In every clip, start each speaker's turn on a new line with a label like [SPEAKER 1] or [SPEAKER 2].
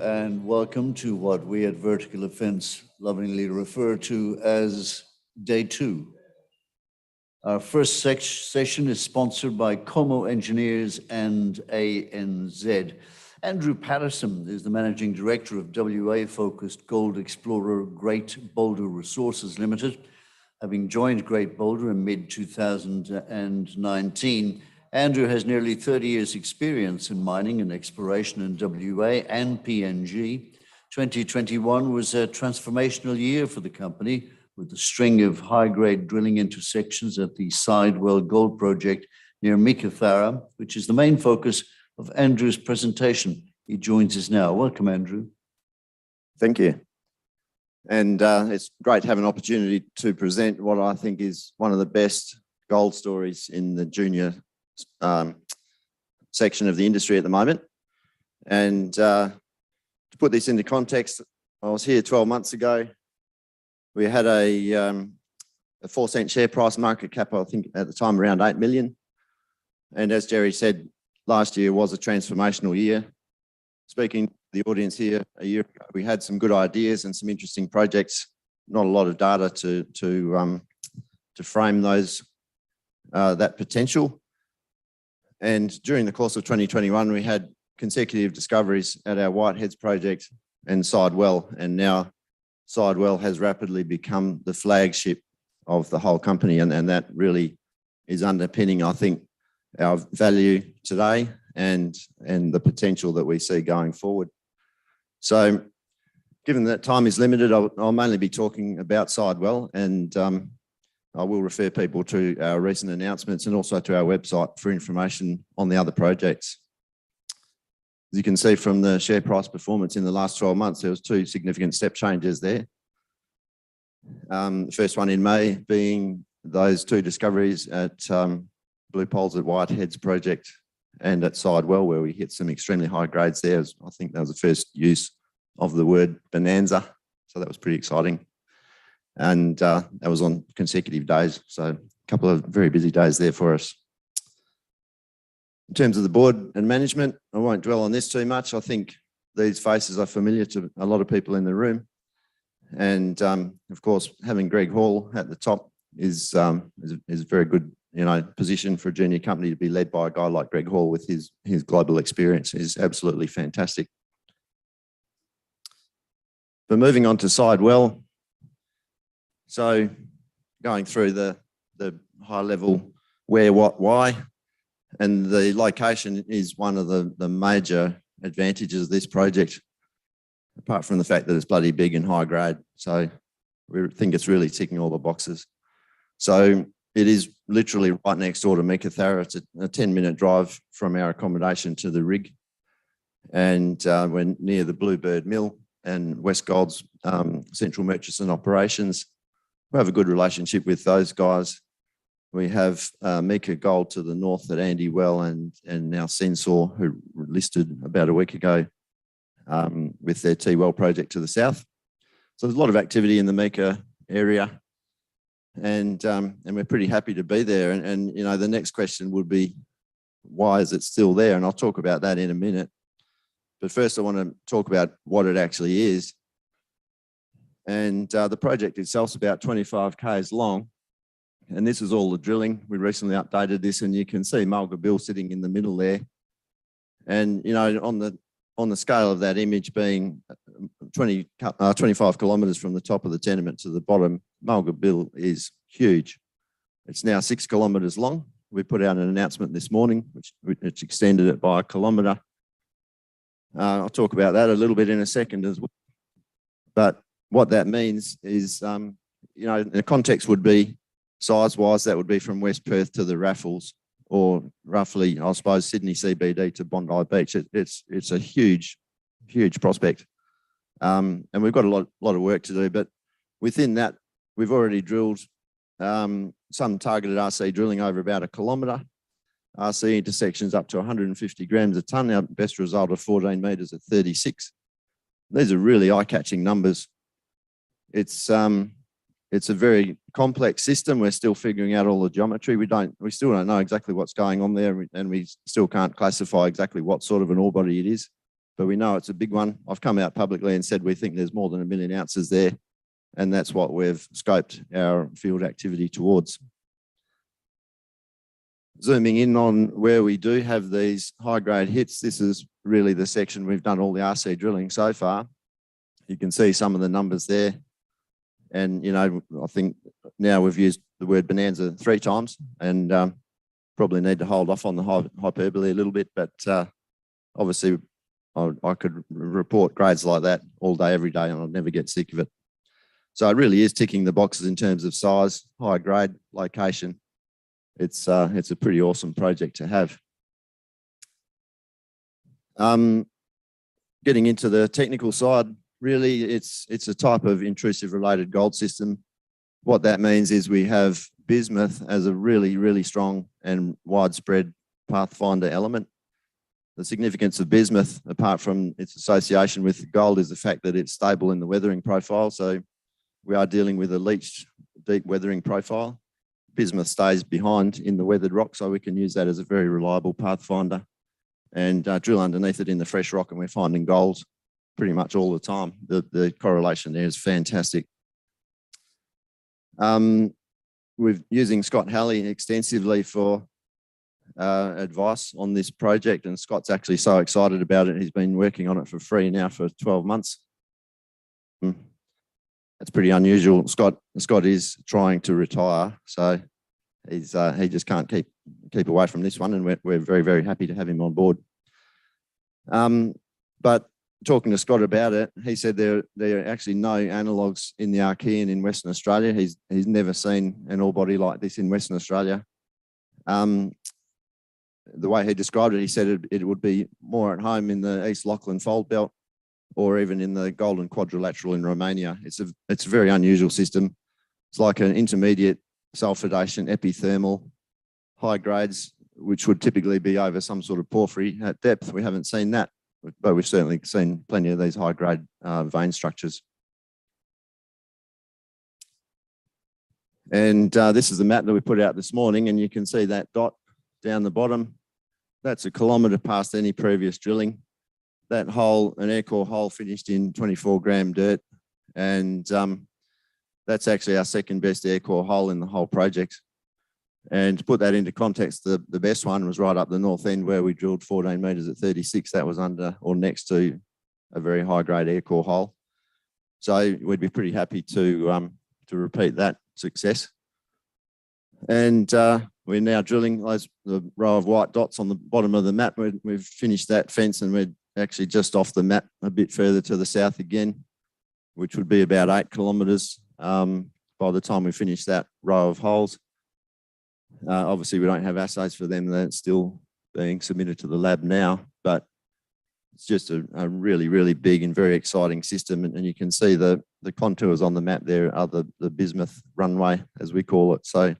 [SPEAKER 1] And welcome to what we at Vertical Offense lovingly refer to as Day 2. Our first session is sponsored by Como Engineers and ANZ. Andrew Patterson is the Managing Director of WA-focused gold explorer Great Boulder Resources Ltd. Having joined Great Boulder in mid-2019, Andrew has nearly 30 years' experience in mining and exploration in WA and PNG. 2021 was a transformational year for the company, with a string of high-grade drilling intersections at the Sidewell Gold Project near Meekatharra, which is the main focus of Andrew's presentation. He joins us now. Welcome, Andrew.
[SPEAKER 2] Thank you. And it's great to have an opportunity to present what I think is one of the best gold stories in the junior section of the industry at the moment. And to put this into context, I was here 12 months ago. We had a 4-cent share price, market cap, I think at the time around 8 million. And as Jerry said, last year was a transformational year. Speaking to the audience here a year ago, we had some good ideas and some interesting projects, not a lot of data to frame those that potential. And during the course of 2021, we had consecutive discoveries at our Whiteheads project and Sidewell, and now Sidewell has rapidly become the flagship of the whole company, and that really is underpinning, I think, our value today and the potential that we see going forward. So given that time is limited, I'll mainly be talking about Sidewell, and I will refer people to our recent announcements and also to our website for information on the other projects. As you can see from the share price performance in the last 12 months, there was 2 significant step changes there. The first one in May being those 2 discoveries at Blue Poles at Whiteheads project and at Sidewell, where we hit some extremely high grades there. I think that was the first use of the word bonanza, so that was pretty exciting. And that was on consecutive days, so a couple of very busy days there for us. In terms of the board and management, I won't dwell on this too much. I think these faces are familiar to a lot of people in the room. And of course, having Greg Hall at the top is a very good, position for a junior company to be led by a guy like Greg Hall with his global experience is absolutely fantastic. But moving on to Sidewell. So going through the high level where, what, why, and the location is one of the major advantages of this project, apart from the fact that it's bloody big and high grade. So we think it's really ticking all the boxes. So it is literally right next door to Meekatharra. It's a 10-minute drive from our accommodation to the rig. And we're near the Bluebird Mill and Westgold's Central Murchison operations. We have a good relationship with those guys. We have Mika Gold to the north at Andy Well and now Sensor, who listed about a week ago with their T-Well project to the south. So there's a lot of activity in the Mika area, and we're pretty happy to be there. And the next question would be, why is it still there? And I'll talk about that in a minute. But first I want to talk about what it actually is. And the project itself is about 25 k's long. And this is all the drilling. We recently updated this, and you can see Mulga Bill sitting in the middle there. And, on the scale of that image being 25 kilometres from the top of the tenement to the bottom, Mulga Bill is huge. It's now 6 kilometres long. We put out an announcement this morning, which extended it by 1 kilometre. I'll talk about that a little bit in a second as well. But what that means is, the context would be size-wise, that would be from West Perth to the Raffles, or roughly, I suppose, Sydney CBD to Bondi Beach. It's a huge, huge prospect. And we've got a lot of work to do, but within that, we've already drilled some targeted RC drilling over about 1 kilometre. RC intersections up to 150 grams a tonne. Our best result of 14 metres at 36. These are really eye-catching numbers. It's a very complex system. We're still figuring out all the geometry. We still don't know exactly what's going on there, and we still can't classify exactly what sort of an ore body it is. but we know it's a big one. I've come out publicly and said we think there's more than 1 million ounces there, and that's what we've scoped our field activity towards. Zooming in on where we do have these high-grade hits, this is really the section we've done all the RC drilling so far. You can see some of the numbers there. And, you know, I think now we've used the word bonanza 3 times, and probably need to hold off on the hyperbole a little bit, but obviously I could report grades like that all day, every day, and I'd never get sick of it. So it really is ticking the boxes in terms of size, high grade, location. It's a pretty awesome project to have. Getting into the technical side, really it's a type of intrusive related gold system. What that means is we have bismuth as a really, really strong and widespread pathfinder element. The significance of bismuth, apart from its association with gold, is the fact that it's stable in the weathering profile. So we are dealing with a leached deep weathering profile. Bismuth stays behind in the weathered rock, so we can use that as a very reliable pathfinder and drill underneath it in the fresh rock, and we're finding gold pretty much all the time. The correlation there is fantastic. We're using Scott Halley extensively for advice on this project, and Scott's actually so excited about it. He's been working on it for free now for 12 months. That's pretty unusual. Scott is trying to retire, so he just can't keep away from this one, and we're very, very happy to have him on board. But talking to Scott about it, he said there are actually no analogues in the Archaean in Western Australia. He's never seen an ore body like this in Western Australia. The way he described it, he said it would be more at home in the East Lachlan Fold Belt, or even in the Golden Quadrilateral in Romania. It's a very unusual system. It's like an intermediate sulfidation epithermal, high grades, which would typically be over some sort of porphyry at depth. We haven't seen that, but we've certainly seen plenty of these high grade vein structures. And this is the map that we put out this morning, and you can see that dot down the bottom. That's a kilometre past any previous drilling. That hole, an air core hole, finished in 24 gram dirt, and that's actually our second best air core hole in the whole project. And to put that into context, the best one was right up the north end where we drilled 14 metres at 36. That was under or next to a very high grade air core hole. So we'd be pretty happy to repeat that success. And we're now drilling the row of white dots on the bottom of the map. We've finished that fence, and we're actually just off the map a bit further to the south again, which would be about 8 kilometres by the time we finish that row of holes. Obviously, we don't have assays for them. They're still being submitted to the lab now, but it's just a really, really big and very exciting system. And you can see the contours on the map there are the bismuth runway, as we call it. So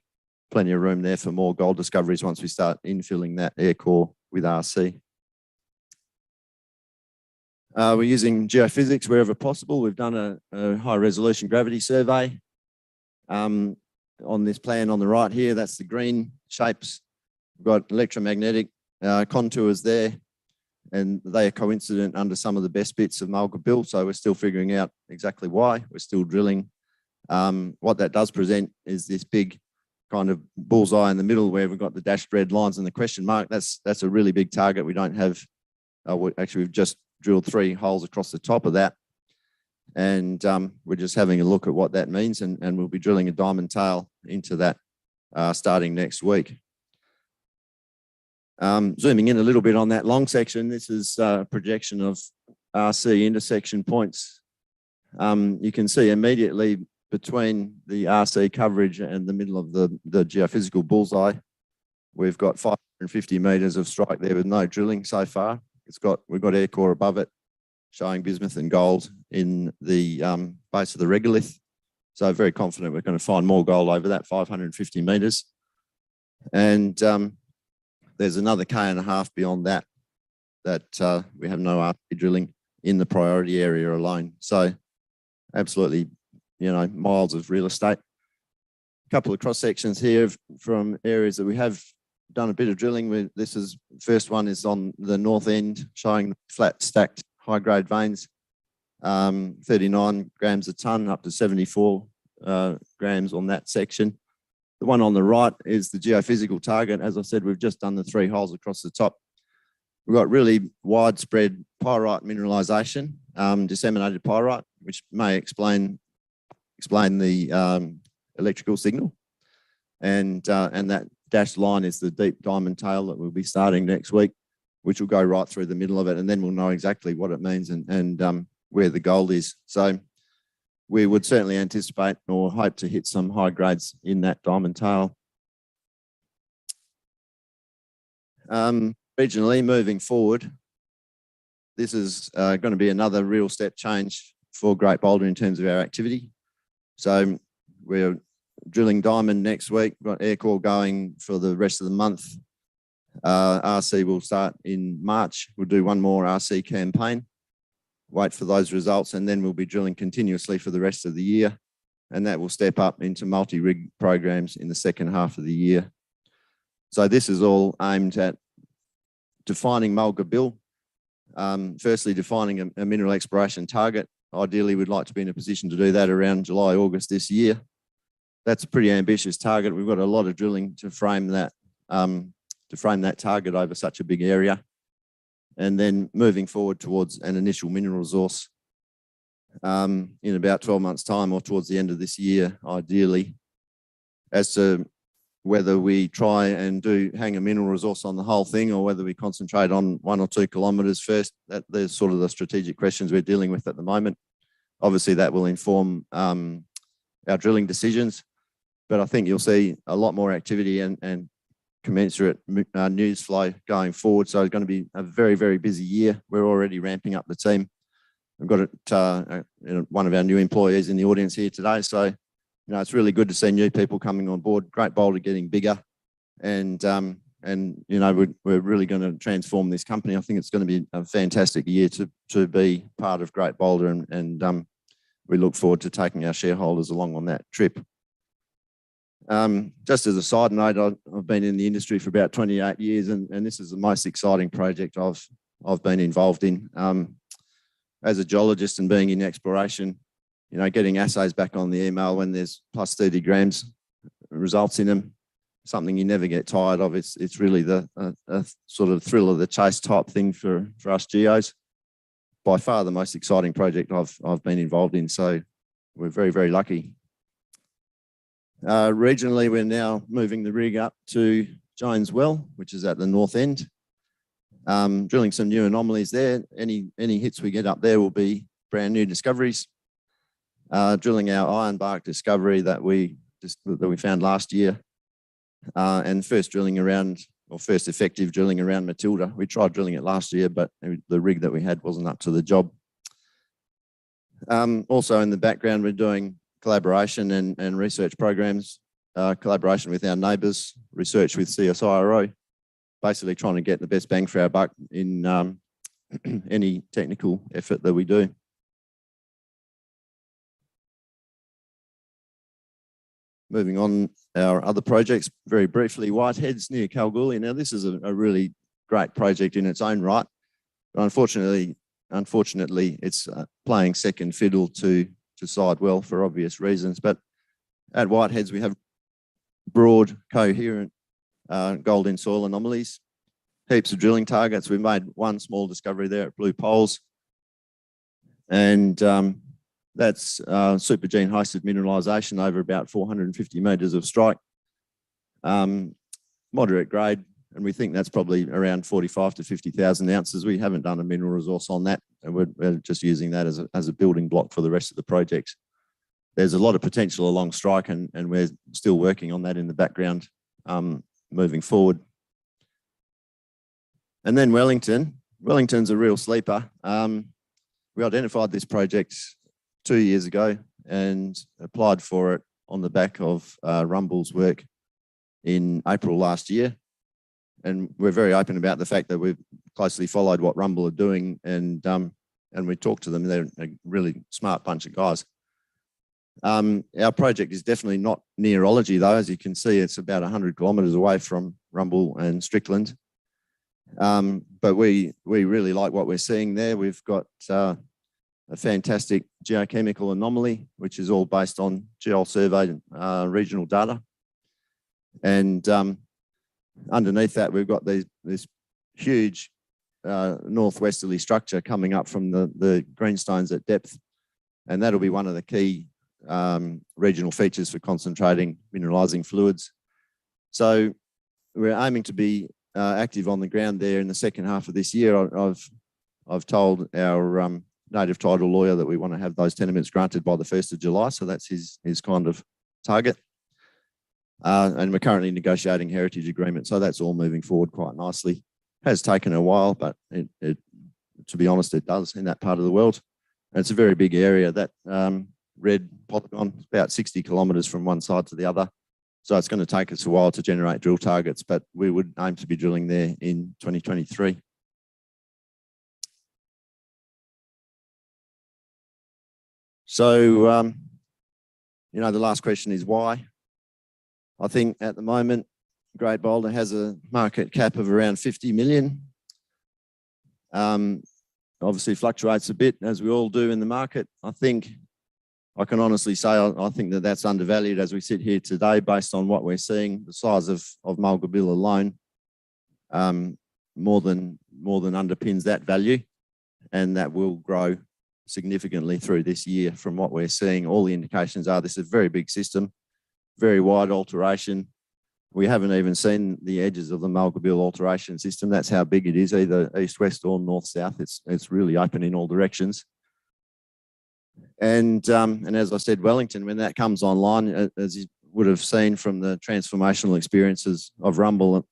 [SPEAKER 2] plenty of room there for more gold discoveries once we start infilling that air core with RC. We're using geophysics wherever possible. We've done a high resolution gravity survey. On this plan on the right here, that's the green shapes. We've got electromagnetic contours there, and they are coincident under some of the best bits of Mulga Bill. So we're still figuring out exactly why. We're still drilling. What that does present is this big kind of bullseye in the middle where we've got the dashed red lines and the question mark. That's a really big target. We don't have, actually we've just drilled 3 holes across the top of that. And we're just having a look at what that means, and we'll be drilling a diamond tail into that starting next week. Zooming in a little bit on that long section, this is a projection of RC intersection points. You can see immediately between the RC coverage and the middle of the geophysical bullseye, we've got 550 metres of strike there with no drilling so far. We've got air core above it, showing bismuth and gold in the base of the regolith. So very confident we're going to find more gold over that 550 metres. And there's another K.5 beyond that we have no RC drilling in the priority area alone. So absolutely, miles of real estate. A couple of cross sections here from areas that we have done a bit of drilling with. First one is on the north end, showing flat stacked high-grade veins, 39 grams a tonne up to 74 grams on that section. The one on the right is the geophysical target. As I said, we've just done the 3 holes across the top. We've got really widespread pyrite mineralisation, disseminated pyrite, which may explain the electrical signal. And that dashed line is the deep diamond tail that we'll be starting next week, which will go right through the middle of it, and then we'll know exactly what it means and where the gold is. So we would certainly anticipate or hope to hit some high grades in that diamond tail. Regionally, moving forward, this is going to be another real step change for Great Boulder in terms of our activity. So we're drilling diamond next week. We've got air core going for the rest of the month. RC will start in March. We'll do one more RC campaign, wait for those results, and then we'll be drilling continuously for the rest of the year. And that will step up into multi-rig programs in the second half of the year. So this is all aimed at defining Mulga Bill. Firstly, defining a mineral exploration target. Ideally, we'd like to be in a position to do that around July, August this year. That's a pretty ambitious target. We've got a lot of drilling to frame that target over such a big area. And then moving forward towards an initial mineral resource in about 12 months' time or towards the end of this year, ideally. As to whether we try and hang a mineral resource on the whole thing or whether we concentrate on 1 or 2 kilometres first, there's sort of the strategic questions we're dealing with at the moment. Obviously, that will inform our drilling decisions, but I think you'll see a lot more activity and commensurate news flow going forward. So it's going to be a very, very busy year. We're already ramping up the team. We've got one of our new employees in the audience here today. So, it's really good to see new people coming on board. Great Boulder getting bigger, and we're really going to transform this company. I think it's going to be a fantastic year to be part of Great Boulder, and we look forward to taking our shareholders along on that trip. Just as a side note, I've been in the industry for about 28 years, and this is the most exciting project I've been involved in. As a geologist and being in exploration, getting assays back on the email when there's plus 30 grams results in them, something you never get tired of. It's really the sort of thrill of the chase type thing for us geos. By far the most exciting project I've been involved in. So we're very, very lucky. Regionally, we're now moving the rig up to Jones Well, which is at the north end. Drilling some new anomalies there. Any hits we get up there will be brand new discoveries. Drilling our ironbark discovery that we found last year, and first effective drilling around Matilda. We tried drilling it last year, but the rig that we had wasn't up to the job. Also in the background, we're doing collaboration and research programs, collaboration with our neighbours, research with CSIRO, basically trying to get the best bang for our buck in any technical effort that we do. Moving on, our other projects, very briefly, Whiteheads near Kalgoorlie. Now, this is a really great project in its own right. But unfortunately, it's playing second fiddle to Sidewell for obvious reasons. But at Whiteheads, we have broad, coherent gold in soil anomalies, heaps of drilling targets. We made one small discovery there at Blue Poles. And that's supergene hosted mineralisation over about 450 metres of strike, moderate grade, and we think that's probably around 45 to 50,000 ounces. We haven't done a mineral resource on that, and we're just using that as a building block for the rest of the projects. There's a lot of potential along strike, and we're still working on that in the background moving forward. And then Wellington's a real sleeper. We identified this project 2 years ago and applied for it on the back of Rumble's work in April last year. And we're very open about the fact that we've closely followed what Rumble are doing, and we talked to them. They're a really smart bunch of guys. Our project is definitely not nearology, though. As you can see, it's about 100 kilometres away from Rumble and Strickland. But we really like what we're seeing there. We've got a fantastic geochemical anomaly, which is all based on geol survey regional data. And underneath that, we've got this huge northwesterly structure coming up from the greenstones at depth. And that'll be one of the key regional features for concentrating mineralizing fluids. So we're aiming to be active on the ground there in the second half of this year. I've told our native title lawyer that we want to have those tenements granted by the 1st of July. So that's his kind of target. And we're currently negotiating heritage agreement. So that's all moving forward quite nicely. Has taken a while, but to be honest, it does in that part of the world. And it's a very big area. That red polygon is about 60 kilometres from one side to the other. So it's going to take us a while to generate drill targets, but we would aim to be drilling there in 2023. So, the last question is why? I think at the moment, Great Boulder has a market cap of around 50 million. Obviously fluctuates a bit, as we all do in the market. I think I can honestly say I think that that's undervalued as we sit here today based on what we're seeing. The size of Mulgabill alone more than underpins that value, and that will grow significantly through this year from what we're seeing. All the indications are this is a very big system, very wide alteration. We haven't even seen the edges of the Mulgabill alteration system. That's how big it is, either east-west or north-south. It's really open in all directions. And as I said, Wellington, when that comes online, as you would have seen from the transformational experiences of Rumble,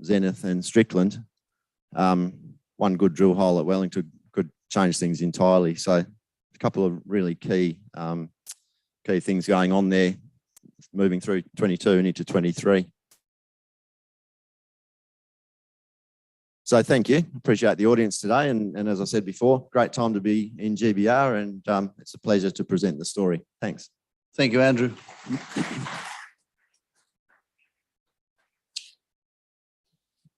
[SPEAKER 2] Zenith and Strickland, one good drill hole at Wellington could change things entirely. So a couple of really key things going on there, moving through 22 and into 23. So thank you. Appreciate the audience today. And as I said before, great time to be in GBR, and it's a pleasure to present the story. Thanks.
[SPEAKER 1] Thank you, Andrew.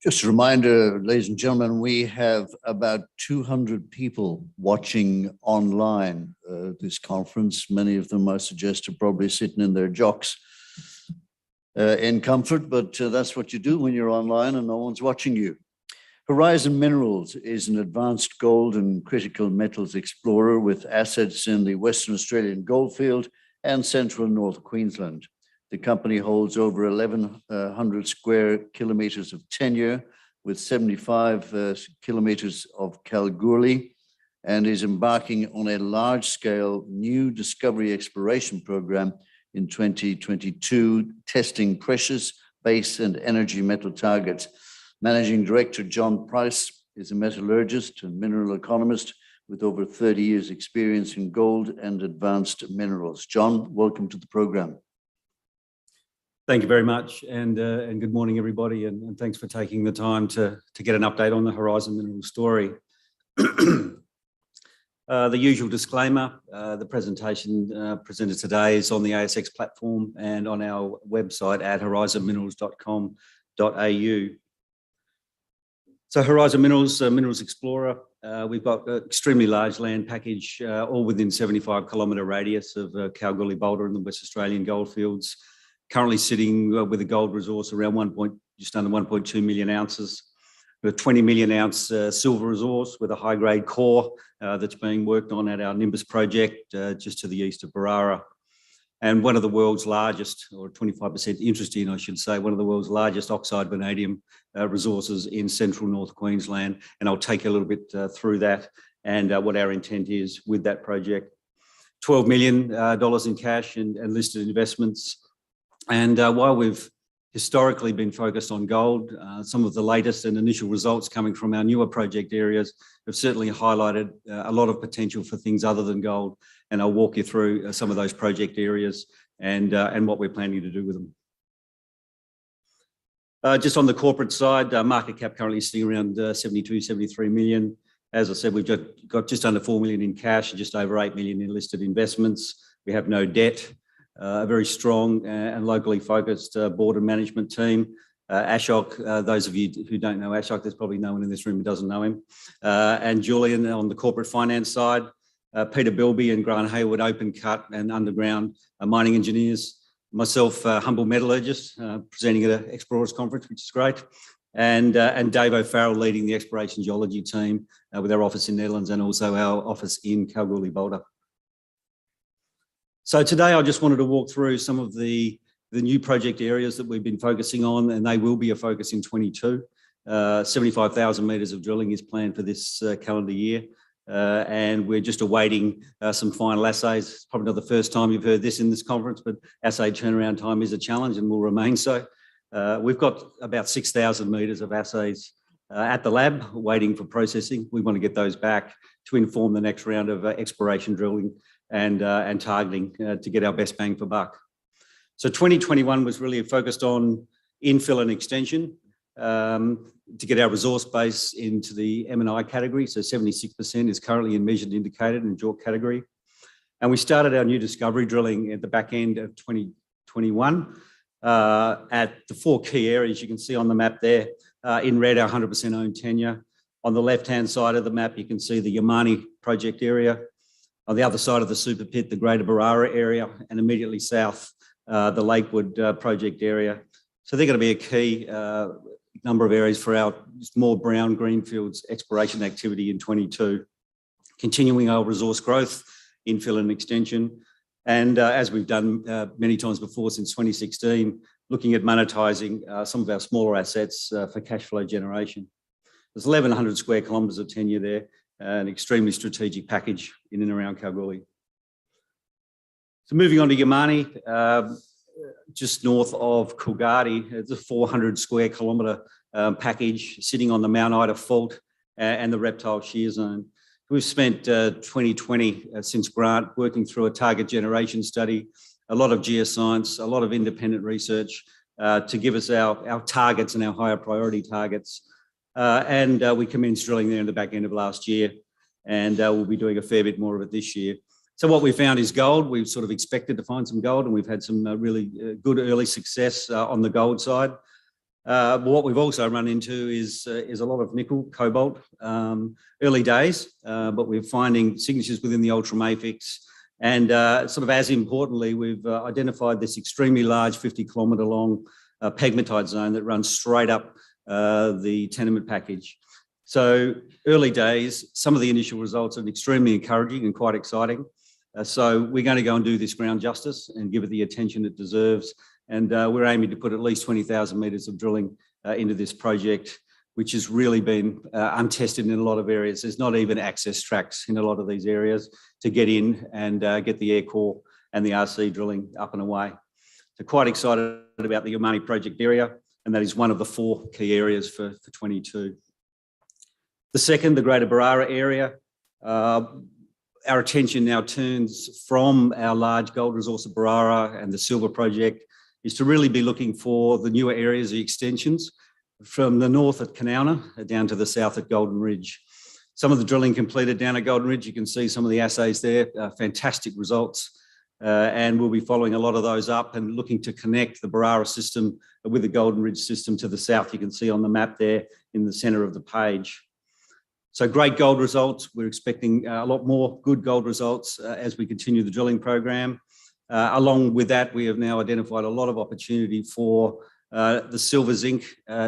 [SPEAKER 1] Just a reminder, ladies and gentlemen, we have about 200 people watching online this conference. Many of them, I suggest, are probably sitting in their jocks in comfort, but that's what you do when you're online and no one's watching you. Horizon Minerals is an advanced gold and critical metals explorer with assets in the Western Australian Goldfield and central North Queensland. The company holds over 1,100 square kilometres of tenure with 75 kilometres of Kalgoorlie, and is embarking on a large-scale new discovery exploration program in 2022, testing precious, base and energy metal targets. Managing Director John Price is a metallurgist and mineral economist with over 30 years experience in gold and advanced minerals. John, welcome to the program.
[SPEAKER 3] Thank you very much, and good morning, everybody, and thanks for taking the time to get an update on the Horizon Minerals story. The usual disclaimer, the presentation presented today is on the ASX platform and on our website at horizonminerals.com.au. So Horizon Minerals, Minerals Explorer, we've got an extremely large land package, all within 75-kilometre radius of Kalgoorlie, Boulder in the West Australian goldfields. Currently sitting with a gold resource around just under 1.2 million ounces. With a 20 million ounce silver resource with a high-grade core that's being worked on at our Nimbus project just to the east of Barara. And one of the world's largest, or 25% interest in, I should say, one of the world's largest oxide vanadium resources in central North Queensland. And I'll take a little bit through that and what our intent is with that project. $12 million in cash and listed investments. And while we've historically been focused on gold, some of the latest and initial results coming from our newer project areas have certainly highlighted a lot of potential for things other than gold. And I'll walk you through some of those project areas and what we're planning to do with them. Just on the corporate side, market cap currently sitting around 72, 73 million. As I said, we've got just under 4 million in cash and just over 8 million in listed investments. We have no debt, a very strong and locally focused board and management team. Ashok, those of you who don't know Ashok, there's probably no one in this room who doesn't know him. And Julian on the corporate finance side, Peter Bilby and Grant Hayward, open cut and underground mining engineers. Myself, humble metallurgist, presenting at an Explorers Conference, which is great. And Dave O'Farrell leading the exploration geology team with our office in Netherlands and also our office in Kalgoorlie, Boulder. So today I just wanted to walk through some of the new project areas that we've been focusing on, and they will be a focus in 22. 75,000 metres of drilling is planned for this calendar year. And we're just awaiting some final assays. It's probably not the first time you've heard this in this conference, but assay turnaround time is a challenge and will remain so. We've got about 6,000 metres of assays at the lab waiting for processing. We want to get those back to inform the next round of exploration drilling and targeting to get our best bang for buck. So 2021 was really focused on infill and extension to get our resource base into the M&I category. So 76% is currently in measured, indicated and JORC category. And we started our new discovery drilling at the back end of 2021 at the 4 key areas you can see on the map there. In red, our 100% owned tenure. On the left-hand side of the map, you can see the Yamani project area. On the other side of the super pit, the Greater Barara area, and immediately south, the Lakewood project area. So they're going to be a key number of areas for our more brown greenfields exploration activity in 22. Continuing our resource growth, infill and extension. And as we've done many times before since 2016, looking at monetising some of our smaller assets for cash flow generation. There's 1,100 square kilometres of tenure there, an extremely strategic package in and around Kalgoorlie. So moving on to Yamani, just north of Coolgardie, it's a 400 square kilometre package sitting on the Mount Ida Fault and the Reptile Shear Zone. We've spent 2020 since Grant working through a target generation study, a lot of geoscience, a lot of independent research to give us our targets and our higher priority targets. And we commenced drilling there in the back end of last year, and we'll be doing a fair bit more of it this year. So what we found is gold. We've sort of expected to find some gold, and we've had some really good early success on the gold side. But what we've also run into is a lot of nickel, cobalt, early days, but we're finding signatures within the ultramafics. And sort of as importantly, we've identified this extremely large 50-kilometre long pegmatite zone that runs straight up the tenement package. So early days, some of the initial results are extremely encouraging and quite exciting. So we're going to go and do this ground justice and give it the attention it deserves. And we're aiming to put at least 20,000 metres of drilling into this project, which has really been untested in a lot of areas. There's not even access tracks in a lot of these areas to get in and get the air core and the RC drilling up and away. So quite excited about the Yamani project area, and that is one of the 4 key areas for 22. The second, the Greater Barara area. Our attention now turns from our large gold resource of Barara and the silver project is to really be looking for the newer areas, the extensions from the north at Kanowna down to the south at Golden Ridge. Some of the drilling completed down at Golden Ridge. You can see some of the assays there, fantastic results. And we'll be following a lot of those up and looking to connect the Barara system with the Golden Ridge system to the south. You can see on the map there in the centre of the page. So great gold results. We're expecting a lot more good gold results as we continue the drilling program. Along with that, we have now identified a lot of opportunity for the silver zinc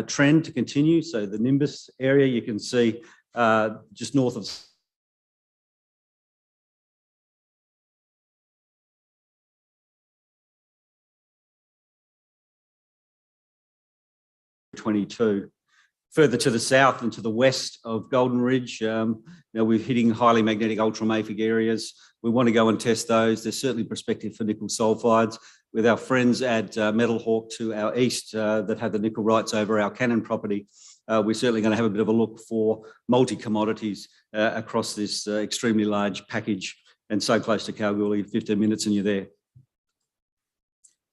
[SPEAKER 3] trend to continue. So the Nimbus area, you can see just north of '22. Further to the south and to the west of Golden Ridge, we're hitting highly magnetic ultramafic areas. We want to go and test those. There's certainly prospective for nickel sulfides. With our friends at Metal Hawk to our east that have the nickel rights over our Cannon property, we're certainly going to have a bit of a look for multi-commodities across this extremely large package and so close to Kalgoorlie, 15 minutes and you're there.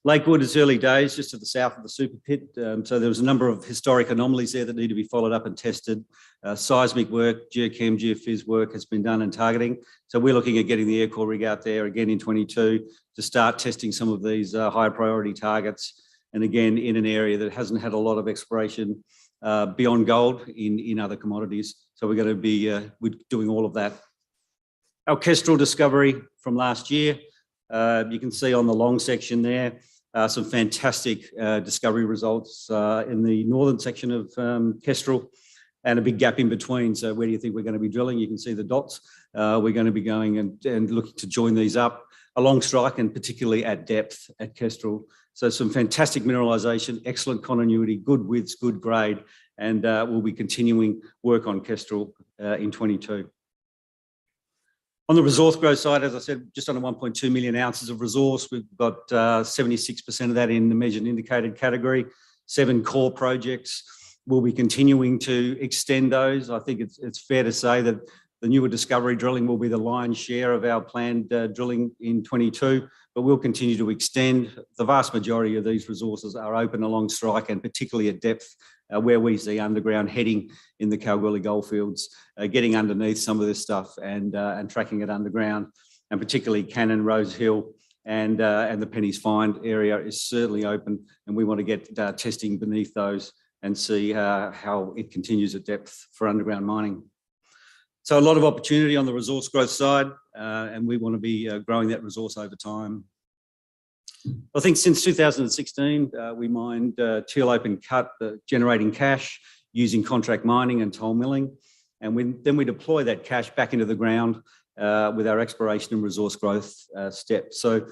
[SPEAKER 3] Lakewood is early days, just to the south of the super pit. So there was a number of historic anomalies there that need to be followed up and tested. Seismic work, geochem, geophys work has been done and targeting. So we're looking at getting the air core rig out there again in 22 to start testing some of these higher priority targets. and again, in an area that hasn't had a lot of exploration beyond gold in other commodities. So we're going to be we're doing all of that. Our Kestrel discovery from last year, you can see on the long section there, some fantastic discovery results in the northern section of Kestrel, and a big gap in between. So where do you think we're going to be drilling? You can see the dots. We're going to be going and looking to join these up along strike and particularly at depth at Kestrel. So some fantastic mineralisation, excellent continuity, good widths, good grade, and we'll be continuing work on Kestrel in 22. On the resource growth side, as I said, just under 1.2 million ounces of resource. We've got 76% of that in the measured and indicated category, 7 core projects. We'll be continuing to extend those. I think it's fair to say that the newer discovery drilling will be the lion's share of our planned drilling in 22, but we'll continue to extend. The vast majority of these resources are open along strike and particularly at depth where we see underground heading in the Kalgoorlie Goldfields, getting underneath some of this stuff and tracking it underground, and particularly Cannon, Rose Hill and the Pennies Find area is certainly open, and we want to get testing beneath those and see how it continues at depth for underground mining. So a lot of opportunity on the resource growth side, and we want to be growing that resource over time. I think since 2016, we mined Teal open cut, generating cash using contract mining and toll milling. And then we deploy that cash back into the ground with our exploration and resource growth steps. So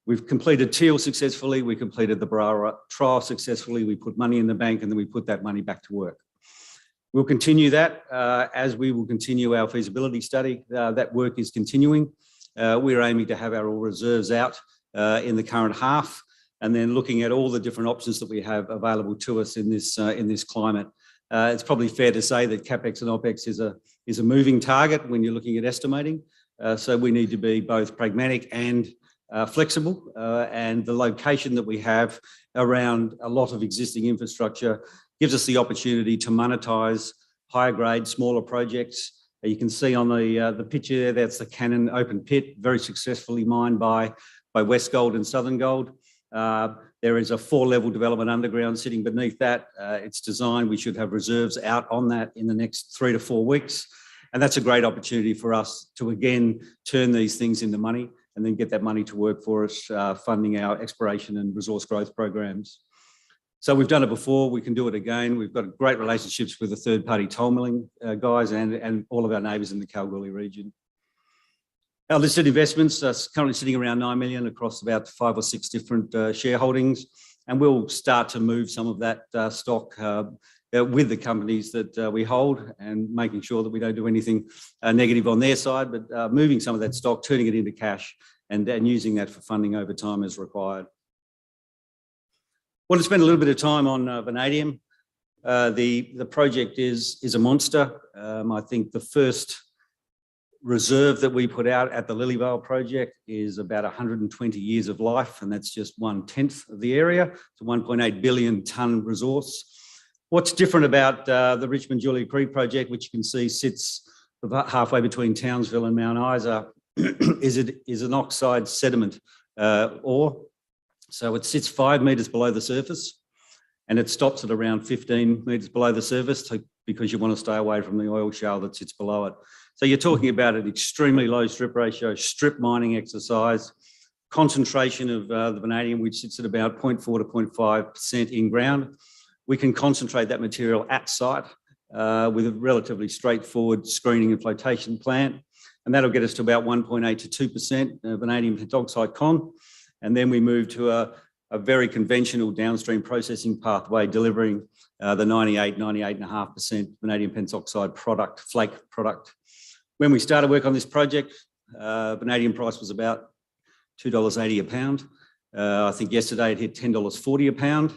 [SPEAKER 3] we've completed Teal successfully, we completed the Barara trial successfully, we put money in the bank, and then we put that money back to work. We'll continue that as we will continue our feasibility study. That work is continuing. We're aiming to have our ore reserves out in the current half, and then looking at all the different options that we have available to us in this climate. It's probably fair to say that CapEx and OpEx is a moving target when you're looking at estimating. So we need to be both pragmatic and flexible, and the location that we have around a lot of existing infrastructure gives us the opportunity to monetize higher grade, smaller projects. You can see on the picture there, that's the Cannon open pit, very successfully mined by Westgold and Southern Gold. There is a 4-level development underground sitting beneath that. It's designed, we should have reserves out on that in the next 3 to 4 weeks. And that's a great opportunity for us to again turn these things into money and then get that money to work for us, funding our exploration and resource growth programs. So we've done it before, we can do it again. We've got great relationships with the third-party toll milling guys and all of our neighbours in the Kalgoorlie region. Our listed investments are currently sitting around 9 million across about 5 or 6 different shareholdings, and we'll start to move some of that stock with the companies that we hold, and making sure that we don't do anything negative on their side, but moving some of that stock, turning it into cash and using that for funding over time as required. I want to spend a little bit of time on vanadium. The project is a monster. I think the first reserve that we put out at the Lilyvale project is about 120 years of life, and that's just 1/10 of the area. It's a 1.8 billion tonne resource. What's different about the Richmond Julia Creek project, which you can see sits about halfway between Townsville and Mount Isa, is it is an oxide sediment ore. So it sits 5 metres below the surface, and it stops at around 15 metres below the surface because you want to stay away from the oil shale that sits below it. So you're talking about an extremely low strip ratio, strip mining exercise, concentration of the vanadium, which sits at about 0.4 to 0.5% in ground. We can concentrate that material at site with a relatively straightforward screening and flotation plant, and that'll get us to about 1.8 to 2% vanadium pentoxide con. And then we move to a very conventional downstream processing pathway, delivering the 98.5% vanadium pentoxide product, flake product. When we started work on this project, vanadium price was about $2.80 a pound. I think yesterday it hit $10.40 a pound.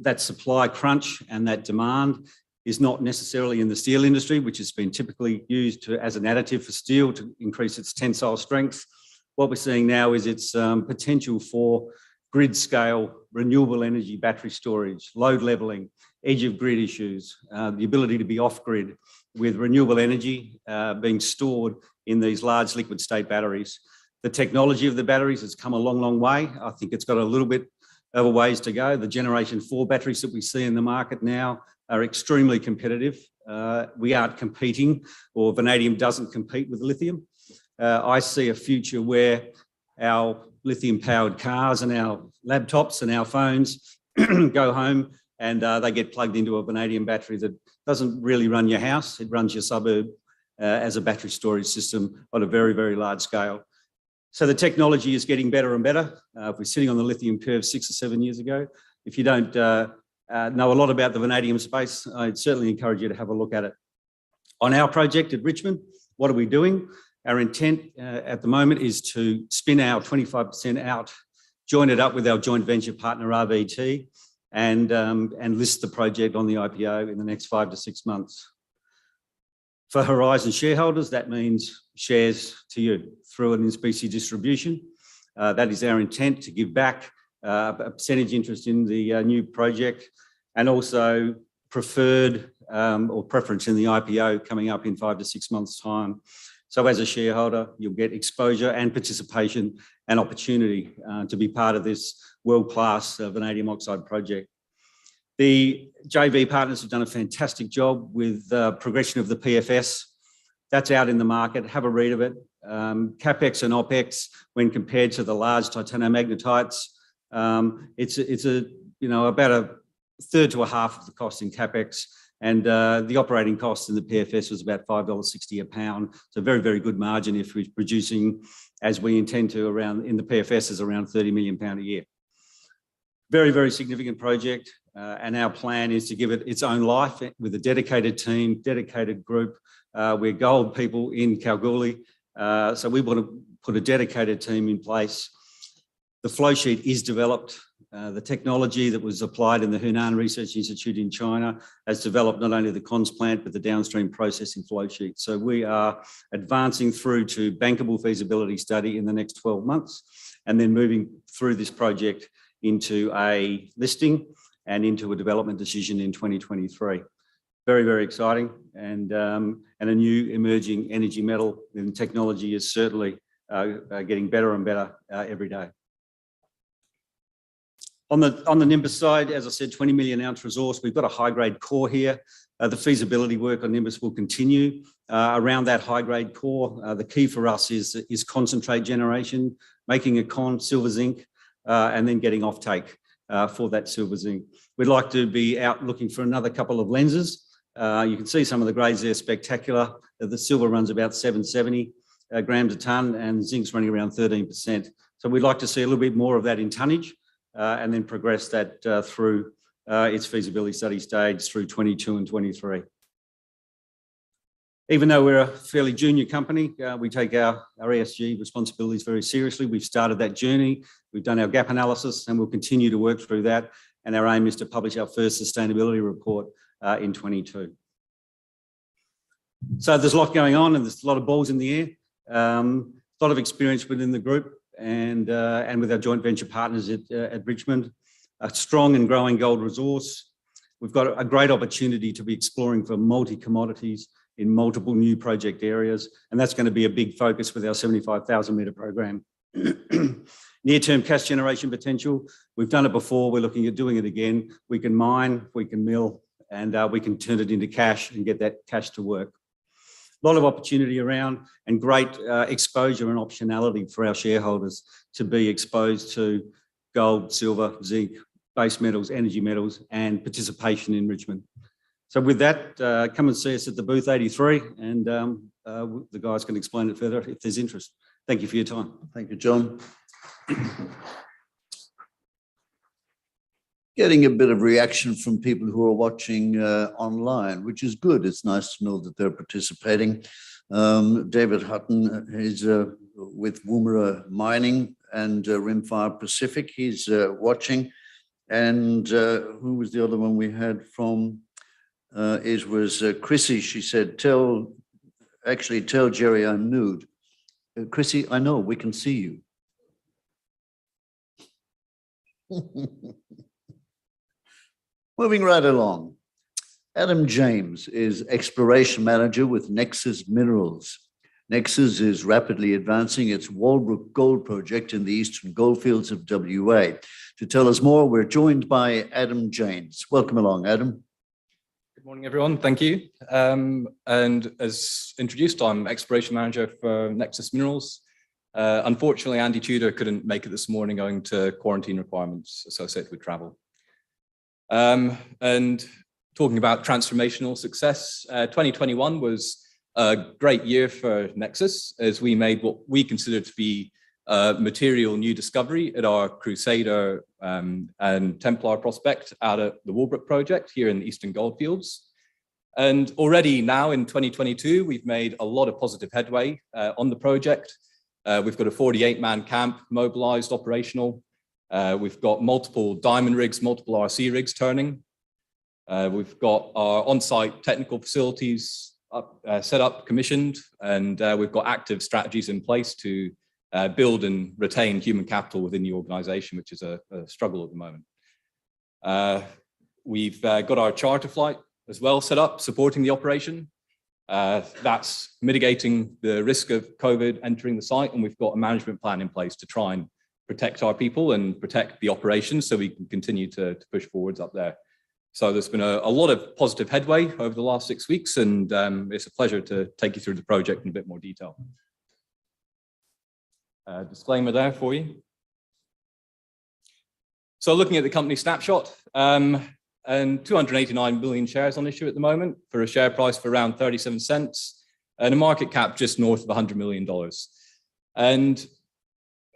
[SPEAKER 3] That supply crunch and that demand is not necessarily in the steel industry, which has been typically used as an additive for steel to increase its tensile strength. What we're seeing now is its potential for grid scale, renewable energy battery storage, load levelling, edge of grid issues, the ability to be off grid with renewable energy being stored in these large liquid state batteries. The technology of the batteries has come a long, long way. I think it's got a little bit of a ways to go. The Generation 4 batteries that we see in the market now are extremely competitive. We aren't competing, or vanadium doesn't compete with lithium. I see a future where our lithium-powered cars and our laptops and our phones go home and they get plugged into a vanadium battery that doesn't really run your house. It runs your suburb as a battery storage system on a very, very large scale. So the technology is getting better and better. If we're sitting on the lithium curve 6 or 7 years ago, if you don't know a lot about the vanadium space, I'd certainly encourage you to have a look at it. On our project at Richmond, what are we doing? Our intent at the moment is to spin our 25% out, join it up with our joint venture partner RVT, and list the project on the IPO in the next 5 to 6 months. For Horizon shareholders, that means shares to you through an in-specie distribution. That is our intent, to give back a percentage interest in the new project, and also preferred or preference in the IPO coming up in 5 to 6 months' time. So as a shareholder, you'll get exposure and participation and opportunity to be part of this world-class vanadium oxide project. The JV partners have done a fantastic job with progression of the PFS. That's out in the market. Have a read of it. CapEx and OpEx, when compared to the large titanomagnetites, it's about a third to a half of the cost in CapEx. And the operating cost in the PFS was about $5.60 a pound. So very, very good margin if we're producing, as we intend to, around in the PFS is around £30 million a year. Very, very significant project. And our plan is to give it its own life with a dedicated team, dedicated group. We're gold people in Kalgoorlie. So we want to put a dedicated team in place. The flow sheet is developed. The technology that was applied in the Hunan Research Institute in China has developed not only the cons plant, but the downstream processing flow sheet. So we are advancing through to bankable feasibility study in the next 12 months, and then moving through this project into a listing and into a development decision in 2023. Very, very exciting, and a new emerging energy metal, and technology is certainly getting better and better every day. On the Nimbus side, as I said, 20 million ounce resource. We've got a high-grade core here. The feasibility work on Nimbus will continue around that high-grade core. The key for us is concentrate generation, making a con silver zinc, and then getting offtake for that silver zinc. We'd like to be out looking for another couple of lenses. You can see some of the grades there, spectacular. The silver runs about 770 grams a tonne, and zinc's running around 13%. So we'd like to see a little bit more of that in tonnage, and then progress that through its feasibility study stage through 22 and 23. Even though we're a fairly junior company, we take our ESG responsibilities very seriously. We've started that journey. We've done our gap analysis, and we'll continue to work through that. And our aim is to publish our first sustainability report in 22. So there's a lot going on, and there's a lot of balls in the air. A lot of experience within the group, and with our joint venture partners at Richmond. A strong and growing gold resource. We've got a great opportunity to be exploring for multi-commodities in multiple new project areas, and that's going to be a big focus with our 75,000 metre program. Near-term cash generation potential. We've done it before. We're looking at doing it again. We can mine, we can mill, and we can turn it into cash and get that cash to work. A lot of opportunity around, and great exposure and optionality for our shareholders to be exposed to gold, silver, zinc, base metals, energy metals, and participation in Richmond. So with that, come and see us at the booth 83, and the guys can explain it further if there's interest. Thank you for your time.
[SPEAKER 1] Thank you, John. Getting a bit of reaction from people who are watching online, which is good. It's nice to know that they're participating. David Hutton is with Woomera Mining and Rimfire Pacific. He's watching. And who was the other one we had from? It was Chrissy. She said, tell Jerry I'm nude. Chrissy, I know, we can see you. Moving right along. Adam James is Exploration Manager with Nexus Minerals. Nexus is rapidly advancing its Walbrook Gold Project in the Eastern Goldfields of WA. To tell us more, we're joined by Adam Janes. Welcome along, Adam.
[SPEAKER 4] Good morning, everyone. Thank you. And as introduced, I'm Exploration Manager for Nexus Minerals. Unfortunately, Andy Tudor couldn't make it this morning owing to quarantine requirements associated with travel. And talking about transformational success, 2021 was a great year for Nexus as we made what we consider to be a material new discovery at our Crusader and Templar prospect out at the Walbrook project here in the Eastern Goldfields. And already now in 2022, we've made a lot of positive headway on the project. We've got a 48-man camp mobilized, operational. We've got multiple diamond rigs, multiple RC rigs turning. We've got our on-site technical facilities set up, commissioned, and we've got active strategies in place to build and retain human capital within the organization, which is a struggle at the moment. We've got our charter flight as well set up, supporting the operation. That's mitigating the risk of COVID entering the site, and we've got a management plan in place to try and protect our people and protect the operation so we can continue to push forwards up there. So there's been a lot of positive headway over the last 6 weeks, and it's a pleasure to take you through the project in a bit more detail. Disclaimer there for you. So looking at the company snapshot, and 289 million shares on issue at the moment for a share price of around 37 cents and a market cap just north of $100 million. And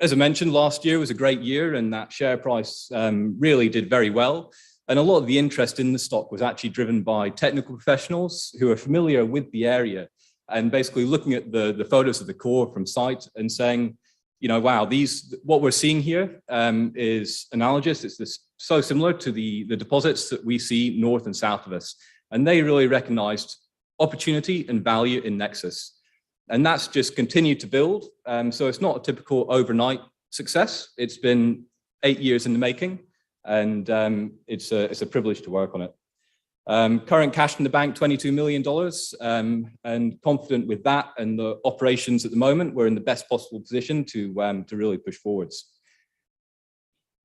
[SPEAKER 4] as I mentioned, last year was a great year, and that share price really did very well. And a lot of the interest in the stock was actually driven by technical professionals who are familiar with the area and basically looking at the photos of the core from site and saying, you know, wow, what we're seeing here is analogous. It's so similar to the deposits that we see north and south of us. And they really recognized opportunity and value in Nexus. And that's just continued to build. So it's not a typical overnight success. It's been 8 years in the making. And it's a privilege to work on it. Current cash in the bank, $22 million, and confident with that and the operations at the moment, we're in the best possible position to really push forwards.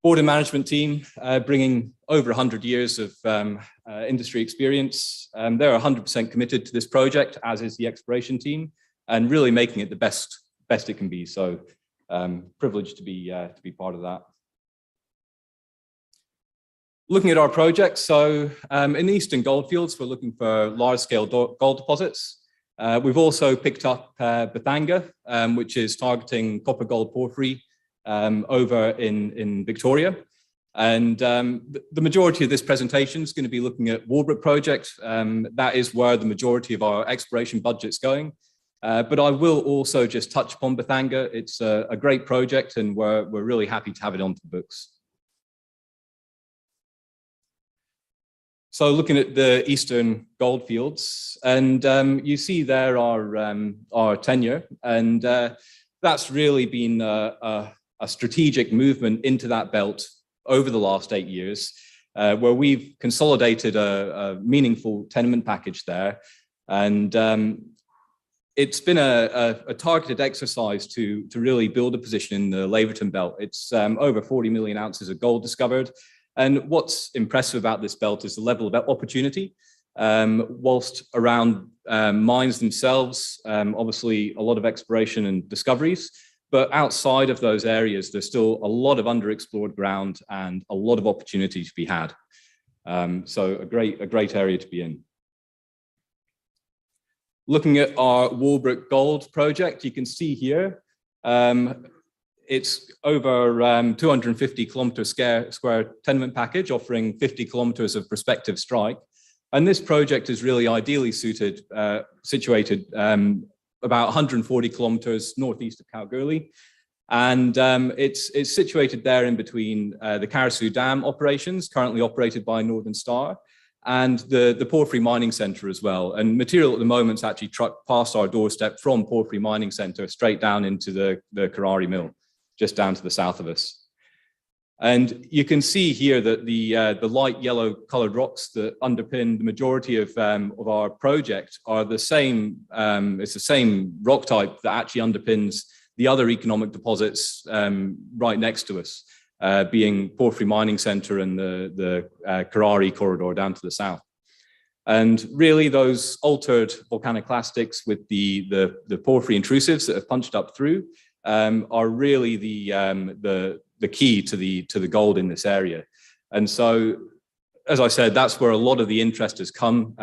[SPEAKER 4] Board and management team bringing over 100 years of industry experience. They're 100% committed to this project, as is the exploration team, and really making it the best it can be. So privileged to be part of that. Looking at our project, so in the Eastern Goldfields, we're looking for large-scale gold deposits. We've also picked up Bethanga, which is targeting copper-gold porphyry over in Victoria. And the majority of this presentation is going to be looking at Walbrook project. That is where the majority of our exploration budget's going. But I will also just touch upon Bethanga. It's a great project, and we're really happy to have it onto the books. So looking at the Eastern Goldfields, and you see there our tenure, and that's really been a strategic movement into that belt over the last 8 years, where we've consolidated a meaningful tenement package there. And it's been a targeted exercise to really build a position in the Laverton belt. It's over 40 million ounces of gold discovered. And what's impressive about this belt is the level of opportunity. Whilst around mines themselves, obviously a lot of exploration and discoveries, but outside of those areas, there's still a lot of underexplored ground and a lot of opportunity to be had. So a great area to be in. Looking at our Walbrook Gold project, you can see here, it's over 250 kilometer square tenement package, offering 50 kilometers of prospective strike. And this project is really ideally situated about 140 kilometers northeast of Kalgoorlie. And it's situated there in between the Carosue Dam operations, currently operated by Northern Star, and the Porphyry Mining Centre as well. And material at the moment is actually trucked past our doorstep from Porphyry Mining Centre straight down into the Karari Mill, just down to the south of us. And you can see here that the light yellow colored rocks that underpin the majority of our project are the same, it's the same rock type that actually underpins the other economic deposits right next to us, being Porphyry Mining Centre and the Karari corridor down to the south. And really those altered volcaniclastics with the porphyry intrusives that have punched up through are really the key to the gold in this area. And so, as I said, that's where a lot of the interest has come,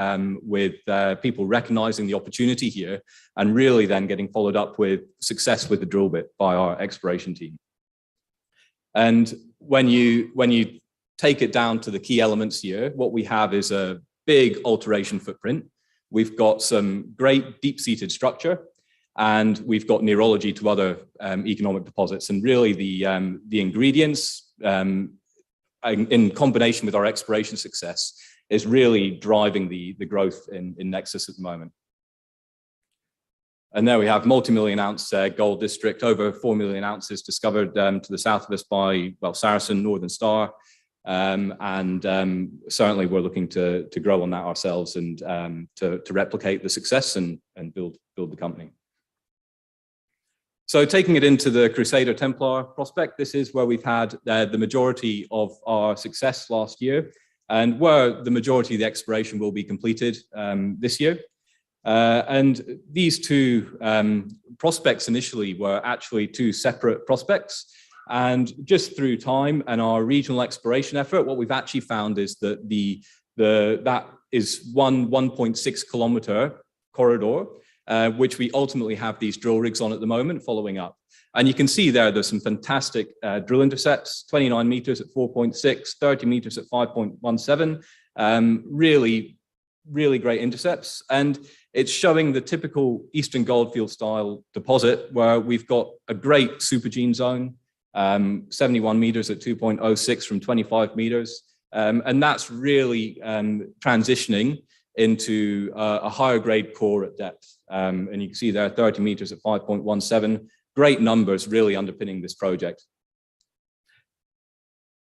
[SPEAKER 4] with people recognizing the opportunity here and really then getting followed up with success with the drill bit by our exploration team. And when you take it down to the key elements here, what we have is a big alteration footprint. We've got some great deep-seated structure, and we've got neurology to other economic deposits. And really the ingredients in combination with our exploration success is really driving the growth in Nexus at the moment. And there we have multi-million ounce gold district, over 4 million ounces discovered to the south of us by, well, Saracen, Northern Star. Certainly we're looking to grow on that ourselves and to replicate the success and build the company. So taking it into the Crusader Templar prospect, this is where we've had the majority of our success last year and where the majority of the exploration will be completed this year. And these two prospects initially were actually two separate prospects. And just through time and our regional exploration effort, what we've actually found is that that is 1.6 kilometer corridor, which we ultimately have these drill rigs on at the moment following up. And you can see there's some fantastic drill intercepts, 29 meters at 4.6, 30 meters at 5.17, really great intercepts. And it's showing the typical Eastern Goldfield style deposit where we've got a great supergene zone, 71 meters at 2.06 from 25 meters. And that's really transitioning into a higher grade core at depth. And you can see there 30 meters at 5.17, great numbers really underpinning this project.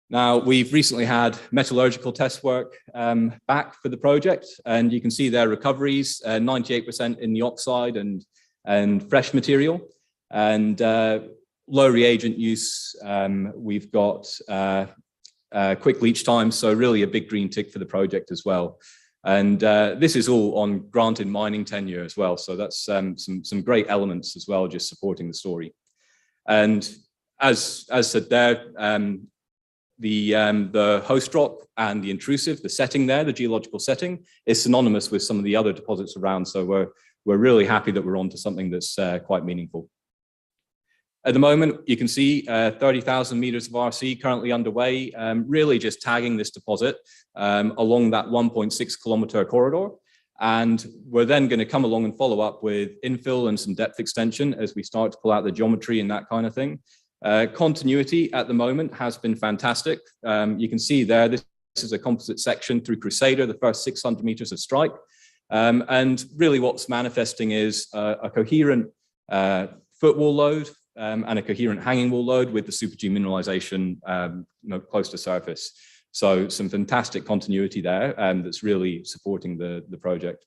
[SPEAKER 4] Now, we've recently had metallurgical test work back for the project, and you can see their recoveries, 98% in the oxide and fresh material, and low reagent use. We've got quick leach time, so really a big green tick for the project as well. And this is all on granted mining tenure as well. So that's some great elements as well, just supporting the story. And as said there, the host rock and the intrusive, the setting there, the geological setting, is synonymous with some of the other deposits around. So we're really happy that we're onto something that's quite meaningful. At the moment, you can see 30,000 meters of RC currently underway, really just tagging this deposit along that 1.6 kilometer corridor. And we're then going to come along and follow up with infill and some depth extension as we start to pull out the geometry and that kind of thing. Continuity at the moment has been fantastic. You can see there, this is a composite section through Crusader, the first 600 meters of strike. And really what's manifesting is a coherent footwall load and a coherent hanging wall load with the supergene mineralization close to surface. So some fantastic continuity there that's really supporting the project.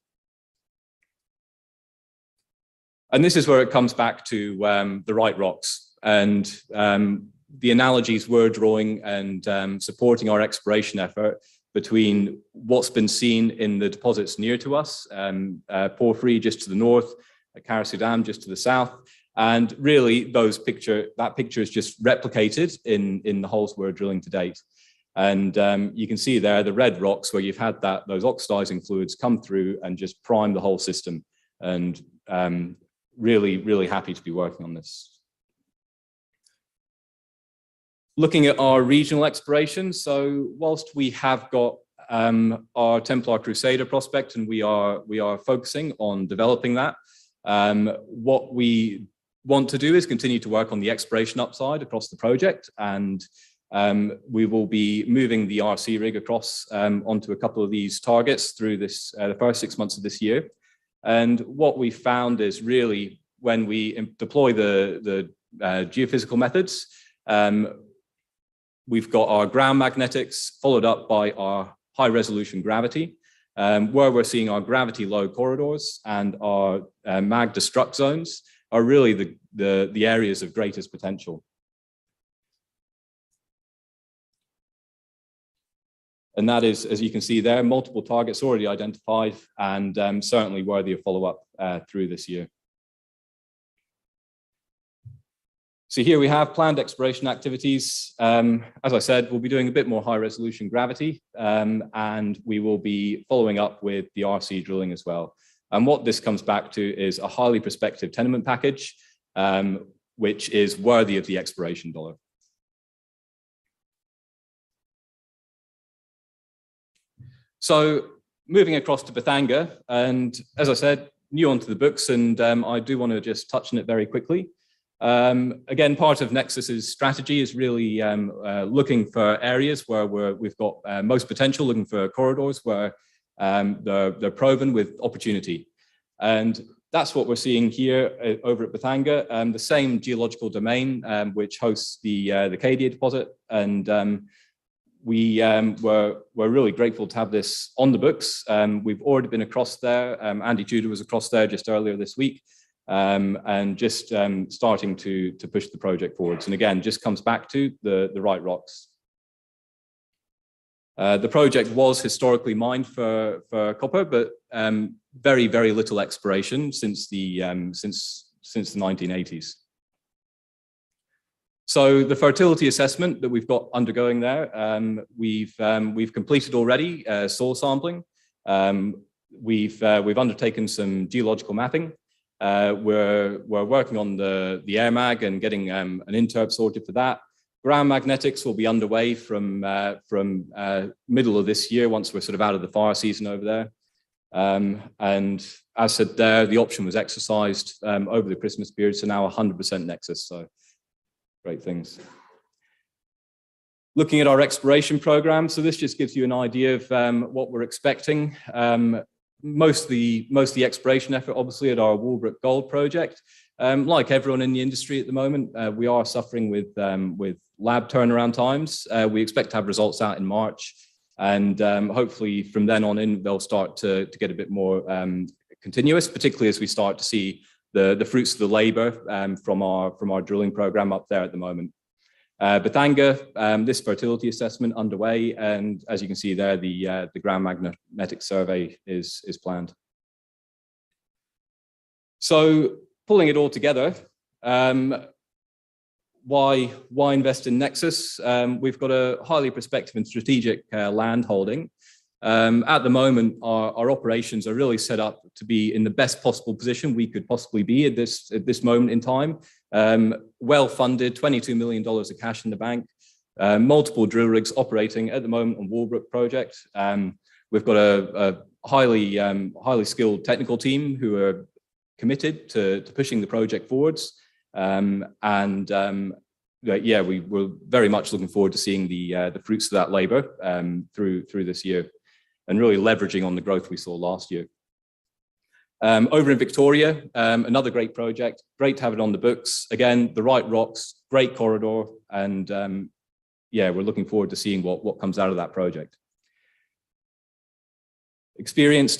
[SPEAKER 4] And this is where it comes back to the right rocks and the analogies we're drawing and supporting our exploration effort between what's been seen in the deposits near to us, Porphyry just to the north, Karasudam just to the south, and really that picture is just replicated in the holes we're drilling to date. And you can see there the red rocks where you've had those oxidizing fluids come through and just prime the whole system. And really happy to be working on this. Looking at our regional exploration, so whilst we have got our Templar Crusader prospect and we are focusing on developing that, what we want to do is continue to work on the exploration upside across the project, and we will be moving the RC rig across onto a couple of these targets through this the first 6 months of this year. And what we found is really when we deploy the geophysical methods, We've got our ground magnetics followed up by our high resolution gravity, where we're seeing our gravity low corridors and our mag destruct zones are really the areas of greatest potential. And that is, as you can see there, multiple targets already identified and certainly worthy of follow-up through this year. So here we have planned exploration activities. As I said, we'll be doing a bit more high resolution gravity and we will be following up with the RC drilling as well. And what this comes back to is a highly prospective tenement package, which is worthy of the exploration dollar. So moving across to Bethanga, and as I said, new onto the books, and I do want to just touch on it very quickly. Again, part of Nexus's strategy is really looking for areas where we've got most potential, looking for corridors where they're proven with opportunity. And that's what we're seeing here over at Bethanga, the same geological domain which hosts the Cadia deposit. And we're really grateful to have this on the books. We've already been across there. Andy Tudor was across there just earlier this week. And just starting to push the project forwards. And again, just comes back to the right rocks. The project was historically mined for copper, but very, very little exploration since the 1980s. So the fertility assessment that we've got undergoing there, we've completed already soil sampling. We've undertaken some geological mapping. We're working on the air mag and getting an interp sorted for that. Ground magnetics will be underway from middle of this year once we're sort of out of the fire season over there. And as said there, the option was exercised over the Christmas period, so now 100% Nexus, so great things. Looking at our exploration program, so this just gives you an idea of what we're expecting. Most of the exploration effort, obviously, at our Walbrook Gold project. Like everyone in the industry at the moment, we are suffering with lab turnaround times. We expect to have results out in March, and hopefully from then on in, they'll start to get a bit more continuous, particularly as we start to see the fruits of the labour from our drilling program up there at the moment. Bethanga, this fertility assessment underway, and as you can see there, the ground magnetic survey is planned. So pulling it all together, why invest in Nexus? We've got a highly prospective and strategic land holding. At the moment, our operations are really set up to be in the best possible position we could possibly be at this moment in time. Well funded, $22 million of cash in the bank, multiple drill rigs operating at the moment on Walbrook project. We've got a highly skilled technical team who are committed to pushing the project forwards. Yeah, we're very much looking forward to seeing the fruits of that labour through this year, and really leveraging on the growth we saw last year. Over in Victoria, another great project, great to have it on the books. Again, the right rocks, great corridor, and yeah, we're looking forward to seeing what comes out of that project. Experienced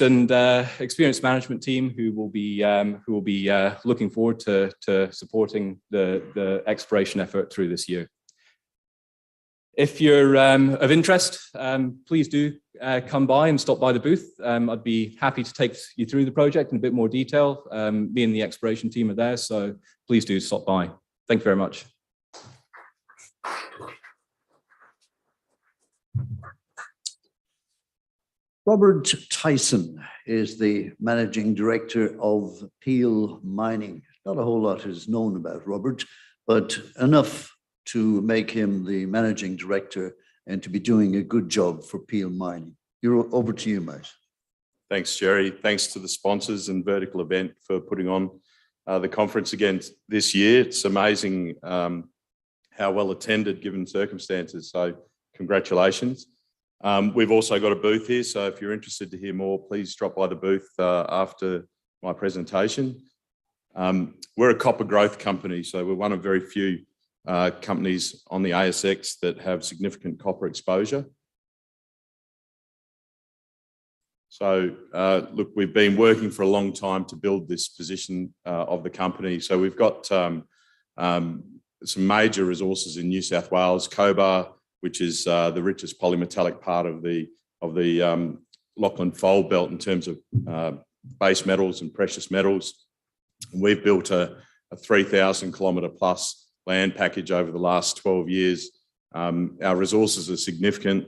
[SPEAKER 4] management team who will be looking forward to supporting the exploration effort through this year. If you're of interest, please do come by and stop by the booth. I'd be happy to take you through the project in a bit more detail. Me and the exploration team are there, so please do stop by. Thank you very much.
[SPEAKER 1] Robert Tyson is the managing director of Peel Mining. Not a whole lot is known about Robert, but enough to make him the managing director and to be doing a good job for Peel Mining. You're over to you, mate.
[SPEAKER 5] Thanks, Jerry. Thanks to the sponsors and Vertical Event for putting on the conference again this year. It's amazing how well attended given circumstances, so congratulations. We've also got a booth here, so if you're interested to hear more, please drop by the booth after my presentation. We're a copper growth company, so we're one of very few companies on the ASX that have significant copper exposure. So look, we've been working for a long time to build this position of the company. So we've got some major resources in New South Wales, Cobar, which is the richest polymetallic part of the Lachlan Fold Belt in terms of base metals and precious metals. And we've built a 3,000 kilometre plus land package over the last 12 years. Our resources are significant.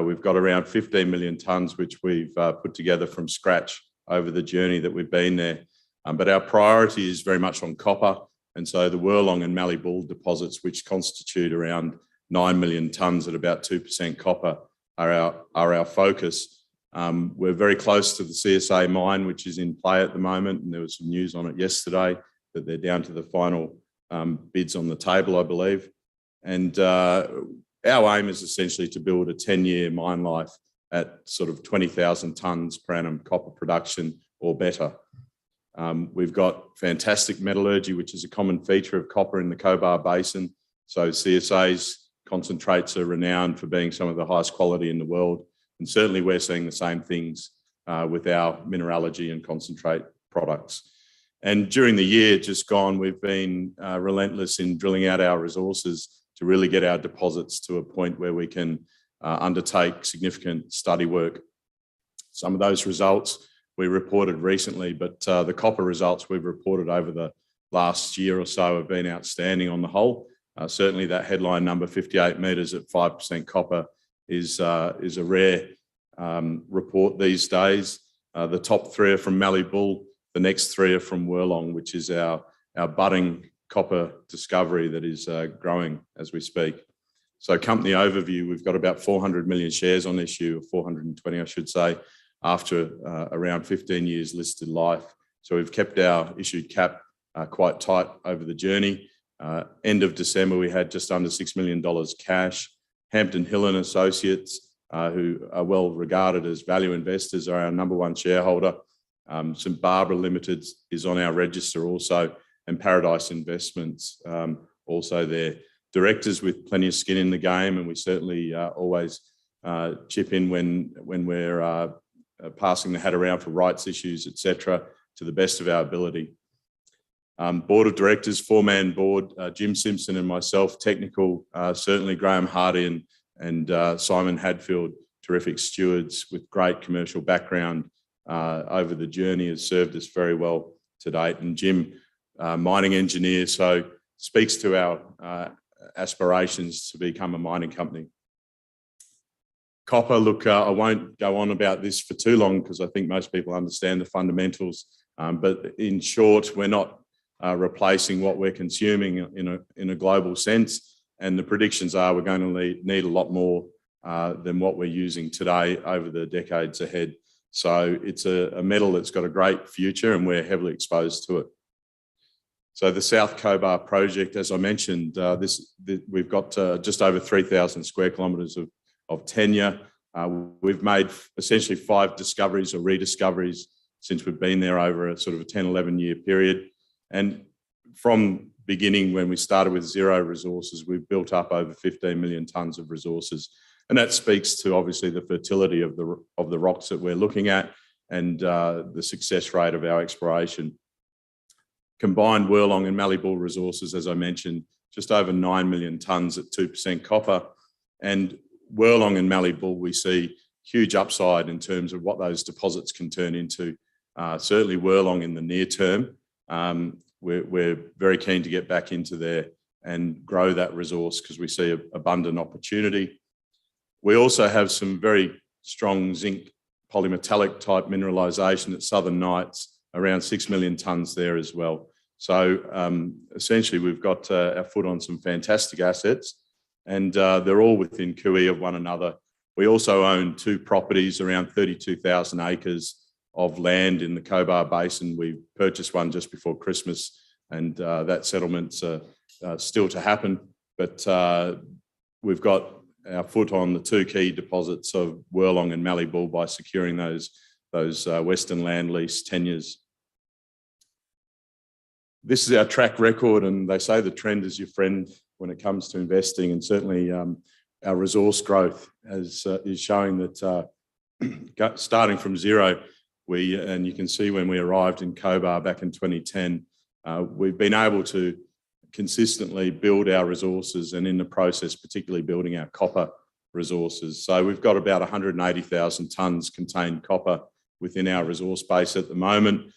[SPEAKER 5] We've got around 15 million tonnes, which we've put together from scratch over the journey that we've been there. But our priority is very much on copper. And so the Wirlong and Mallee Bull deposits, which constitute around 9 million tonnes at about 2% copper, are our focus. We're very close to the CSA mine, which is in play at the moment. And there was some news on it yesterday that they're down to the final bids on the table, I believe. And our aim is essentially to build a 10-year mine life at sort of 20,000 tonnes per annum copper production or better. We've got fantastic metallurgy, which is a common feature of copper in the Cobar Basin. So CSA's concentrates are renowned for being some of the highest quality in the world. And certainly we're seeing the same things with our mineralogy and concentrate products. And during the year just gone, we've been relentless in drilling out our resources to really get our deposits to a point where we can undertake significant study work. Some of those results we reported recently, but the copper results we've reported over the last year or so have been outstanding on the whole. Certainly that headline number, 58 metres at 5% copper, is a rare report these days. The top three are from Mallee Bull. The next three are from Wirlong, which is our budding copper discovery that is growing as we speak. So company overview, we've got about 400 million shares on issue, or 420 I should say, after around 15 years listed life. So we've kept our issued cap quite tight over the journey. End of December, we had just under $6 million cash. Hampton Hill and Associates, who are well regarded as value investors, are our number one shareholder. St Barbara Limited is on our register also, and Paradise Investments also there. Directors with plenty of skin in the game, and we certainly always chip in when we're passing the hat around for rights issues, etc., to the best of our ability. Board of directors, four-man board, Jim Simpson and myself, technical, certainly Graham Hardy and Simon Hadfield, terrific stewards with great commercial background over the journey, has served us very well to date. And Jim, mining engineer, so speaks to our aspirations to become a mining company. Copper, look, I won't go on about this for too long because I think most people understand the fundamentals. But in short, we're not replacing what we're consuming in a global sense. And the predictions are we're going to need a lot more than what we're using today over the decades ahead. So it's a metal that's got a great future and we're heavily exposed to it. So the South Cobar project, as I mentioned, we've got just over 3,000 square kilometres of tenure. We've made essentially 5 discoveries or rediscoveries since we've been there over a sort of a 10, 11-year period. And from beginning, when we started with 0 resources, we've built up over 15 million tonnes of resources. And that speaks to obviously the fertility of the rocks that we're looking at and the success rate of our exploration. Combined Wirlong and Mallee Bull resources, as I mentioned, just over 9 million tonnes at 2% copper. And Wirlong and Mallee Bull, we see huge upside in terms of what those deposits can turn into. Certainly Wirlong in the near term. We're very keen to get back into there and grow that resource because we see abundant opportunity. We also have some very strong zinc polymetallic type mineralisation at Southern Nights, around 6 million tonnes there as well. So essentially we've got our foot on some fantastic assets and they're all within cooee of one another. We also own 2 properties, around 32,000 acres of land in the Cobar Basin. We purchased one just before Christmas and that settlement's still to happen. But we've got our foot on the 2 key deposits of Wirlong and Mallee Bull by securing those Western land lease tenures. This is our track record, and they say the trend is your friend when it comes to investing, and certainly our resource growth is showing that starting from zero, and you can see when we arrived in Cobar back in 2010, we've been able to consistently build our resources, and in the process, particularly building our copper resources. So we've got about 180,000 tonnes contained copper within our resource base at the moment,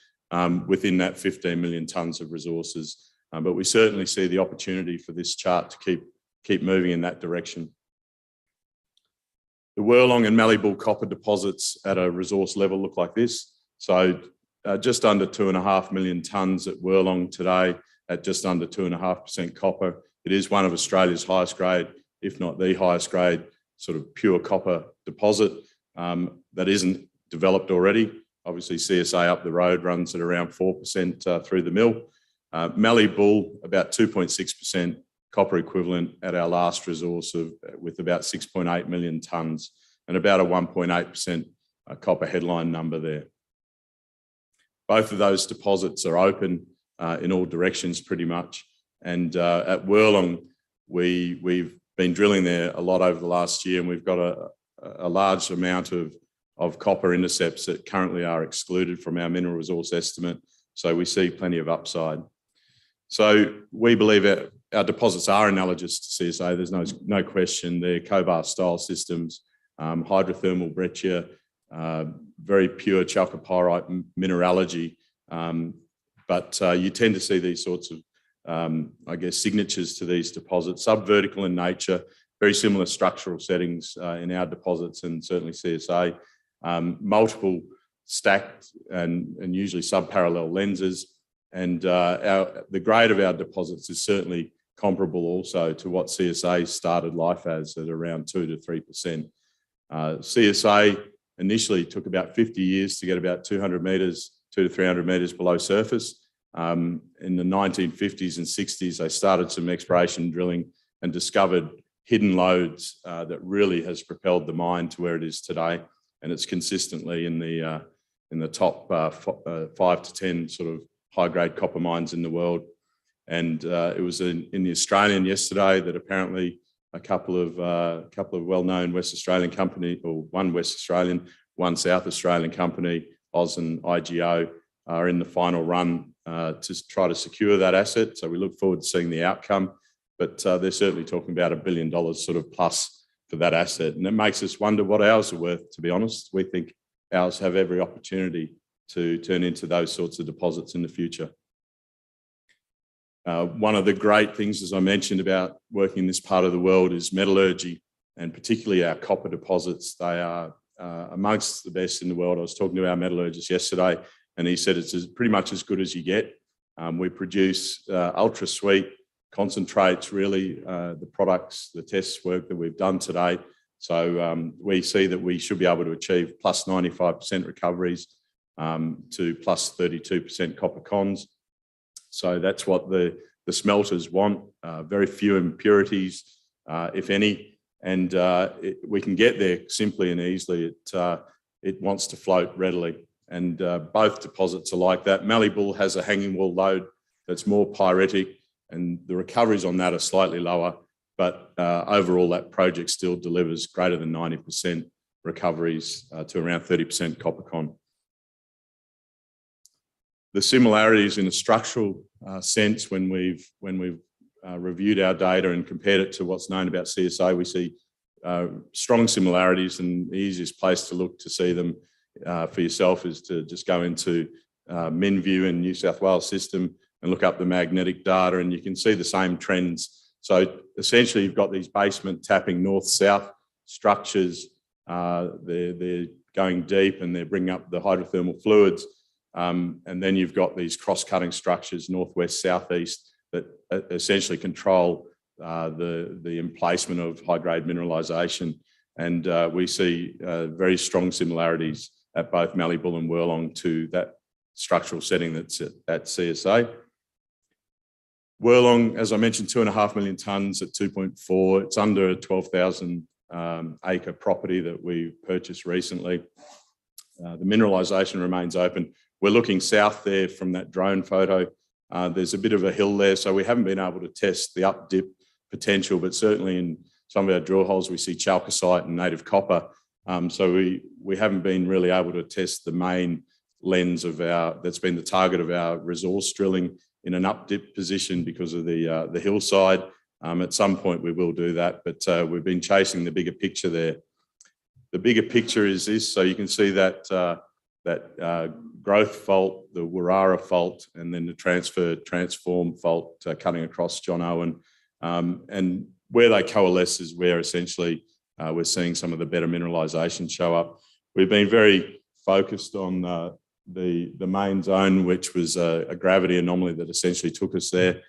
[SPEAKER 5] within that 15 million tonnes of resources. But we certainly see the opportunity for this chart to keep moving in that direction. The Wirlong and Mallee Bull copper deposits at a resource level look like this. So just under 2.5 million tonnes at Wirlong today at just under 2.5% copper. It is one of Australia's highest grade, if not the highest grade, sort of pure copper deposit that isn't developed already. Obviously, CSA up the road runs at around 4% through the mill. Mallee Bull, about 2.6% copper equivalent at our last resource with about 6.8 million tonnes and about a 1.8% copper headline number there. Both of those deposits are open in all directions pretty much. And at Wirlong, we've been drilling there a lot over the last year, and we've got a large amount of copper intercepts that currently are excluded from our mineral resource estimate. So we see plenty of upside. So we believe our deposits are analogous to CSA. There's no question. They're Cobar style systems, hydrothermal breccia, very pure chalcopyrite mineralogy. But you tend to see these sorts of, I guess, signatures to these deposits, subvertical in nature, very similar structural settings in our deposits and certainly CSA, multiple stacked and usually subparallel lenses. And the grade of our deposits is certainly comparable also to what CSA started life as at around 2 to 3%. CSA initially took about 50 years to get about 200 metres, 200 to 300 metres below surface. In the 1950s and 60s, they started some exploration drilling and discovered hidden lodes that really has propelled the mine to where it is today. And it's consistently in the top 5 to 10 sort of high-grade copper mines in the world. And it was in the Australian yesterday that apparently a couple of well-known West Australian company, or one West Australian, one South Australian company, Oz and IGO, are in the final run to try to secure that asset. So we look forward to seeing the outcome. But they're certainly talking about $1 billion sort of plus for that asset. And it makes us wonder what ours are worth, to be honest. We think ours have every opportunity to turn into those sorts of deposits in the future. One of the great things, as I mentioned, about working in this part of the world is metallurgy, and particularly our copper deposits. They are amongst the best in the world. I was talking to our metallurgist yesterday, and he said it's pretty much as good as you get. We produce ultra sweet concentrates, really, the products, the test work that we've done today. So we see that we should be able to achieve plus 95% recoveries to plus 32% copper cons. So that's what the smelters want, very few impurities, if any, and we can get there simply and easily. It wants to float readily, and both deposits are like that. Mallee Bull has a hanging wall lode that's more pyritic, and the recoveries on that are slightly lower, but overall that project still delivers greater than 90% recoveries to around 30% copper con. The similarities in a structural sense, when we've reviewed our data and compared it to what's known about CSA, we see strong similarities, and the easiest place to look to see them for yourself is to just go into MinView in New South Wales system and look up the magnetic data, and you can see the same trends. So essentially you've got these basement tapping north-south structures. They're going deep and they're bringing up the hydrothermal fluids. And then you've got these cross-cutting structures, northwest, southeast, that essentially control the emplacement of high-grade mineralisation. And we see very strong similarities at both Mallee Bull and Wirlong to that structural setting that's at CSA. Wirlong, as I mentioned, 2.5 million tonnes at 2.4. It's under a 12,000 acre property that we purchased recently. The mineralisation remains open. We're looking south there from that drone photo. There's a bit of a hill there, so we haven't been able to test the up dip potential, but certainly in some of our drill holes, we see chalcocite and native copper. So we haven't been really able to test the main lens of that's been the target of our resource drilling in an up dip position because of the hillside. At some point we will do that, but we've been chasing the bigger picture there. The bigger picture is this, so you can see that growth fault, the Rovira fault, and then the transform fault cutting across John Owen. And where they coalesce is where essentially we're seeing some of the better mineralisation show up. We've been very focused on the main zone, which was a gravity anomaly that essentially took us there.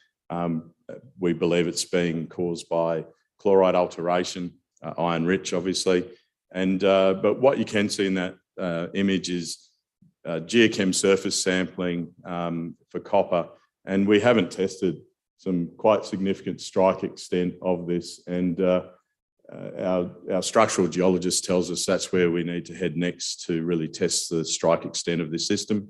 [SPEAKER 5] We believe it's being caused by chloride alteration, iron rich, obviously. And but what you can see in that image is geochem surface sampling for copper, and we haven't tested some quite significant strike extent of this. And our structural geologist tells us that's where we need to head next to really test the strike extent of this system.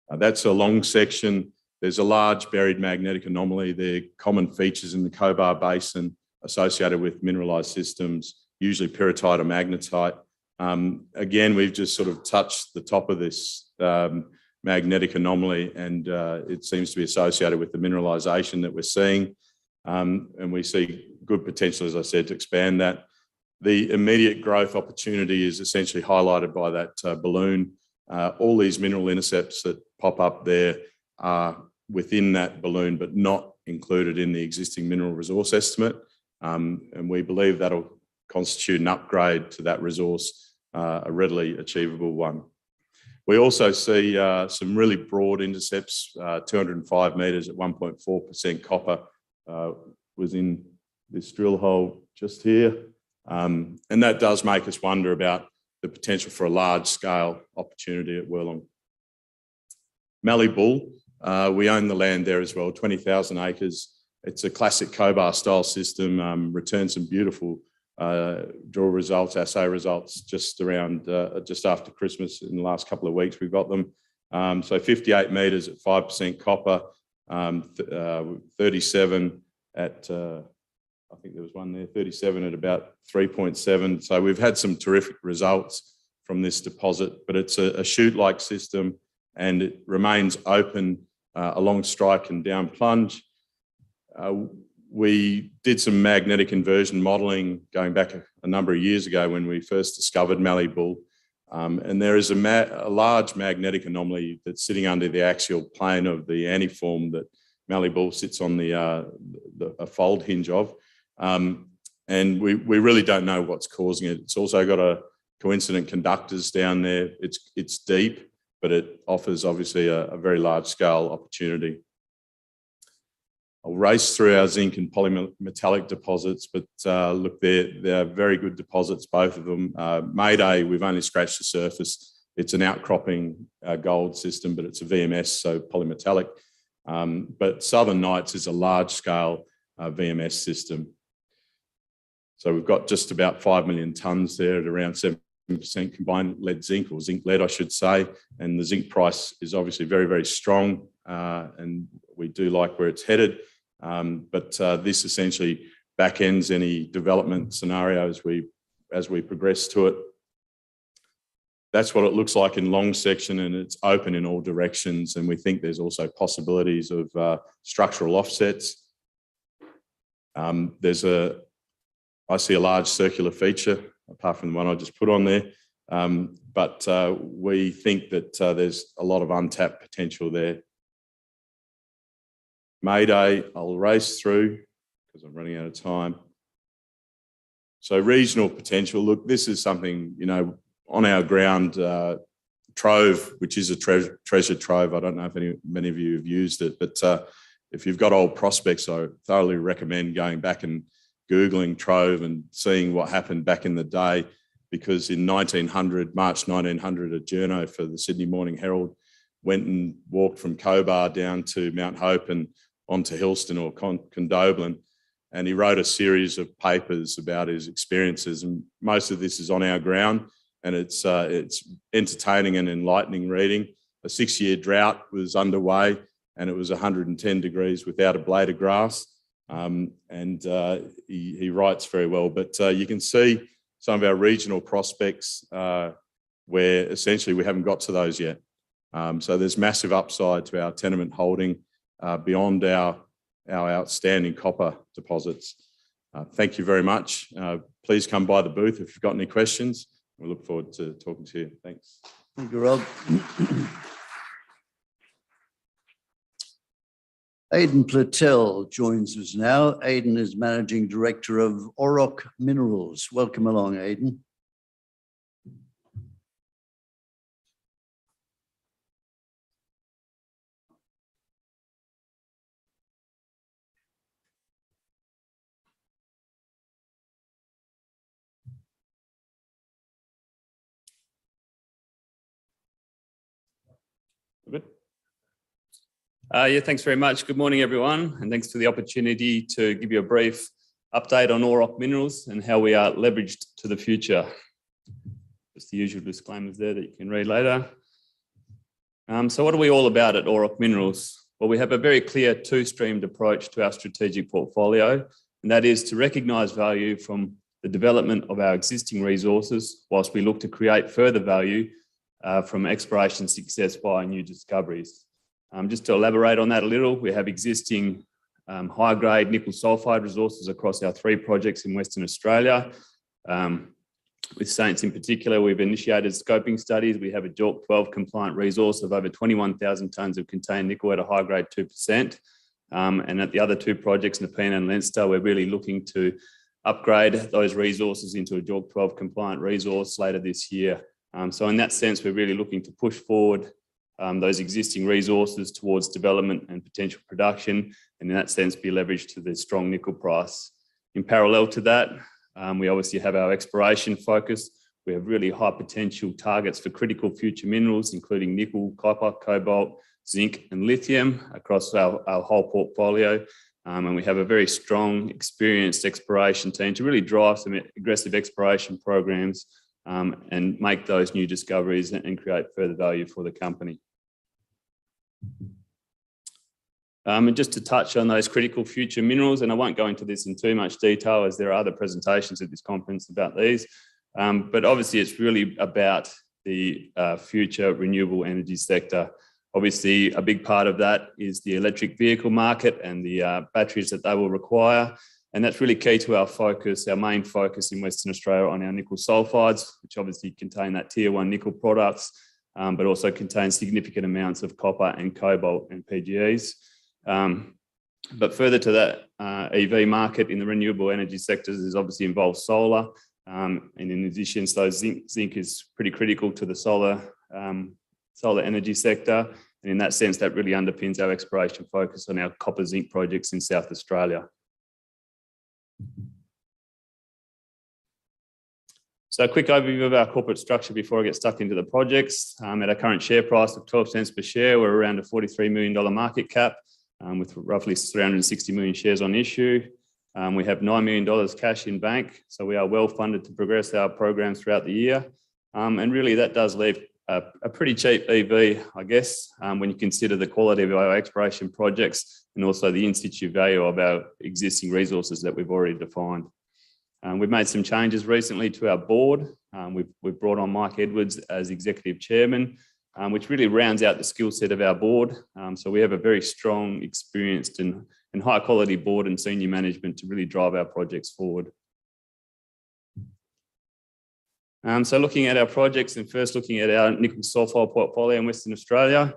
[SPEAKER 5] That's a long section. There's a large buried magnetic anomaly. They're common features in the Cobar Basin associated with mineralized systems, usually pyrrhotite or magnetite. Again, we've just sort of touched the top of this magnetic anomaly, and it seems to be associated with the mineralization that we're seeing. And we see good potential, as I said, to expand that. The immediate growth opportunity is essentially highlighted by that balloon. All these mineral intercepts that pop up there are within that balloon, but not included in the existing mineral resource estimate. And we believe that'll constitute an upgrade to that resource, a readily achievable one. We also see some really broad intercepts, 205 metres at 1.4% copper within this drill hole just here. And that does make us wonder about the potential for a large-scale opportunity at Wirlong. Mallee Bull, we own the land there as well, 20,000 acres. It's a classic Cobar-style system, returns some beautiful drill results, assay results just around, just after Christmas. In the last couple of weeks, we've got them. So 58 metres at 5% copper, 37 at, I think there was one there, 37 at about 3.7. So we've had some terrific results from this deposit, but it's a chute-like system and it remains open along strike and down plunge. We did some magnetic inversion modelling going back a number of years ago when we first discovered Mallee Bull. And there is a large magnetic anomaly that's sitting under the axial plane of the antiform that Mallee Bull sits on a fold hinge of. And we really don't know what's causing it. It's also got a coincident conductors down there. It's deep, but it offers obviously a very large scale opportunity. I'll race through our zinc and polymetallic deposits, but look, they're very good deposits, both of them. Mayday, we've only scratched the surface. It's an outcropping gold system, but it's a VMS, so polymetallic. But Southern Nights is a large-scale VMS system. So we've got just about 5 million tonnes there at around 7% combined lead zinc, or zinc lead, I should say. And the zinc price is obviously very, very strong, and we do like where it's headed. But this essentially back-ends any development scenario as we progress to it. That's what it looks like in long section, and it's open in all directions. And we think there's also possibilities of structural offsets. I see a large circular feature, apart from the one I just put on there. But we think that there's a lot of untapped potential there. Mayday, I'll race through because I'm running out of time. So regional potential, look, this is something, on our ground, Trove, which is a treasure trove. I don't know if many of you have used it, but if you've got old prospects, I thoroughly recommend going back and Googling Trove and seeing what happened back in the day, because in March 1900, a journo for the Sydney Morning Herald went and walked from Cobar down to Mount Hope and onto Hillston or Condobolin, and he wrote a series of papers about his experiences, and most of this is on our ground, and it's entertaining and enlightening reading. A 6-year drought was underway, and it was 110 degrees without a blade of grass. He writes very well. But you can see some of our regional prospects where essentially we haven't got to those yet. So there's massive upside to our tenement holding beyond our outstanding copper deposits. Thank you very much. Please come by the booth if you've got any questions. We look forward to talking to you. Thanks.
[SPEAKER 1] Thank you, Rob. Aidan Platel joins us now. Aidan is Managing Director of Auroch Minerals. Welcome along, Aidan.
[SPEAKER 4] Good. Yeah, thanks very much. Good morning, everyone, and thanks for the opportunity to give you a brief update on Auroch Minerals and how we are leveraged to the future. Just the usual disclaimers there that you can read later. So what are we all about at Auroch Minerals? Well, we have a very clear two-streamed approach to our strategic portfolio, and that is to recognise value from the development of our existing resources whilst we look to create further value from exploration success via new discoveries. Just to elaborate on that a little, we have existing high-grade nickel sulfide resources across our 3 projects in Western Australia. With Saints in particular, we've initiated scoping studies. We have a JORC 12 compliant resource of over 21,000 tonnes of contained nickel at a high-grade 2%. And at the other 2 projects, Nepean and Leinster, we're really looking to upgrade those resources into a JORC 12 compliant resource later this year. So in that sense, we're really looking to push forward those existing resources towards development and potential production, and in that sense, be leveraged to the strong nickel price. In parallel to that, we obviously have our exploration focus. We have really high potential targets for critical future minerals, including nickel, copper, cobalt, zinc, and lithium across our whole portfolio. And we have a very strong, experienced exploration team to really drive some aggressive exploration programs and make those new discoveries and create further value for the company. And just to touch on those critical future minerals, and I won't go into this in too much detail as there are other presentations at this conference about these, but obviously it's really about the future renewable energy sector. Obviously, a big part of that is the electric vehicle market and the batteries that they will require. And that's really key to our focus, our main focus in Western Australia on our nickel sulfides, which obviously contain that tier 1 nickel products, but also contain significant amounts of copper and cobalt and PGEs. But further to that, EV market in the renewable energy sectors is obviously involves solar. And in addition, so zinc is pretty critical to the solar energy sector. And in that sense, that really underpins our exploration focus on our copper zinc projects in South Australia. So a quick overview of our corporate structure before I get stuck into the projects. At our current share price of 12 cents per share, we're around a $43 million market cap with roughly 360 million shares on issue. We have $9 million cash in bank, so we are well funded to progress our programs throughout the year. And really that does leave a pretty cheap EV, I guess, when you consider the quality of our exploration projects and also the in-situ value of our existing resources that we've already defined. We've made some changes recently to our board. We've brought on Mike Edwards as Executive Chairman, which really rounds out the skill set of our board. So we have a very strong, experienced and high quality board and senior management to really drive our projects forward. So looking at our projects and first looking at our nickel sulfide portfolio in Western Australia,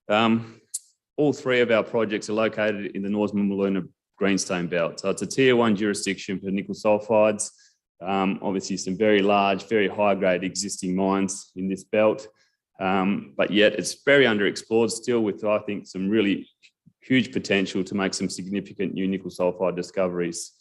[SPEAKER 4] all 3 of our projects are located in the Northern Maloona Greenstone Belt. So it's a tier 1 jurisdiction for nickel sulfides. Obviously some very large, very high grade existing mines in this belt, but yet it's very underexplored still with, I think, some really huge potential to make some significant new nickel sulfide discoveries.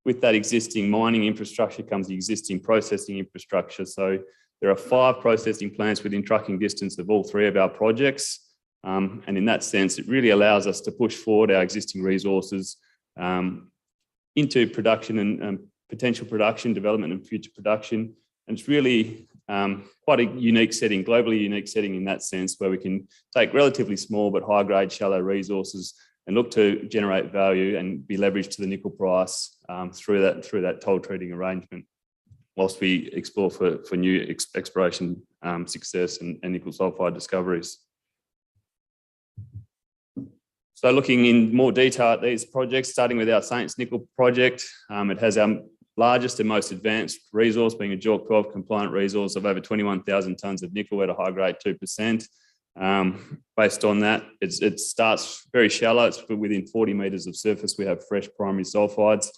[SPEAKER 4] With that existing mining infrastructure comes the existing processing infrastructure. So there are 5 processing plants within trucking distance of all 3 of our projects. And in that sense, it really allows us to push forward our existing resources into production and potential production, development and future production. And it's really quite a unique setting, globally unique setting in that sense, where we can take relatively small but high grade shallow resources
[SPEAKER 6] and look to generate value and be leveraged to the nickel price through that toll treating arrangement, whilst we explore for new exploration success and nickel sulfide discoveries. So looking in more detail at these projects, starting with our Saints Nickel project, it has our largest and most advanced resource, being a JORC 12 compliant resource of over 21,000 tonnes of nickel at a high grade 2%. Based on that, it starts very shallow. It's within 40 metres of surface. We have fresh primary sulfides.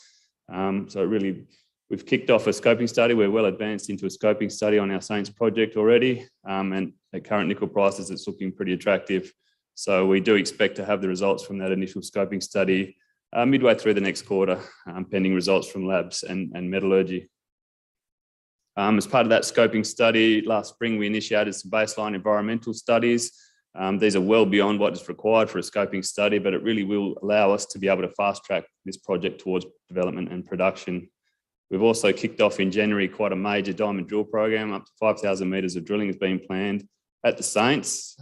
[SPEAKER 6] So really, we've kicked off a scoping study. We're well advanced into a scoping study on our Saints project already. And at current nickel prices, it's looking pretty attractive. So we do expect to have the results from that initial scoping study midway through the next quarter, pending results from labs and metallurgy. As part of that scoping study, last spring, we initiated some baseline environmental studies. These are well beyond what is required for a scoping study, but it really will allow us to be able to fast track this project towards development and production. We've also kicked off in January quite a major diamond drill program. Up to 5,000 metres of drilling has been planned at the Saints.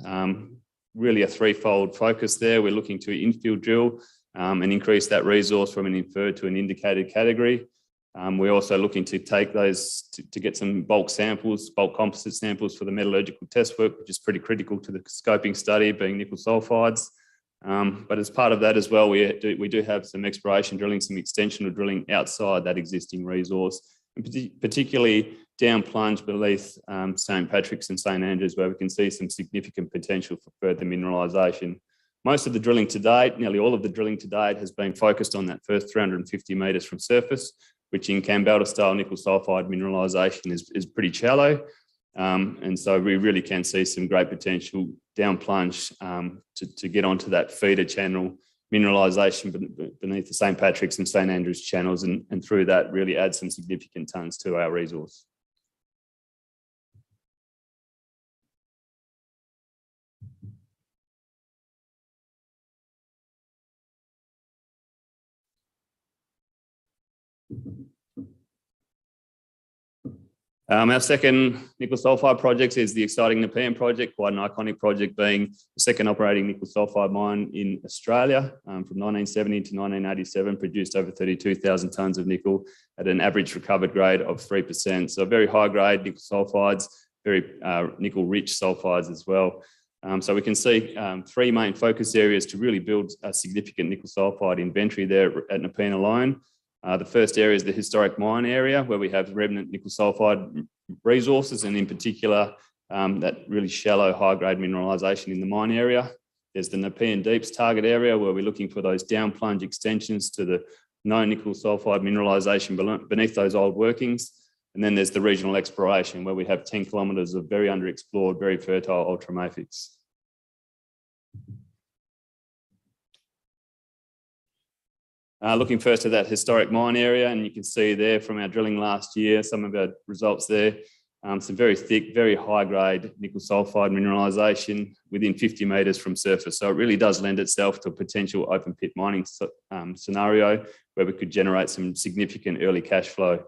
[SPEAKER 6] Really a threefold focus there. We're looking to infill drill and increase that resource from an inferred to an indicated category. We're also looking to take those to get some bulk samples, bulk composite samples for the metallurgical test work, which is pretty critical to the scoping study, being nickel sulfides. But as part of that as well, we do have some exploration drilling, some extensional drilling outside that existing resource, and particularly down plunge beneath St. Patrick's and St. Andrews, where we can see some significant potential for further mineralisation. Most of the drilling to date, nearly all of the drilling to date, has been focused on that first 350 metres from surface, which in Kambalda style nickel sulfide mineralisation is pretty shallow. And so we really can see some great potential down plunge to get onto that feeder channel mineralisation beneath the St. Patrick's and St. Andrews channels, and through that really add some significant tonnes to our resource. Our second nickel sulfide project is the exciting Nepean Project, quite an iconic project, being the second operating nickel sulfide mine in Australia. From 1970 to 1987, produced over 32,000 tonnes of nickel at an average recovered grade of 3%. So very high grade nickel sulfides, very nickel rich sulfides as well. So we can see three main focus areas to really build a significant nickel sulfide inventory there at Nepean alone. The first area is the historic mine area, where we have remnant nickel sulfide resources, and in particular, that really shallow high-grade mineralisation in the mine area. There's the Nepean Deeps target area, where we're looking for those down plunge extensions to the known nickel sulfide mineralisation beneath those old workings. And then there's the regional exploration, where we have 10 kilometres of very underexplored, very fertile ultramafics. Looking first at that historic mine area, and you can see there from our drilling last year, some of our results there, some very thick, very high grade nickel sulfide mineralisation within 50 metres from surface. So it really does lend itself to a potential open pit mining scenario where we could generate some significant early cash flow.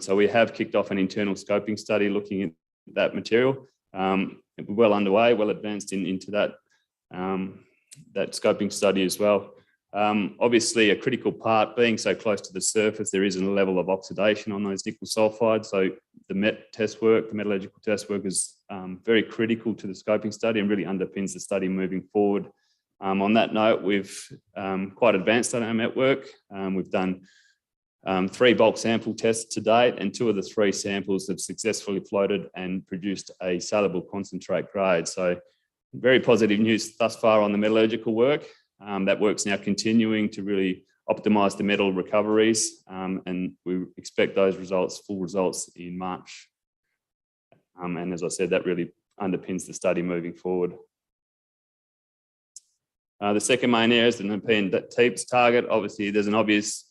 [SPEAKER 6] So we have kicked off an internal scoping study looking at that material. We're well underway, well advanced into that scoping study as well. Obviously, a critical part, being so close to the surface, there is a level of oxidation on those nickel sulfides. So the metallurgical test work is very critical to the scoping study and really underpins the study moving forward. On that note, we've quite advanced on our met work. We've done 3 bulk sample tests to date, and 2 of the 3 samples have successfully floated and produced a saleable concentrate grade. So very positive news thus far on the metallurgical work. That work's now continuing to really optimise the metal recoveries, and we expect those full results in March. And as I said, that really underpins the study moving forward. The second main area is the Nepean Deeps target. Obviously, there's an obvious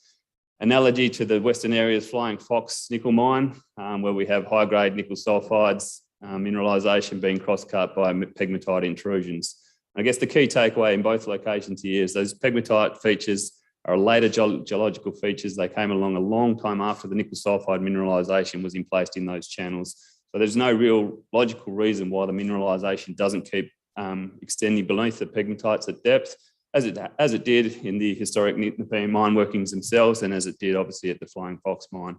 [SPEAKER 6] analogy to the Western Area's Flying Fox nickel mine, where we have high-grade nickel sulfides, mineralisation being cross-cut by pegmatite intrusions. I guess the key takeaway in both locations here is those pegmatite features are later geological features. They came along a long time after the nickel sulfide mineralisation was in place in those channels. So there's no real logical reason why the mineralisation doesn't keep extending beneath the pegmatites at depth. as it did in the historic Nepean mine workings themselves, and as it did obviously at the Flying Fox mine.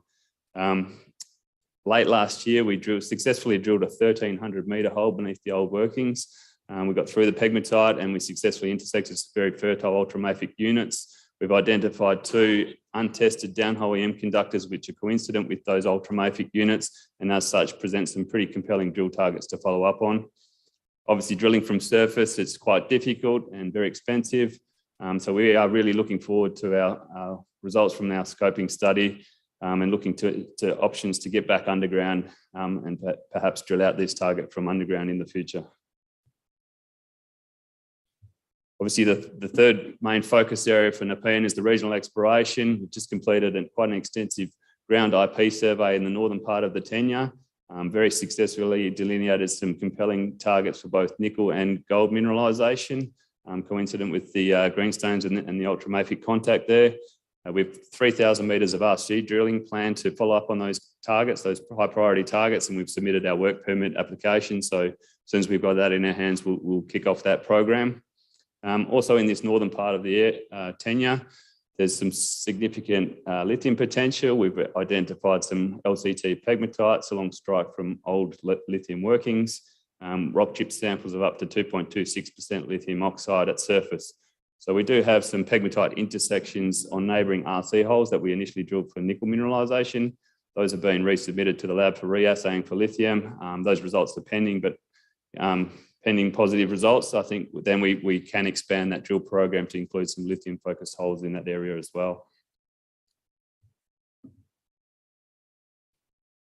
[SPEAKER 6] Late last year, we successfully drilled a 1,300 metre hole beneath the old workings. We got through the pegmatite and we successfully intersected some very fertile ultramafic units. We've identified 2 untested downhole EM conductors, which are coincident with those ultramafic units, and as such present some pretty compelling drill targets to follow up on. Obviously, drilling from surface, it's quite difficult and very expensive. So we are really looking forward to our results from our scoping study and looking to options to get back underground and perhaps drill out this target from underground in the future. Obviously, the third main focus area for Nepean is the regional exploration. We've just completed quite an extensive ground IP survey in the northern part of the tenure. Very successfully delineated some compelling targets for both nickel and gold mineralisation, coincident with the greenstones and the ultramafic contact there. We've 3,000 metres of RC drilling planned to follow up on those targets, those high priority targets, and we've submitted our work permit application. So as soon as we've got that in our hands, we'll kick off that program. Also in this northern part of the tenure, there's some significant lithium potential. We've identified some LCT pegmatites along strike from old lithium workings, rock chip samples of up to 2.26% lithium oxide at surface. So we do have some pegmatite intersections on neighbouring RC holes that we initially drilled for nickel mineralisation. Those have been resubmitted to the lab for reassaying for lithium. Those results are pending, but pending positive results, I think then we can expand that drill program to include some lithium-focused holes in that area as well.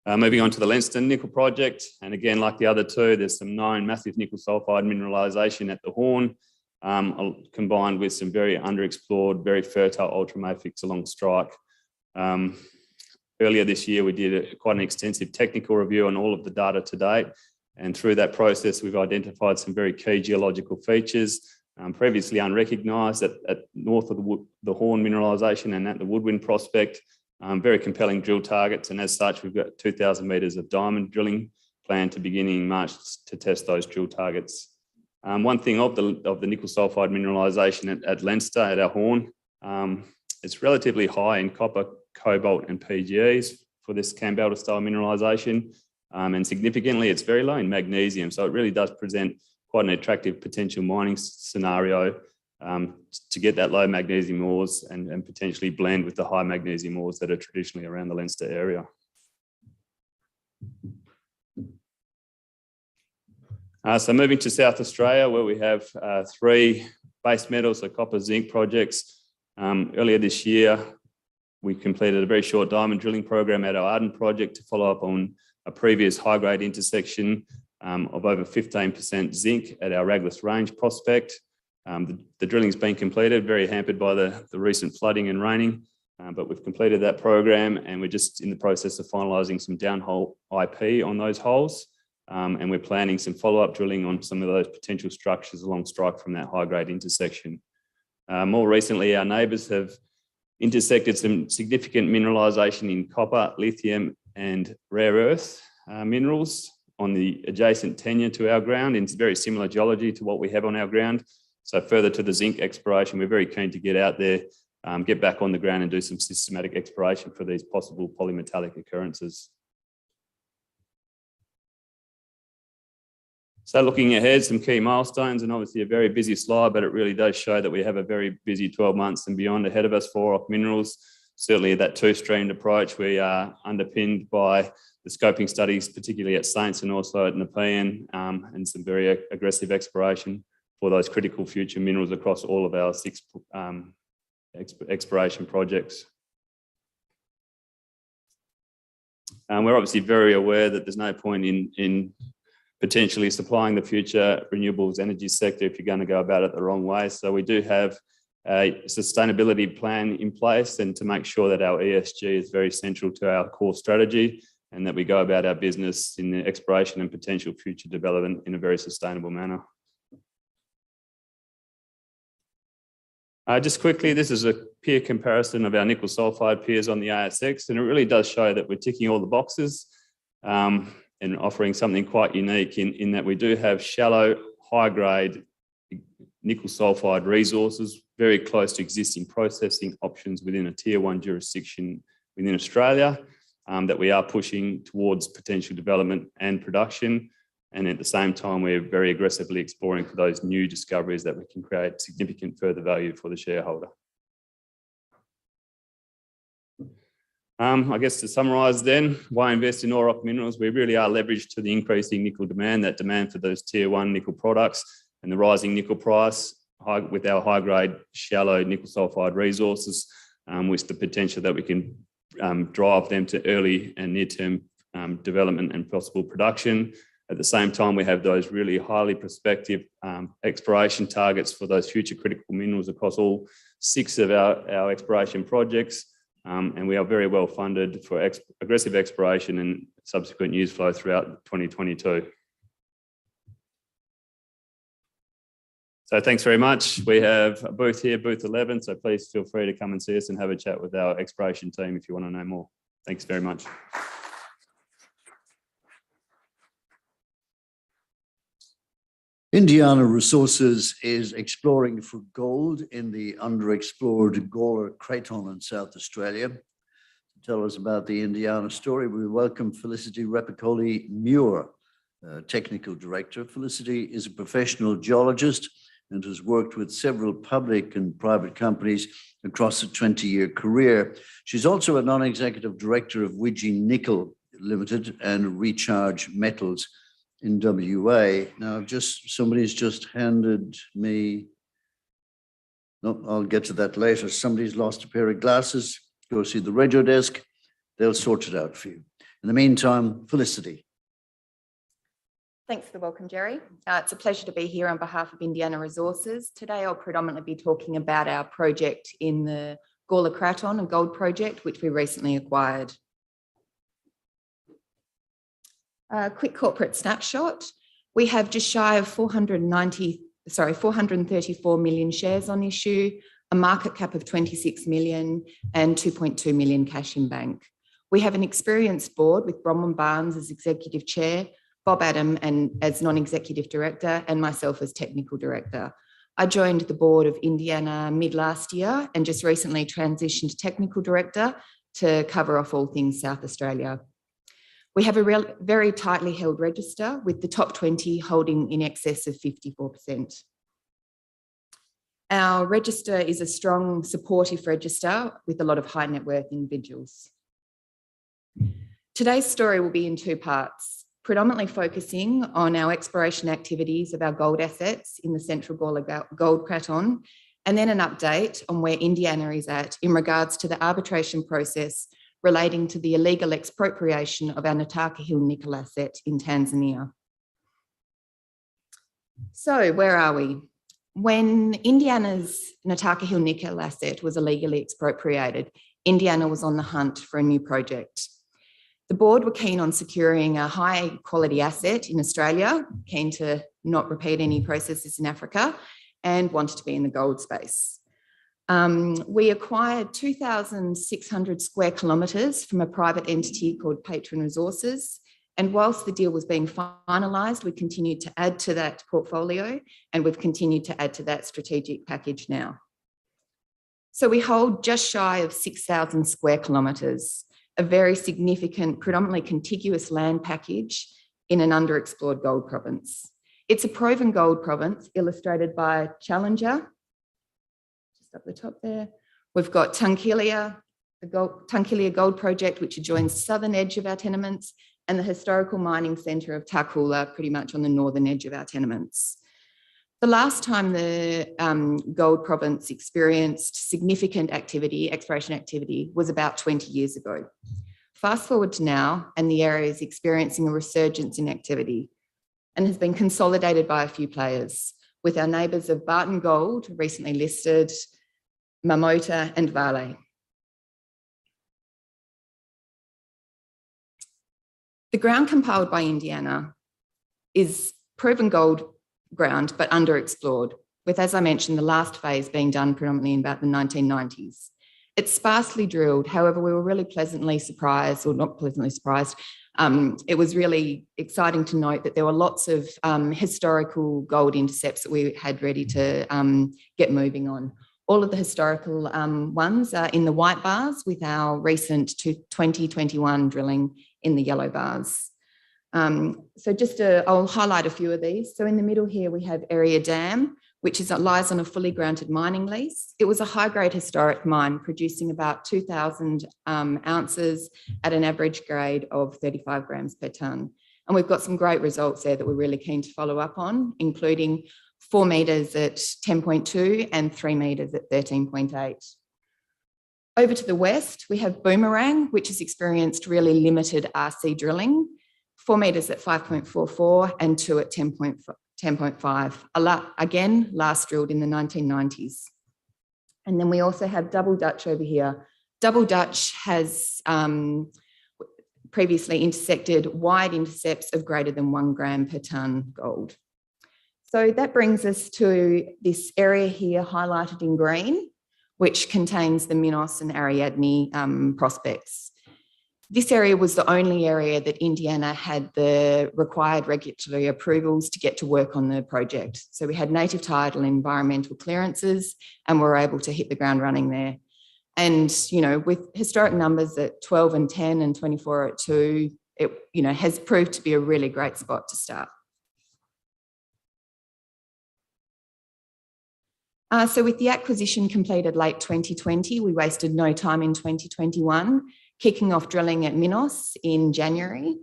[SPEAKER 6] Moving on to the Leinster Nickel Project, and again, like the other 2, there's some known massive nickel sulfide mineralisation at the Horn, combined with some very underexplored, very fertile ultramafics along strike. Earlier this year, we did quite an extensive technical review on all of the data to date. And through that process, we've identified some very key geological features previously unrecognised at north of the Horn mineralisation and at the Woodwind prospect. Very compelling drill targets, and as such, we've got 2,000 metres of diamond drilling planned to begin in March to test those drill targets. One thing of the nickel sulfide mineralisation at Leinster, at our Horn, it's relatively high in copper, cobalt and PGEs for this Campbell style mineralisation. And significantly, it's very low in magnesium. So it really does present quite an attractive potential mining scenario to get that low magnesium ores and potentially blend with the high magnesium ores that are traditionally around the Leinster area. So moving to South Australia, where we have 3 base metals, so copper, zinc projects. Earlier this year, we completed a very short diamond drilling program at our Aidan project to follow up on a previous high-grade intersection of over 15% zinc at our Raglas Range prospect. The drilling's been completed, very hampered by the recent flooding and raining, but we've completed that program and we're just in the process of finalising some downhole IP on those holes. And we're planning some follow-up drilling on some of those potential structures along strike from that high-grade intersection. More recently, our neighbours have intersected some significant mineralisation in copper, lithium and rare earth minerals on the adjacent tenure to our ground in very similar geology to what we have on our ground. So further to the zinc exploration, we're very keen to get out there, get back on the ground and do some systematic exploration for these possible polymetallic occurrences. So looking ahead, some key milestones, and obviously a very busy slide, but it really does show that we have a very busy 12 months and beyond ahead of us for Auroch Minerals. Certainly that 2-streamed approach, we are underpinned by the scoping studies, particularly at Saints and also at Nepean, and some very aggressive exploration for those critical future minerals across all of our 6 exploration projects. We're obviously very aware that there's no point in potentially supplying the future renewables energy sector if you're going to go about it the wrong way. So we do have a sustainability plan in place, and to make sure that our ESG is very central to our core strategy and that we go about our business in the exploration and potential future development in a very sustainable manner. Just quickly, this is a peer comparison of our nickel sulfide peers on the ASX, and it really does show that we're ticking all the boxes and offering something quite unique in that we do have shallow, high-grade, nickel sulfide resources, very close to existing processing options within a tier 1 jurisdiction within Australia, that we are pushing towards potential development and production. And at the same time, we're very aggressively exploring for those new discoveries that we can create significant further value for the shareholder. I guess to summarise then, why invest in Auroch Minerals? We really are leveraged to the increasing nickel demand, that demand for those tier 1 nickel products and the rising nickel price with our high-grade shallow nickel sulfide resources, with the potential that we can drive them to early and near-term development and possible production. At the same time, we have those really highly prospective exploration targets for those future critical minerals across all 6 of our exploration projects. And we are very well funded for aggressive exploration and subsequent news flow throughout 2022. So thanks very much. We have a booth here, booth 11, so please feel free to come and see us and have a chat with our exploration team if you want to know more. Thanks very much.
[SPEAKER 1] Indiana Resources is exploring for gold in the underexplored Gawler Craton in South Australia. To tell us about the Indiana story, we welcome Felicity Repacholi-Muir, Technical Director. Felicity is a professional geologist and has worked with several public and private companies across a 20-year career. She's also a non-executive director of Widgie Nickel Ltd and Recharge Metals in WA. Now, somebody's just handed me, no, I'll get to that later. Somebody's lost a pair of glasses. Go see the radio desk. They'll sort it out for you. In the meantime, Felicity.
[SPEAKER 7] Thanks for the welcome, Jerry. It's a pleasure to be here on behalf of Indiana Resources. Today, I'll predominantly be talking about our project in the Gawler Craton, a gold project, which we recently acquired. A quick corporate snapshot. We have just shy of 434 million shares on issue, a market cap of 26 million and 2.2 million cash in bank. We have an experienced board with Bronwyn Barnes as executive chair, Bob Adam as non-executive director, and myself as technical director. I joined the board of Indiana mid last year and just recently transitioned to technical director to cover off all things South Australia. We have a very tightly held register with the top 20 holding in excess of 54%. Our register is a strong, supportive register with a lot of high net worth individuals. Today's story will be in 2 parts, predominantly focusing on our exploration activities of our gold assets in the Central Gawler Gold Craton, and then an update on where Indiana is at in regards to the arbitration process relating to the illegal expropriation of our Nataka Hill nickel asset in Tanzania. So where are we? When Indiana's Nataka Hill nickel asset was illegally expropriated, Indiana was on the hunt for a new project. The board were keen on securing a high quality asset in Australia, keen to not repeat any processes in Africa, and wanted to be in the gold space. We acquired 2,600 square kilometres from a private entity called Patron Resources. And whilst the deal was being finalised, we continued to add to that portfolio, and we've continued to add to that strategic package now. So we hold just shy of 6,000 square kilometres, a very significant, predominantly contiguous land package in an underexplored gold province. It's a proven gold province illustrated by Challenger, up the top there. We've got Tunkilia, the Tunkilia Gold Project, which adjoins the southern edge of our tenements, and the historical mining centre of Tarcoola, pretty much on the northern edge of our tenements. The last time the gold province experienced significant activity, exploration activity, was about 20 years ago. Fast forward to now, and the area is experiencing a resurgence in activity and has been consolidated by a few players, with our neighbours of Barton Gold, recently listed, Mamota and Vale. The ground compiled by Indiana is proven gold ground, but underexplored, with, as I mentioned, the last phase being done predominantly in about the 1990s. It's sparsely drilled. However, we were really pleasantly surprised, or not pleasantly surprised, it was really exciting to note that there were lots of historical gold intercepts that we had ready to get moving on. All of the historical ones are in the white bars, with our recent 2021 drilling in the yellow bars. I'll highlight a few of these. So in the middle here, we have Area Dam, which lies on a fully granted mining lease. It was a high-grade historic mine, producing about 2,000 ounces at an average grade of 35 grams per tonne. And we've got some great results there that we're really keen to follow up on, including 4 metres at 10.2 and 3 metres at 13.8. Over to the west, we have Boomerang, which has experienced really limited RC drilling, 4 metres at 5.44 and 2 at 10.5. Again, last drilled in the 1990s. And then we also have Double Dutch over here. Double Dutch has previously intersected wide intercepts of greater than 1 gram per tonne gold. So that brings us to this area here highlighted in green, which contains the Minos and Ariadne prospects. This area was the only area that Indiana had the required regulatory approvals to get to work on the project. So we had native title and environmental clearances, and we were able to hit the ground running there. And, you know, with historic numbers at 12 and 10 and 24 at 2, it, you know, has proved to be a really great spot to start. So with the acquisition completed late 2020, we wasted no time in 2021, kicking off drilling at Minos in January.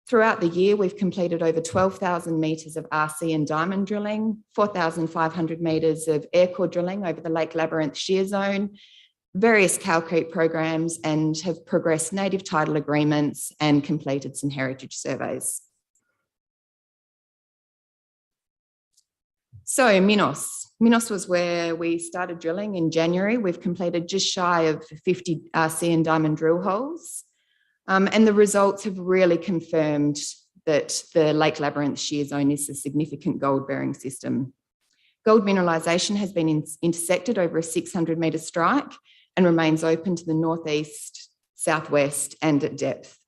[SPEAKER 7] Throughout the year, we've completed over 12,000 metres of RC and diamond drilling, 4,500 metres of air core drilling over the Lake Labyrinth shear zone, various calcrete programs, and have progressed native title agreements and completed some heritage surveys. So Minos was where we started drilling in January. We've completed just shy of 50 RC and diamond drill holes. And the results have really confirmed that the Lake Labyrinth shear zone is a significant gold-bearing system. Gold mineralisation has been intersected over a 600-metre strike and remains open to the northeast, southwest, and at depth.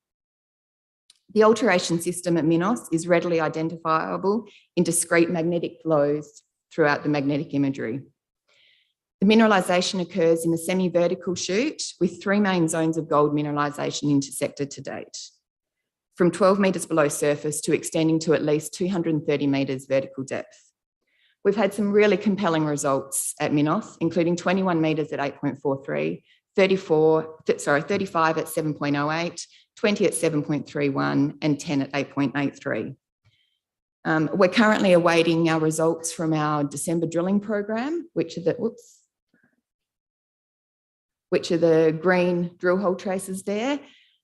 [SPEAKER 7] The alteration system at Minos is readily identifiable in discrete magnetic flows throughout the magnetic imagery. The mineralisation occurs in a semi-vertical shoot with 3 main zones of gold mineralisation intersected to date, from 12 metres below surface to extending to at least 230 metres vertical depth. We've had some really compelling results at Minos, including 21 metres at 8.43, 35 at 7.08, 20 at 7.31, and 10 at 8.83. We're currently awaiting our results from our December drilling program, which are the green drill hole traces there.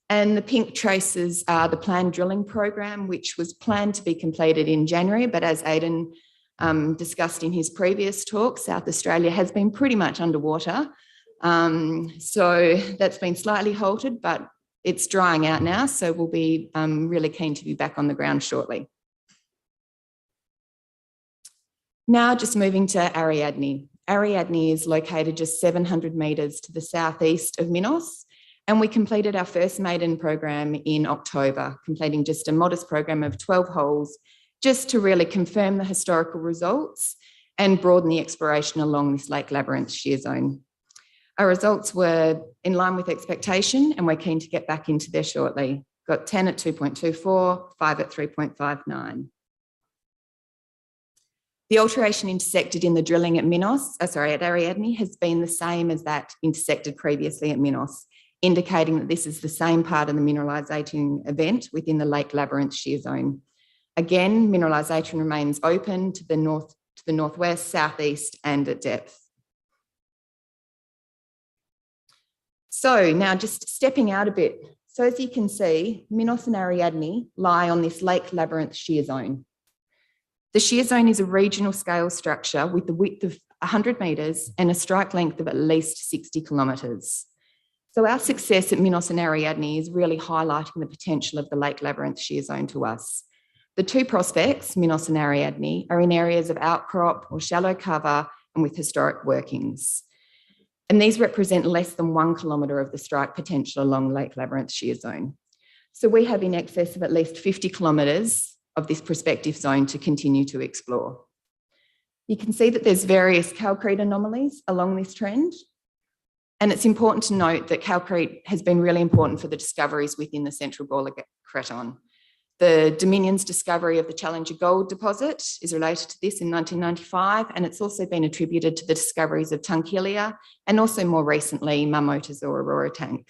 [SPEAKER 7] And the pink traces are the planned drilling program, which was planned to be completed in January, but as Aidan discussed in his previous talk, South Australia has been pretty much underwater. So that's been slightly halted, but it's drying out now. So we'll be really keen to be back on the ground shortly. Now just moving to Ariadne. Ariadne is located just 700 metres to the southeast of Minos, and we completed our first maiden program in October, completing just a modest program of 12 holes, just to really confirm the historical results and broaden the exploration along this Lake Labyrinth shear zone. Our results were in line with expectation, and we're keen to get back into there shortly. Got 10 at 2.24, 5 at 3.59. The alteration intersected in the drilling at at Ariadne has been the same as that intersected previously at Minos, indicating that this is the same part of the mineralisation event within the Lake Labyrinth shear zone. Again, mineralisation remains open to the northwest, southeast, and at depth. So now just stepping out a bit. So as you can see, Minos and Ariadne lie on this Lake Labyrinth shear zone. The shear zone is a regional scale structure with the width of 100 metres and a strike length of at least 60 kilometres. So our success at Minos and Ariadne is really highlighting the potential of the Lake Labyrinth shear zone to us. The two prospects, Minos and Ariadne, are in areas of outcrop or shallow cover and with historic workings. And these represent less than 1 kilometre of the strike potential along Lake Labyrinth shear zone. So we have in excess of at least 50 kilometres of this prospective zone to continue to explore. You can see that there's various calcrete anomalies along this trend. And it's important to note that calcrete has been really important for the discoveries within the Central Gawler Craton. The Dominion's discovery of the Challenger gold deposit is related to this in 1995, and it's also been attributed to the discoveries of Tunkilia and also more recently Marmota's Aurora tank.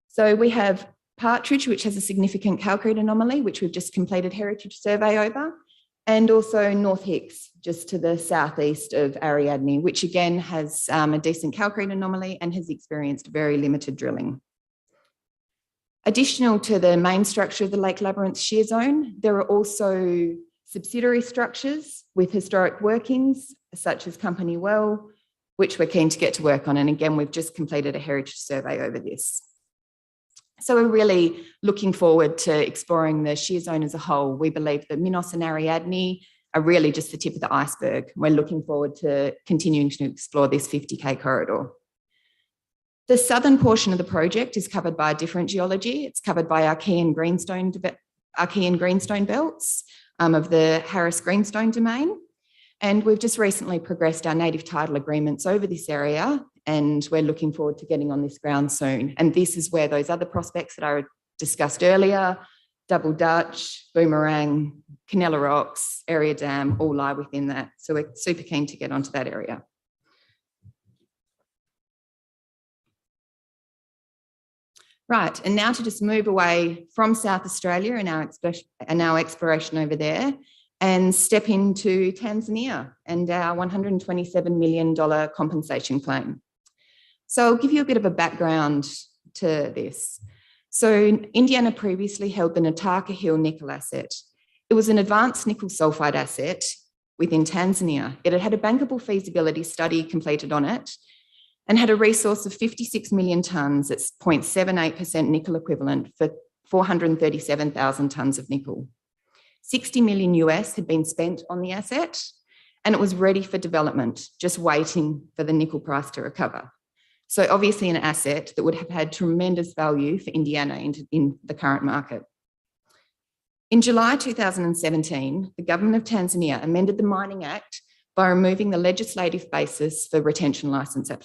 [SPEAKER 7] So we have Partridge, which has a significant calcrete anomaly, which we've just completed heritage survey over, and also North Hicks, just to the southeast of Ariadne, which again has a decent calcrete anomaly and has experienced very limited drilling. Additional to the main structure of the Lake Labyrinth shear zone, there are also subsidiary structures with historic workings, such as Company Well, which we're keen to get to work on. And again, we've just completed a heritage survey over this. So we're really looking forward to exploring the shear zone as a whole. We believe that Minos and Ariadne are really just the tip of the iceberg. We're looking forward to continuing to explore this 50K corridor. The southern portion of the project is covered by a different geology. It's covered by Archaean greenstone belts of the Harris Greenstone domain. And we've just recently progressed our native title agreements over this area, and we're looking forward to getting on this ground soon. And this is where those other prospects that I discussed earlier, Double Dutch, Boomerang, Canella Rocks, Area Dam, all lie within that. So we're super keen to get onto that area. Right, and now to just move away from South Australia and our exploration over there and step into Tanzania and our $127 million compensation claim. So I'll give you a bit of a background to this. So Indiana previously held the Nataka Hill nickel asset. It was an advanced nickel sulfide asset within Tanzania. It had had a bankable feasibility study completed on it and had a resource of 56 million tonnes at 0.78% nickel equivalent for 437,000 tonnes of nickel. 60 million US had been spent on the asset and it was ready for development, just waiting for the nickel price to recover. So obviously an asset that would have had tremendous value for Indiana in the current market. In July 2017, the government of Tanzania amended the Mining Act by removing the legislative basis for retention licenses.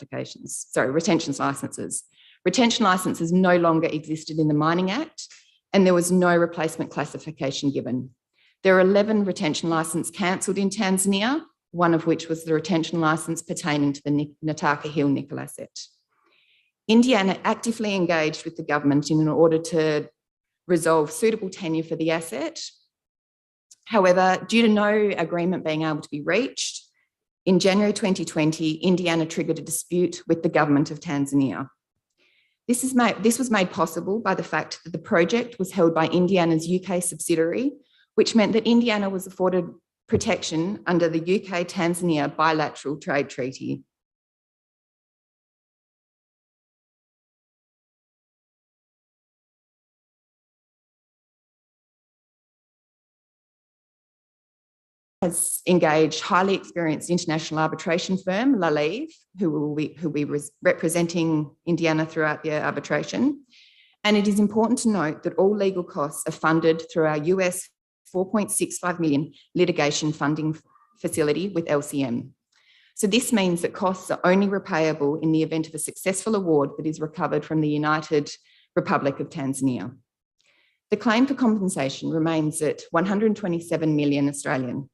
[SPEAKER 7] Retention licenses no longer existed in the Mining Act, and there was no replacement classification given. There are 11 retention licenses cancelled in Tanzania, one of which was the retention licence pertaining to the Nataka Hill nickel asset. Indiana actively engaged with the government in order to resolve suitable tenure for the asset. However, due to no agreement being able to be reached, in January 2020, Indiana triggered a dispute with the government of Tanzania. This was made possible by the fact that the project was held by Indiana's UK subsidiary, which meant that Indiana was afforded protection under the UK-Tanzania bilateral trade treaty. Has engaged highly experienced international arbitration firm, Lalive, who will be representing Indiana throughout the arbitration. And it is important to note that all legal costs are funded through our US $4.65 million litigation funding facility with LCM. So this means that costs are only repayable in the event of a successful award that is recovered from the United Republic of Tanzania. The claim for compensation remains at 127 million Australian.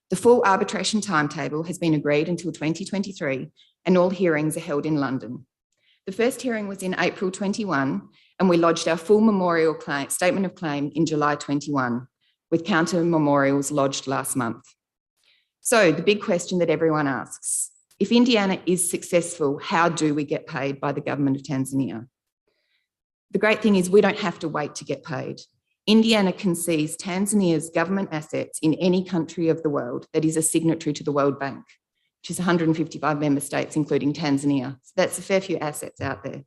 [SPEAKER 7] The full arbitration timetable has been agreed until 2023 and all hearings are held in London. The first hearing was in April 21 and we lodged our full memorial statement of claim in July 21 with counter memorials lodged last month. So the big question that everyone asks, if Indiana is successful, how do we get paid by the government of Tanzania? The great thing is we don't have to wait to get paid. Indiana can seize Tanzania's government assets in any country of the world that is a signatory to the World Bank, which is 155 member states, including Tanzania. So that's a fair few assets out there.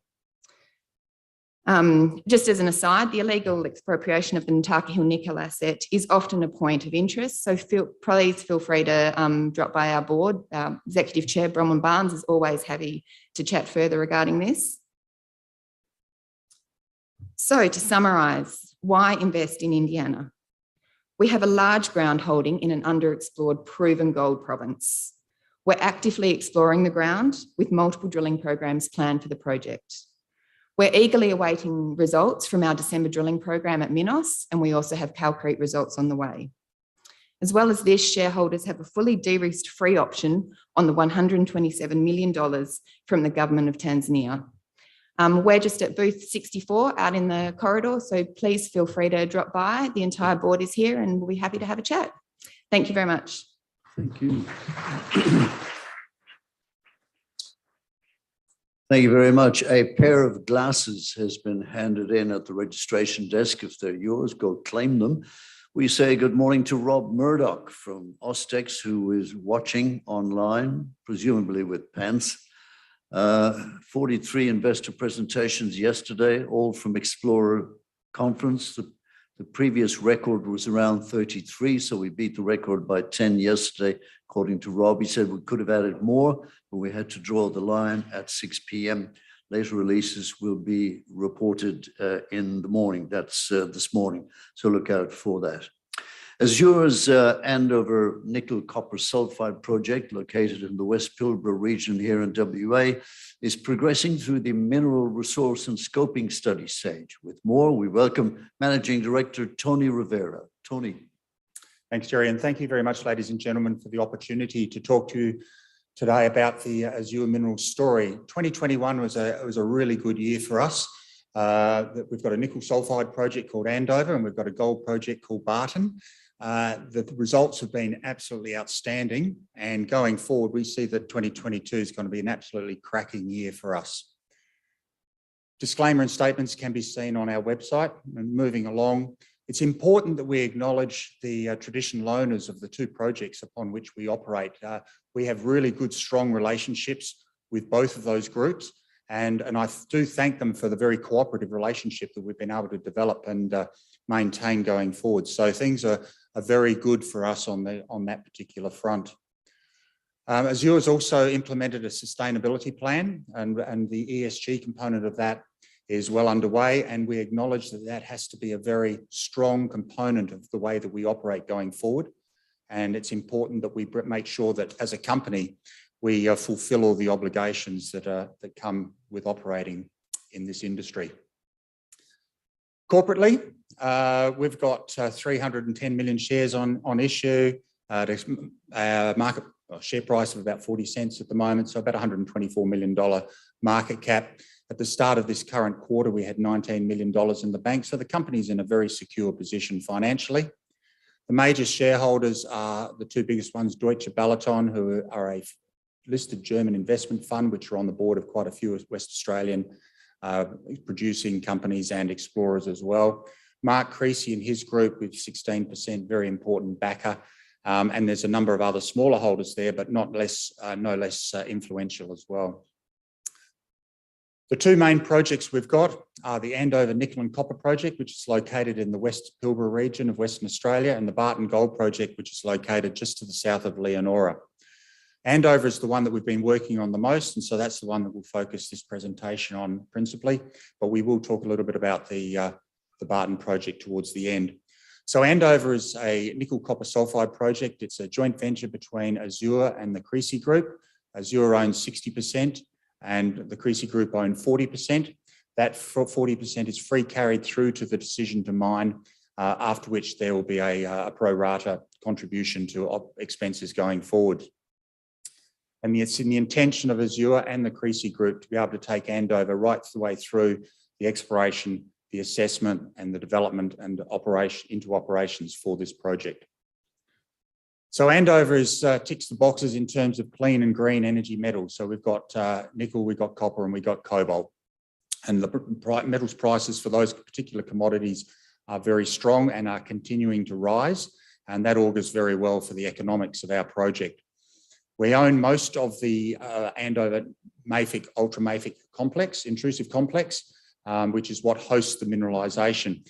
[SPEAKER 7] Just as an aside, the illegal expropriation of the Nataka Hill nickel asset is often a point of interest. So please feel free to drop by our board. Our Executive Chair, Bronwyn Barnes, is always happy to chat further regarding this. So to summarise, why invest in Indiana? We have a large ground holding in an underexplored proven gold province. We're actively exploring the ground with multiple drilling programs planned for the project. We're eagerly awaiting results from our December drilling program at Minos, and we also have Calcrete results on the way. As well as this, shareholders have a fully de-risked free option on the $127 million from the government of Tanzania. We're just at booth 64 out in the corridor, so please feel free to drop by. The entire board is here and we'll be happy to have a chat. Thank you very much.
[SPEAKER 1] Thank you. Thank you very much. A pair of glasses has been handed in at the registration desk. If they're yours, go claim them. We say good morning to Rob Murdoch from Austex, who is watching online, presumably with pants. 43 investor presentations yesterday, all from Explorer Conference. The previous record was around 33, so we beat the record by 10 yesterday, according to Rob. He said we could have added more, but we had to draw the line at 6 p.m. Later releases will be reported in the morning. That's this morning, so look out for that. Azure's Andover nickel copper sulfide project, located in the West Pilbara region here in WA, is progressing through the mineral resource and scoping study stage. With more, we welcome Managing Director Tony Rovira. Tony.
[SPEAKER 8] Thanks, Jerry, and thank you very much, ladies and gentlemen, for the opportunity to talk to you today about the Azure Minerals story. 2021 was a really good year for us. We've got a nickel sulfide project called Andover, and we've got a gold project called Barton. The results have been absolutely outstanding, and going forward, we see that 2022 is going to be an absolutely cracking year for us. Disclaimer and statements can be seen on our website. And moving along, it's important that we acknowledge the traditional owners of the two projects upon which we operate. We have really good, strong relationships with both of those groups, and I do thank them for the very cooperative relationship that we've been able to develop and maintain going forward. So things are very good for us on that particular front. Azure has also implemented a sustainability plan, and the ESG component of that is well underway, and we acknowledge that that has to be a very strong component of the way that we operate going forward. And it's important that we make sure that as a company, we fulfill all the obligations that come with operating in this industry. Corporately, we've got 310 million shares on issue, market share price of about 40 cents at the moment, so about $124 million market cap. At the start of this current quarter, we had $19 million in the bank, so the company's in a very secure position financially. The major shareholders are the two biggest ones, Deutsche Balaton, who are a listed German investment fund, which are on the board of quite a few West Australian producing companies and explorers as well. Mark Creasy and his group with 16%, very important backer. And there's a number of other smaller holders there, but no less influential as well. The two main projects we've got are the Andover Nickel and Copper Project, which is located in the West Pilbara region of Western Australia, and the Barton Gold Project, which is located just to the south of Leonora. Andover is the one that we've been working on the most, and so that's the one that we'll focus this presentation on principally, but we will talk a little bit about the Barton project towards the end. So Andover is a nickel copper sulfide project. It's a joint venture between Azure and the Creasy Group. Azure owns 60% and the Creasy Group own 40%. That 40% is free carried through to the decision to mine, after which there will be a pro rata contribution to expenses going forward. And it's in the intention of Azure and the Creasy Group to be able to take Andover right the way through the exploration, the assessment and the development and into operations for this project. So Andover ticks the boxes in terms of clean and green energy metals. So we've got nickel, we've got copper and we've got cobalt. And the metals prices for those particular commodities are very strong and are continuing to rise. And that augurs very well for the economics of our project. We own most of the Andover mafic, ultramafic complex, intrusive complex, which is what hosts the mineralisation.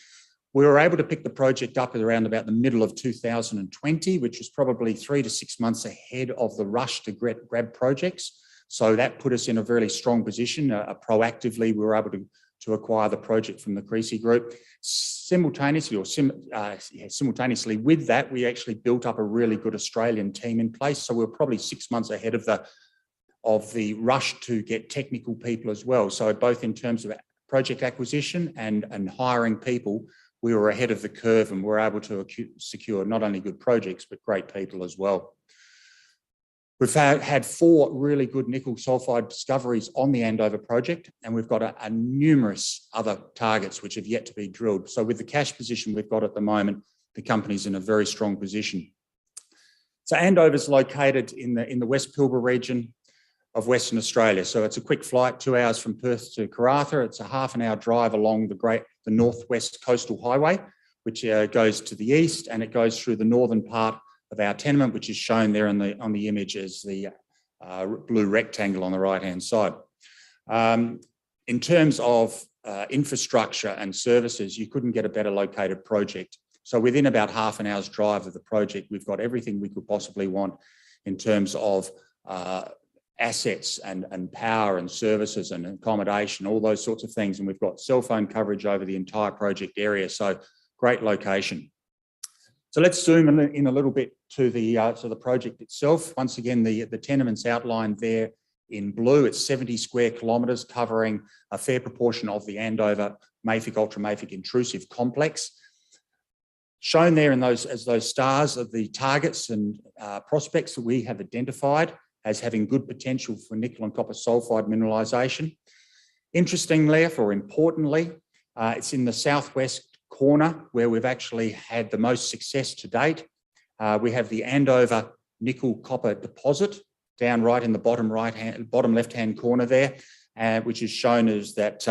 [SPEAKER 8] We were able to pick the project up at around about the middle of 2020, which was probably 3 to 6 months ahead of the rush to grab projects. So that put us in a very strong position. Proactively, we were able to to acquire the project from the Creasy Group. Simultaneously with that, we actually built up a really good Australian team in place. So we're probably 6 months ahead of the rush to get technical people as well. So both in terms of project acquisition and hiring people, we were ahead of the curve and were able to secure not only good projects, but great people as well. We've had 4 really good nickel sulfide discoveries on the Andover project, and we've got a numerous other targets which have yet to be drilled. So with the cash position we've got at the moment, the company's in a very strong position. So Andover is located in the West Pilbara region of Western Australia. So it's a quick flight, 2 hours from Perth to Karratha. It's a half-an-hour drive along the Northwest Coastal Highway, which goes to the east, and it goes through the northern part of our tenement, which is shown there on the image as the blue rectangle on the right-hand side. In terms of infrastructure and services, you couldn't get a better located project. So within about half an hour's drive of the project, we've got everything we could possibly want in terms of assets and power and services and accommodation, all those sorts of things. And we've got cell phone coverage over the entire project area. So great location. So let's zoom in a little bit to the project itself. Once again, the tenement's outlined there in blue. It's 70 square kilometres, covering a fair proportion of the Andover mafic, ultramafic intrusive complex. Shown there as those stars are the targets and prospects that we have identified as having good potential for nickel and copper sulfide mineralisation. Interestingly, or importantly, it's in the southwest corner where we've actually had the most success to date. We have the Andover nickel copper deposit down right in the bottom left-hand corner there, which is shown as that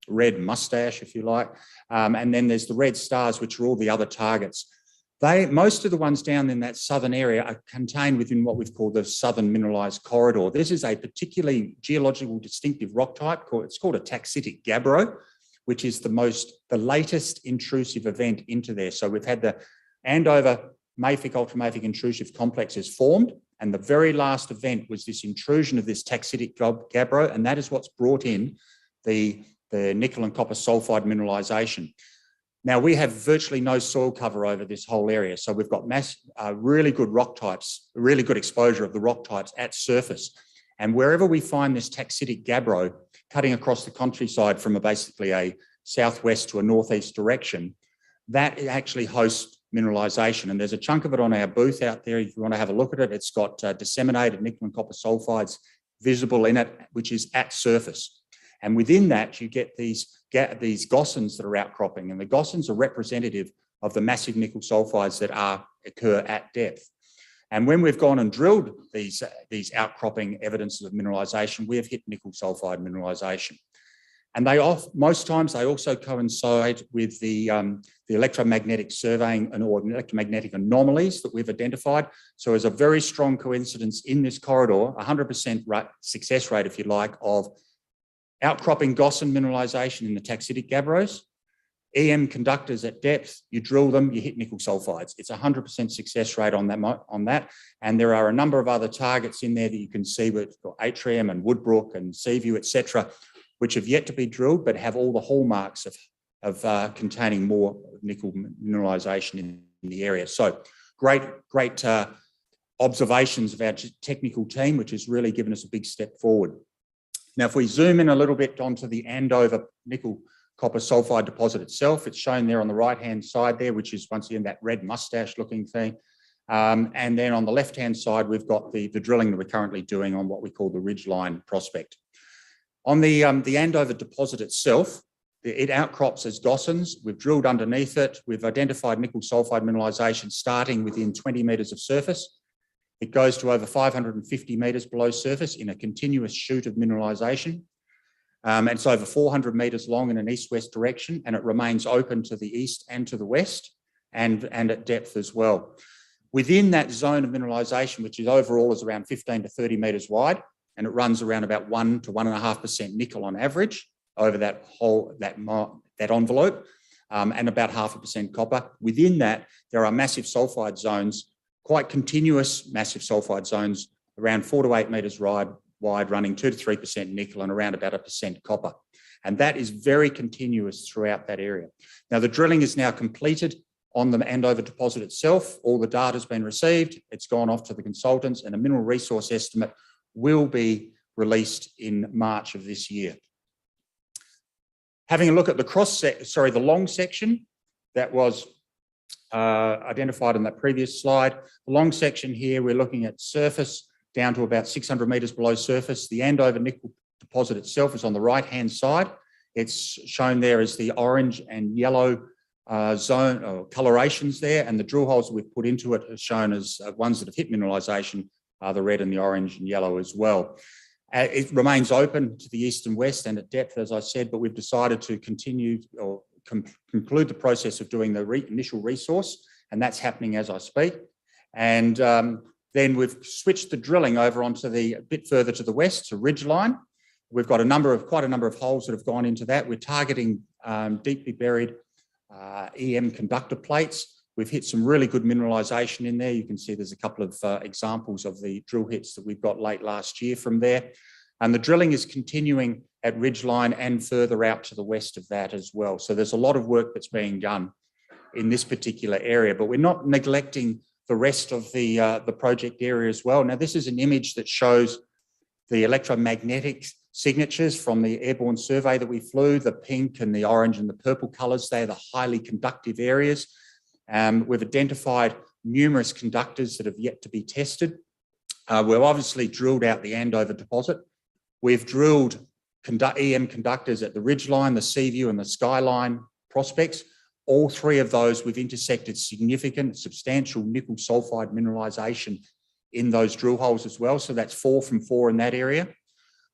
[SPEAKER 8] red mustache, if you like. And then there's the red stars, which are all the other targets. Most of the ones down in that southern area are contained within what we've called the Southern Mineralised Corridor. This is a particularly geological distinctive rock type. It's called a taxitic gabbro, which is the latest intrusive event into there. So we've had the Andover mafic, ultramafic intrusive complexes formed, and the very last event was this intrusion of this taxitic gabbro, and that is what's brought in the nickel and copper sulfide mineralisation. Now, we have virtually no soil cover over this whole area, so we've got really good rock types, really good exposure of the rock types at surface. And wherever we find this taxitic gabbro cutting across the countryside from basically a southwest to a northeast direction, that actually hosts mineralisation. And there's a chunk of it on our booth out there if you want to have a look at it. It's got disseminated nickel and copper sulfides visible in it, which is at surface. And within that, you get these gossans that are outcropping, and the gossans are representative of the massive nickel sulfides that occur at depth. And when we've gone and drilled these outcropping evidences of mineralisation, we have hit nickel sulfide mineralisation. And most times they also coincide with the electromagnetic surveying or electromagnetic anomalies that we've identified. So there's a very strong coincidence in this corridor, 100% success rate, if you like, of outcropping gossan mineralisation in the taxitic gabbros, EM conductors at depth, you drill them, you hit nickel sulfides. It's 100% success rate on that. And there are a number of other targets in there that you can see with Atrium and Woodbrook and Seaview, etc., which have yet to be drilled, but have all the hallmarks of containing more nickel mineralisation in the area. So great observations of our technical team, which has really given us a big step forward. Now, if we zoom in a little bit onto the Andover nickel copper sulfide deposit itself, it's shown there on the right-hand side there, which is once again that red mustache looking thing. And then on the left-hand side, we've got the drilling that we're currently doing on what we call the Ridgeline prospect. On the Andover deposit itself, it outcrops as gossans. We've drilled underneath it. We've identified nickel sulfide mineralisation starting within 20 metres of surface. It goes to over 550 metres below surface in a continuous shoot of mineralisation. It's over 400 metres long in an east-west direction, and it remains open to the east and to the west and at depth as well. Within that zone of mineralisation, which is overall is around 15 to 30 metres wide, and it runs around about 1 to 1.5% nickel on average over that envelope, and about 0.5% copper. Within that, there are massive sulfide zones, quite continuous massive sulfide zones, around 4 to 8 metres wide, running 2 to 3% nickel and around about 1% copper. And that is very continuous throughout that area. Now, the drilling is now completed on the Andover deposit itself. All the data has been received. It's gone off to the consultants, and a mineral resource estimate will be released in March of this year. Having a look at the long section that was identified in that previous slide. The long section here, we're looking at surface down to about 600 metres below surface. The Andover nickel deposit itself is on the right-hand side. It's shown there as the orange and yellow zone or colorations there, and the drill holes that we've put into it are shown as ones that have hit mineralisation, the red and the orange and yellow as well. It remains open to the east and west and at depth, as I said, but we've decided to continue or conclude the process of doing the initial resource, and that's happening as I speak. And then we've switched the drilling over onto a bit further to the west, to Ridgeline. We've got quite a number of holes that have gone into that. We're targeting deeply buried EM conductor plates. We've hit some really good mineralisation in there. You can see there's a couple of examples of the drill hits that we've got late last year from there. And the drilling is continuing at Ridgeline and further out to the west of that as well. So there's a lot of work that's being done in this particular area, but we're not neglecting the rest of the project area as well. Now, this is an image that shows the electromagnetic signatures from the airborne survey that we flew, the pink and the orange and the purple colours. They're the highly conductive areas. We've identified numerous conductors that have yet to be tested. We've obviously drilled out the Andover deposit. We've drilled EM conductors at the Ridgeline, the Seaview and the Skyline prospects. All three of those, we've intersected significant, substantial nickel sulfide mineralisation in those drill holes as well. So that's 4 from 4 in that area.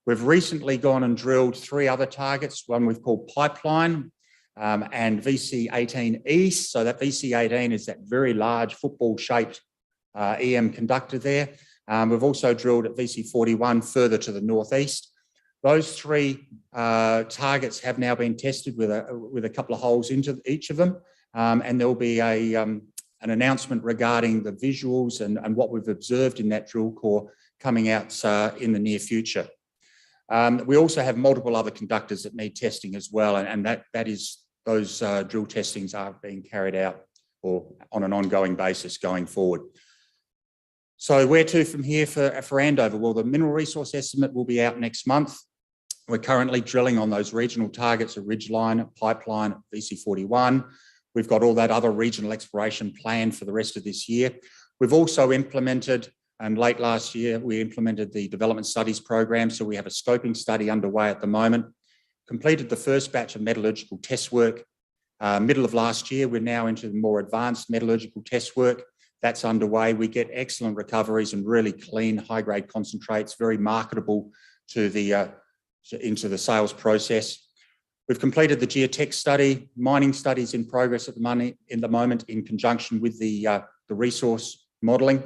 [SPEAKER 8] We've recently gone and drilled 3 other targets. One we've called Pipeline and VC18 East. So that VC18 is that very large football-shaped EM conductor there. We've also drilled at VC41 further to the northeast. Those 3 targets have now been tested with a couple of holes into each of them, and there'll be an announcement regarding the visuals and what we've observed in that drill core coming out in the near future. We also have multiple other conductors that need testing as well, and those drill testings are being carried out or on an ongoing basis going forward. So where to from here for Andover? Well, the mineral resource estimate will be out next month. We're currently drilling on those regional targets at Ridgeline, Pipeline, VC41. We've got all that other regional exploration planned for the rest of this year. We've also implemented, and late last year, we implemented the development studies program. So we have a scoping study underway at the moment. Completed the first batch of metallurgical test work. Middle of last year, we're now into the more advanced metallurgical test work. That's underway. We get excellent recoveries and really clean, high-grade concentrates, very marketable to into the sales process. We've completed the geotech study, mining studies in progress at the moment in conjunction with the resource modelling,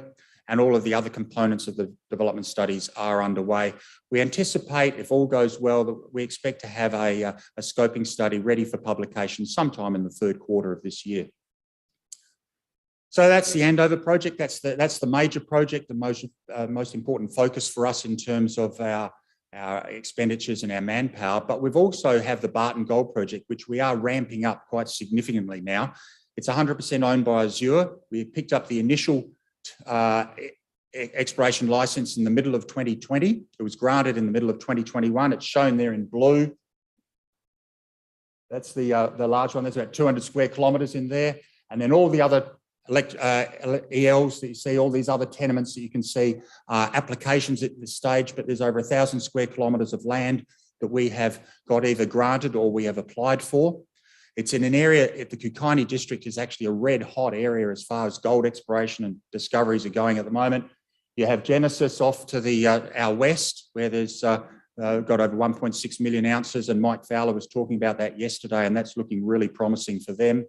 [SPEAKER 8] and all of the other components of the development studies are underway. We anticipate, if all goes well, that we expect to have a scoping study ready for publication sometime in the third quarter of this year. So that's the Andover project. That's the major project, the most important focus for us in terms of our expenditures and our manpower. But we've also have the Barton Gold project, which we are ramping up quite significantly now. It's 100% owned by Azure. We picked up the initial exploration license in the middle of 2020. It was granted in the middle of 2021. It's shown there in blue. That's the large one. There's about 200 square kilometres in there. And then all the other ELs that you see, all these other tenements that you can see, applications at this stage, but there's over 1,000 square kilometres of land that we have got either granted or we have applied for. It's in an area, the Kukani district is actually a red hot area as far as gold exploration and discoveries are going at the moment. You have Genesis off to our west, where there's got over 1.6 million ounces, and Mike Fowler was talking about that yesterday, and that's looking really promising for them.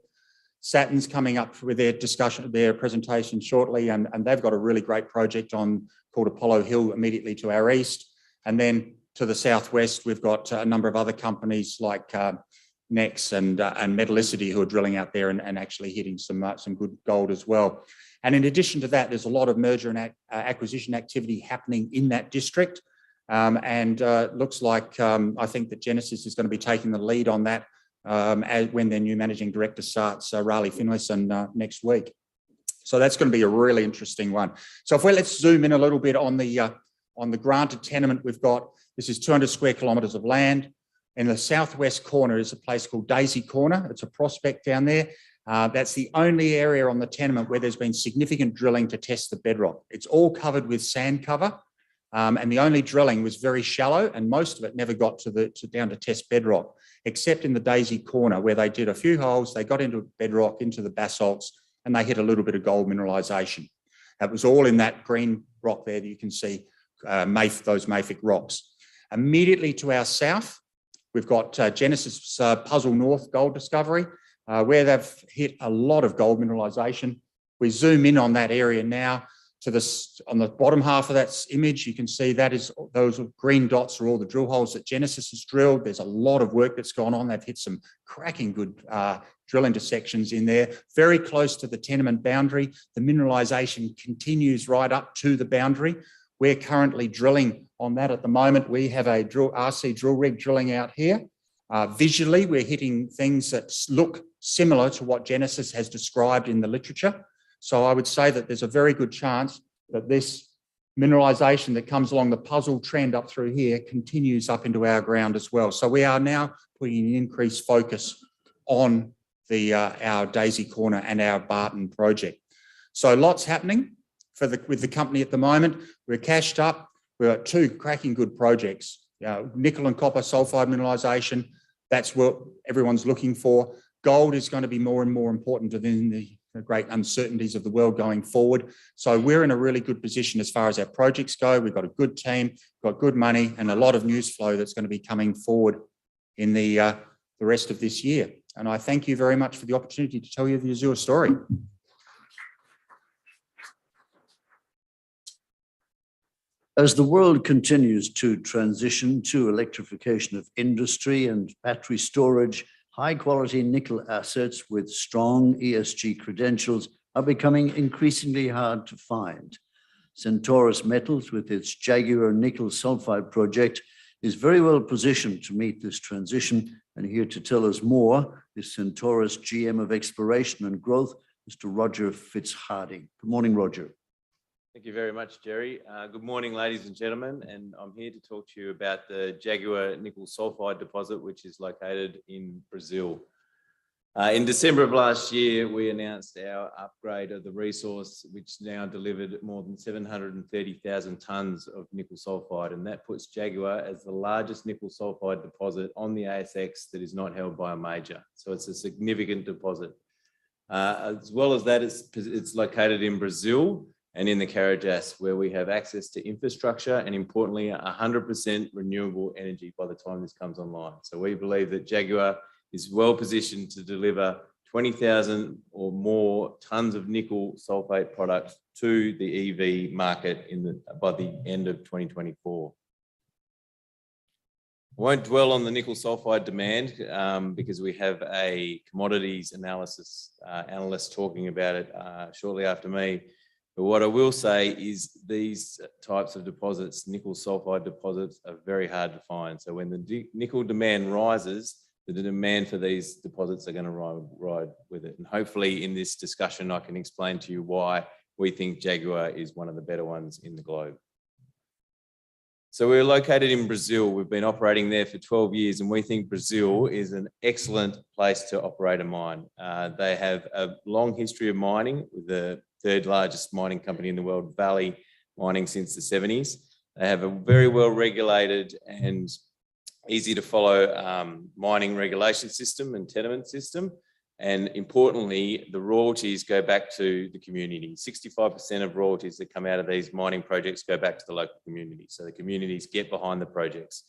[SPEAKER 8] Saturn's coming up with their presentation shortly, and they've got a really great project called Apollo Hill immediately to our east. And then to the southwest, we've got a number of other companies like Nex and Metallicity who are drilling out there and actually hitting some good gold as well. And in addition to that, there's a lot of merger and acquisition activity happening in that district. Looks like I think that Genesis is going to be taking the lead on that when their new managing director starts, Raleigh Finlayson, next week. So that's going to be a really interesting one. So let's zoom in a little bit on the granted tenement we've got. This is 200 square kilometres of land. In the southwest corner is a place called Daisy Corner. It's a prospect down there. That's the only area on the tenement where there's been significant drilling to test the bedrock. It's all covered with sand cover, and the only drilling was very shallow, and most of it never got down to test bedrock, except in the Daisy Corner where they did a few holes. They got into bedrock, into the basalts, and they hit a little bit of gold mineralisation. That was all in that green rock there that you can see, those mafic rocks. Immediately to our south, we've got Genesis Puzzle North gold discovery, where they've hit a lot of gold mineralisation. We zoom in on that area now. On the bottom half of that image, you can see those green dots are all the drill holes that Genesis has drilled. There's a lot of work that's gone on. They've hit some cracking good drill intersections in there, very close to the tenement boundary. The mineralisation continues right up to the boundary. We're currently drilling on that at the moment. We have a RC drill rig drilling out here. Visually, we're hitting things that look similar to what Genesis has described in the literature. So I would say that there's a very good chance that this mineralisation that comes along the puzzle trend up through here continues up into our ground as well. So we are now putting an increased focus on our Daisy Corner and our Barton project. So lots happening with the company at the moment. We're cashed up. We've got two cracking good projects. Nickel and copper sulfide mineralisation, that's what everyone's looking for. Gold is going to be more and more important within the great uncertainties of the world going forward. So we're in a really good position as far as our projects go. We've got a good team, got good money, and a lot of news flow that's going to be coming forward in the rest of this year. And I thank you very much for the opportunity to tell you the Azure story.
[SPEAKER 1] As the world continues to transition to electrification of industry and battery storage, high-quality nickel assets with strong ESG credentials are becoming increasingly hard to find. Centaurus Metals, with its Jaguar nickel sulfide project, is very well positioned to meet this transition. And here to tell us more is Centaurus GM of Exploration and Growth, Mr. Roger Fitzhardinge. Good morning, Roger.
[SPEAKER 9] Thank you very much, Jerry. Good morning, ladies and gentlemen, and I'm here to talk to you about the Jaguar nickel sulfide deposit, which is located in Brazil. In December of last year, we announced our upgrade of the resource, which now delivered more than 730,000 tonnes of nickel sulfide, and that puts Jaguar as the largest nickel sulfide deposit on the ASX that is not held by a major. So it's a significant deposit. As well as that, it's located in Brazil and in the Carajás, where we have access to infrastructure and, importantly, 100% renewable energy by the time this comes online. So we believe that Jaguar is well positioned to deliver 20,000 or more tonnes of nickel sulfate products to the EV market by the end of 2024. I won't dwell on the nickel sulfide demand because we have a commodities analysis analyst talking about it shortly after me. But what I will say is these types of deposits, nickel sulfide deposits, are very hard to find. So when the nickel demand rises, the demand for these deposits are going to ride with it. And hopefully in this discussion, I can explain to you why we think Jaguar is one of the better ones in the globe. So we're located in Brazil. We've been operating there for 12 years, and we think Brazil is an excellent place to operate a mine. They have a long history of mining, with the third largest mining company in the world, Vale, mining since the 70s. They have a very well regulated and easy to follow mining regulation system and tenement system. And importantly, the royalties go back to the community. 65% of royalties that come out of these mining projects go back to the local community. So the communities get behind the projects.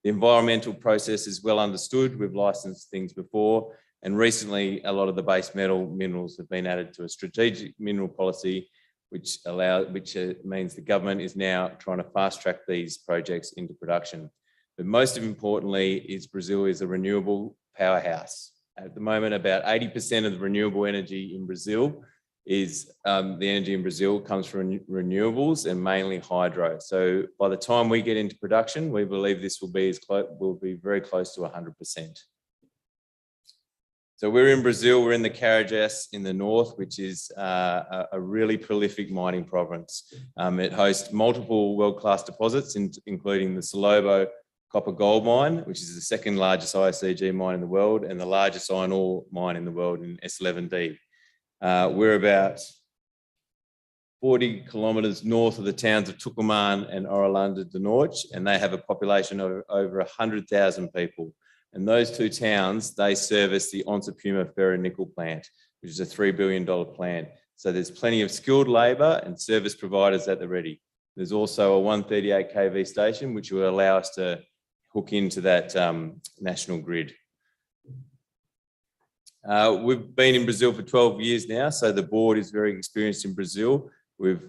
[SPEAKER 9] The environmental process is well understood. We've licensed things before. And recently, a lot of the base metal minerals have been added to a strategic mineral policy, which means the government is now trying to fast track these projects into production. But most importantly, Brazil is a renewable powerhouse. At the moment, about 80% of the renewable energy in Brazil is the energy in Brazil comes from renewables and mainly hydro. So by the time we get into production, we believe this will be very close to 100%. So we're in Brazil, we're in the Carajás in the north, which is a really prolific mining province. It hosts multiple world-class deposits, including the Salobo copper gold mine, which is the second largest ISCG mine in the world and the largest iron ore mine in the world in S11D. We're about 40 kilometres north of the towns of Tucumán and Orolândia do Norte, and they have a population of over 100,000 people. And those two towns, they service the Onça Puma ferronickel plant, which is a $3 billion plant. So there's plenty of skilled labour and service providers at the ready. There's also a 138 kV station, which will allow us to hook into that national grid. We've been in Brazil for 12 years now, so the board is very experienced in Brazil. We've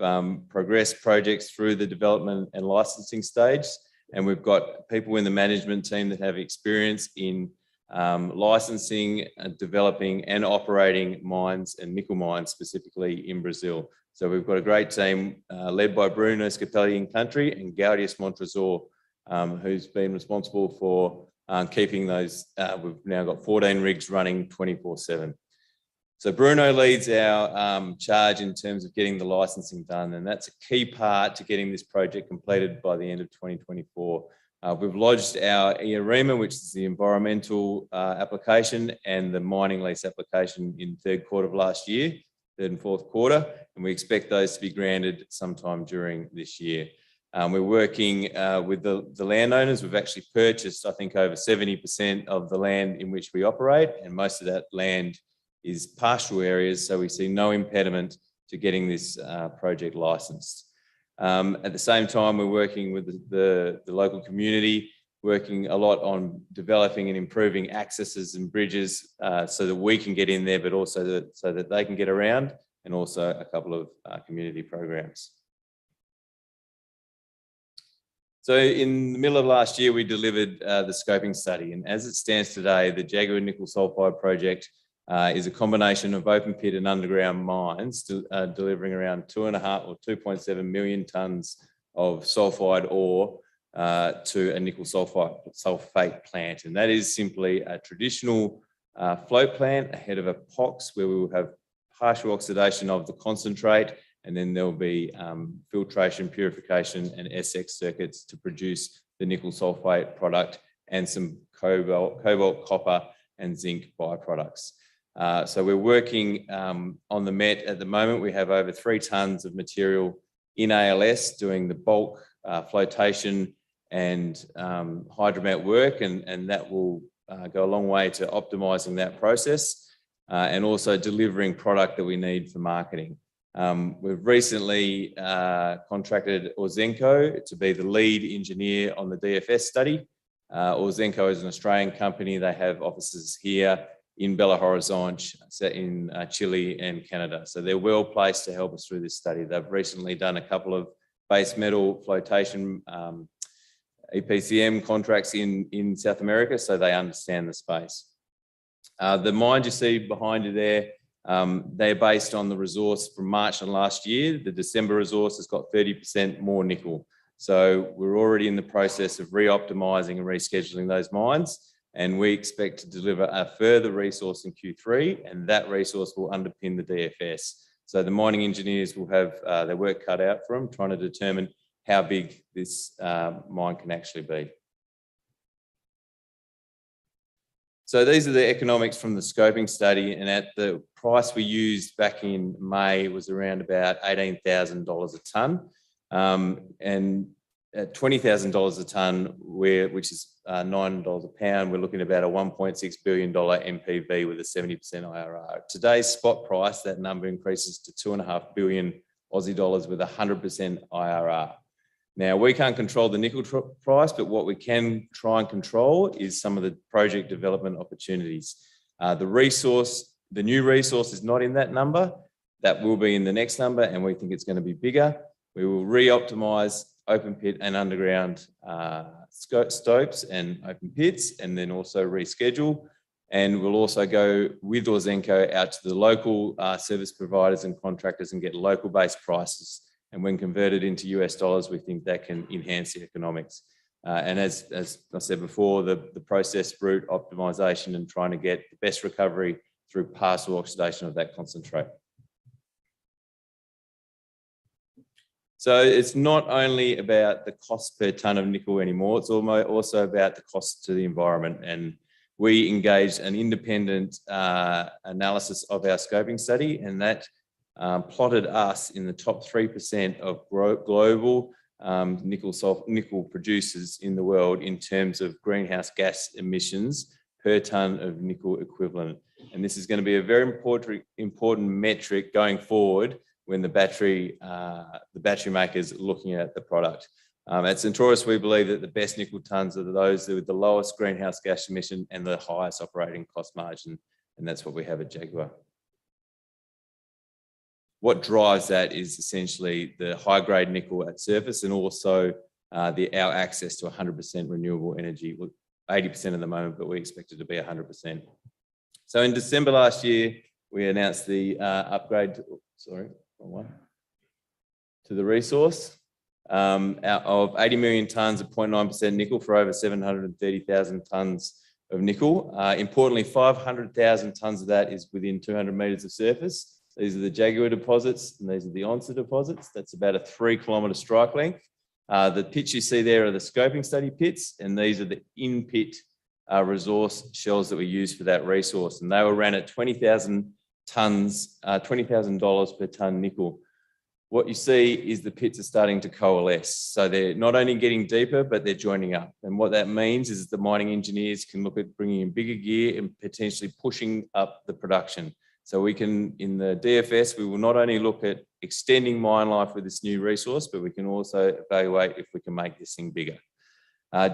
[SPEAKER 9] progressed projects through the development and licensing stage, and we've got people in the management team that have experience in licensing, developing and operating mines and nickel mines specifically in Brazil. So we've got a great team led by Bruno Scapelli in country and Gaudius Montresor, who's been responsible for keeping those. We've now got 14 rigs running 24/7. So Bruno leads our charge in terms of getting the licensing done, and that's a key part to getting this project completed by the end of 2024. We've lodged our ERIMA, which is the environmental application, and the mining lease application in third quarter of last year, third and fourth quarter, and we expect those to be granted sometime during this year. We're working with the landowners. We've actually purchased, I think, over 70% of the land in which we operate, and most of that land is pastoral areas, so we see no impediment to getting this project licensed. At the same time, we're working with the local community, working a lot on developing and improving accesses and bridges so that we can get in there, but also so that they can get around, and also a couple of community programs. So in the middle of last year, we delivered the scoping study, and as it stands today, the Jaguar Nickel Sulphide project is a combination of open pit and underground mines delivering around 2.5 or 2.7 million tonnes of sulphide ore to a nickel sulphate plant. And that is simply a traditional float plant ahead of a POX, where we will have partial oxidation of the concentrate, and then there will be filtration, purification and SX circuits to produce the nickel sulphate product and some cobalt, copper and zinc byproducts. So we're working on the MET at the moment. We have over 3 tonnes of material in ALS doing the bulk flotation and hydromet work, and that will go a long way to optimising that process and also delivering product that we need for marketing. We've recently contracted Ausenco to be the lead engineer on the DFS study. Ausenco is an Australian company. They have offices here in Belo Horizonte, in Chile and Canada. So they're well placed to help us through this study. They've recently done a couple of base metal flotation EPCM contracts in South America, so they understand the space. The mines you see behind you there, they're based on the resource from March of last year. The December resource has got 30% more nickel. So we're already in the process of re-optimising and rescheduling those mines, and we expect to deliver a further resource in Q3, and that resource will underpin the DFS. So the mining engineers will have their work cut out for them, trying to determine how big this mine can actually be. So these are the economics from the scoping study, and at the price we used back in May was around about $18,000 a tonne. And at $20,000 a tonne, which is $9 a pound, we're looking at about a $1.6 billion NPV with a 70% IRR. Today's spot price, that number increases to 2.5 billion Aussie dollars with a 100% IRR. Now, we can't control the nickel price, but what we can try and control is some of the project development opportunities. The new resource is not in that number. That will be in the next number, and we think it's going to be bigger. We will re-optimise open pit and underground stopes and open pits, and then also reschedule. And we'll also go with Ausenco out to the local service providers and contractors and get local based prices. And when converted into US dollars, we think that can enhance the economics. And as I said before, the process route optimization and trying to get the best recovery through partial oxidation of that concentrate. So it's not only about the cost per tonne of nickel anymore, it's also about the cost to the environment. And we engaged an independent analysis of our scoping study, and that plotted us in the top 3% of global nickel producers in the world in terms of greenhouse gas emissions per tonne of nickel equivalent. And this is going to be a very important metric going forward when the battery makers are looking at the product. At Centaurus, we believe that the best nickel tonnes are those with the lowest greenhouse gas emission and the highest operating cost margin, and that's what we have at Jaguar. What drives that is essentially the high-grade nickel at surface and also our access to 100% renewable energy, 80% at the moment, but we expect it to be 100%. So in December last year, we announced the upgrade to the resource of 80 million tonnes of 0.9% nickel for over 730,000 tonnes of nickel. Importantly, 500,000 tonnes of that is within 200 metres of surface. These are the Jaguar deposits and these are the Onça deposits. That's about a 3-kilometre strike length. The pits you see there are the scoping study pits, and these are the in-pit resource shells that we use for that resource. And they were ran at 20,000 tonnes, $20,000 per tonne nickel. What you see is the pits are starting to coalesce. So they're not only getting deeper, but they're joining up. And what that means is the mining engineers can look at bringing in bigger gear and potentially pushing up the production. So we can, in the DFS, we will not only look at extending mine life with this new resource, but we can also evaluate if we can make this thing bigger.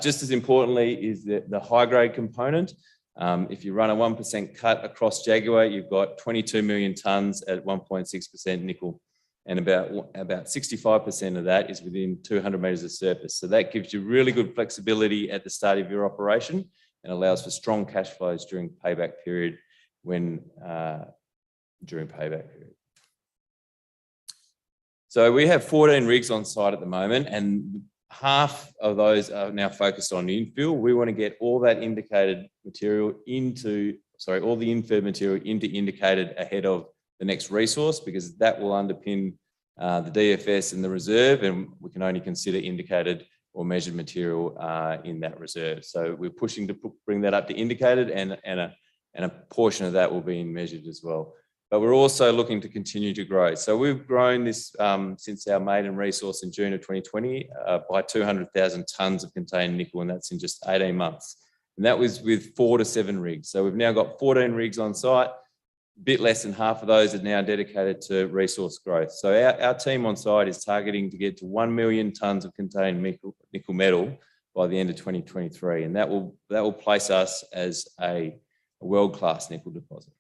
[SPEAKER 9] Just as importantly is the high-grade component. If you run a 1% cut across Jaguar, you've got 22 million tonnes at 1.6% nickel. And about 65% of that is within 200 metres of surface. So that gives you really good flexibility at the start of your operation and allows for strong cash flows during payback period So we have 14 rigs on site at the moment, and half of those are now focused on infill. We want to get all that indicated material all the inferred material into indicated ahead of the next resource, because that will underpin the DFS and the reserve, and we can only consider indicated or measured material in that reserve. So we're pushing to bring that up to indicated, and a portion of that will be measured as well. But we're also looking to continue to grow. So we've grown this since our maiden resource in June of 2020 by 200,000 tonnes of contained nickel, and that's in just 18 months. And that was with 4 to 7 rigs. So we've now got 14 rigs on site. A bit less than half of those are now dedicated to resource growth. So our team on site is targeting to get to 1 million tonnes of contained nickel metal by the end of 2023. And that will place us as a world-class nickel deposit.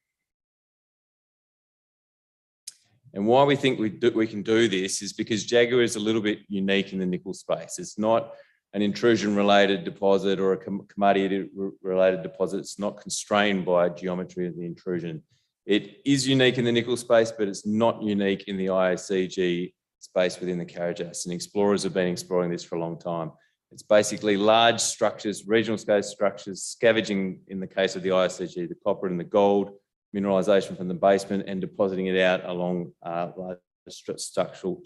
[SPEAKER 9] And why we think we can do this is because Jaguar is a little bit unique in the nickel space. It's not an intrusion-related deposit or a commodity-related deposit. It's not constrained by geometry of the intrusion. It is unique in the nickel space, but it's not unique in the IOCG space within the Carajás, and explorers have been exploring this for a long time. It's basically large structures, regional scale structures, scavenging, in the case of the IOCG, the copper and the gold, mineralisation from the basement and depositing it out along large structural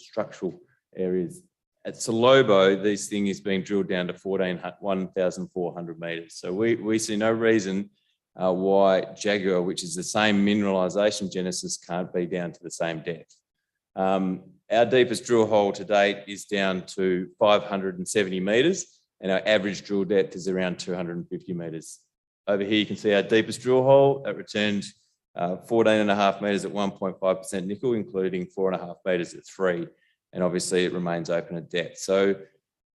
[SPEAKER 9] areas. At Salobo, this thing is being drilled down to 1,400 metres. So we see no reason why Jaguar, which is the same mineralisation genesis, can't be down to the same depth. Our deepest drill hole to date is down to 570 metres, and our average drill depth is around 250 metres. Over here you can see our deepest drill hole that returned 14.5 metres at 1.5% nickel, including 4.5 metres at 3. And obviously it remains open at depth. So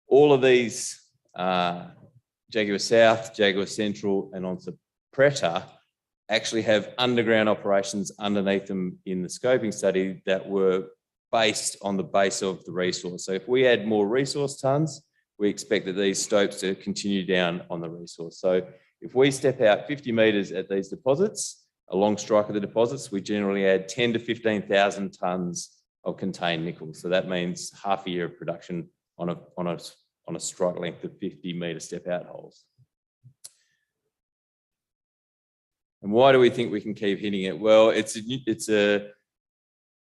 [SPEAKER 9] all of these, Jaguar South, Jaguar Central and Onça Preta, actually have underground operations underneath them in the scoping study that were based on the base of the resource. So if we add more resource tonnes, we expect that these stopes to continue down on the resource. So If we step out 50 metres at these deposits, along strike of the deposits, we generally add 10 to 15,000 tonnes of contained nickel. So that means half a year of production on a strike length of 50 metre step out holes. And why do we think we can keep hitting it? Well,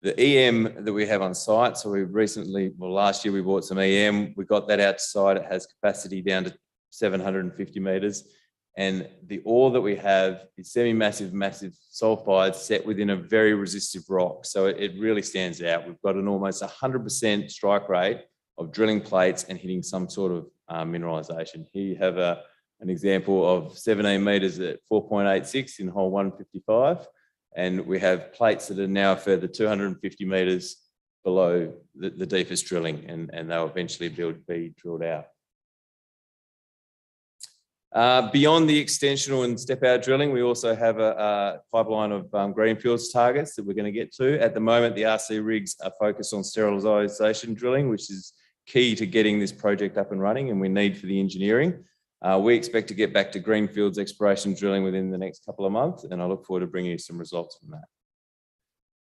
[SPEAKER 9] the EM that we have on site. So we recently, well, last year we bought some EM. We got that out to site. It has capacity down to 750 metres. And the ore that we have is semi-massive, massive sulfides set within a very resistive rock. So it really stands out. We've got an almost 100% strike rate of drilling plates and hitting some sort of mineralisation. Here you have an example of 17 metres at 4.86 in hole 155. And we have plates that are now a further 250 metres below the deepest drilling, and they'll eventually be drilled out. Beyond the extensional and step-out drilling, we also have a pipeline of greenfields targets that we're going to get to. At the moment, the RC rigs are focused on sterilisation drilling, which is key to getting this project up and running, and we need for the engineering. We expect to get back to greenfields exploration drilling within the next couple of months, and I look forward to bringing you some results from that.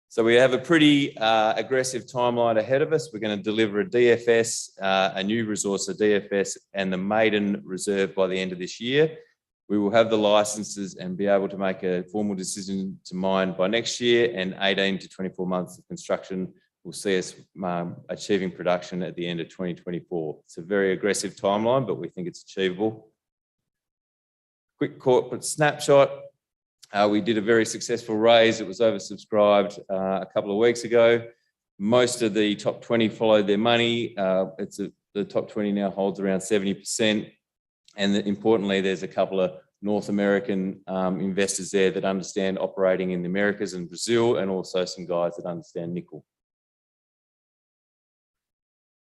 [SPEAKER 9] So we have a pretty aggressive timeline ahead of us. We're going to deliver a DFS, a new resource, a DFS, and the maiden reserve by the end of this year. We will have the licenses and be able to make a formal decision to mine by next year, and 18 to 24 months of construction will see us achieving production at the end of 2024. It's a very aggressive timeline, but we think it's achievable. Quick corporate snapshot. We did a very successful raise. It was oversubscribed a couple of weeks ago. Most of the top 20 followed their money. The top 20 now holds around 70%. And importantly, there's a couple of North American investors there that understand operating in the Americas and Brazil, and also some guys that understand nickel.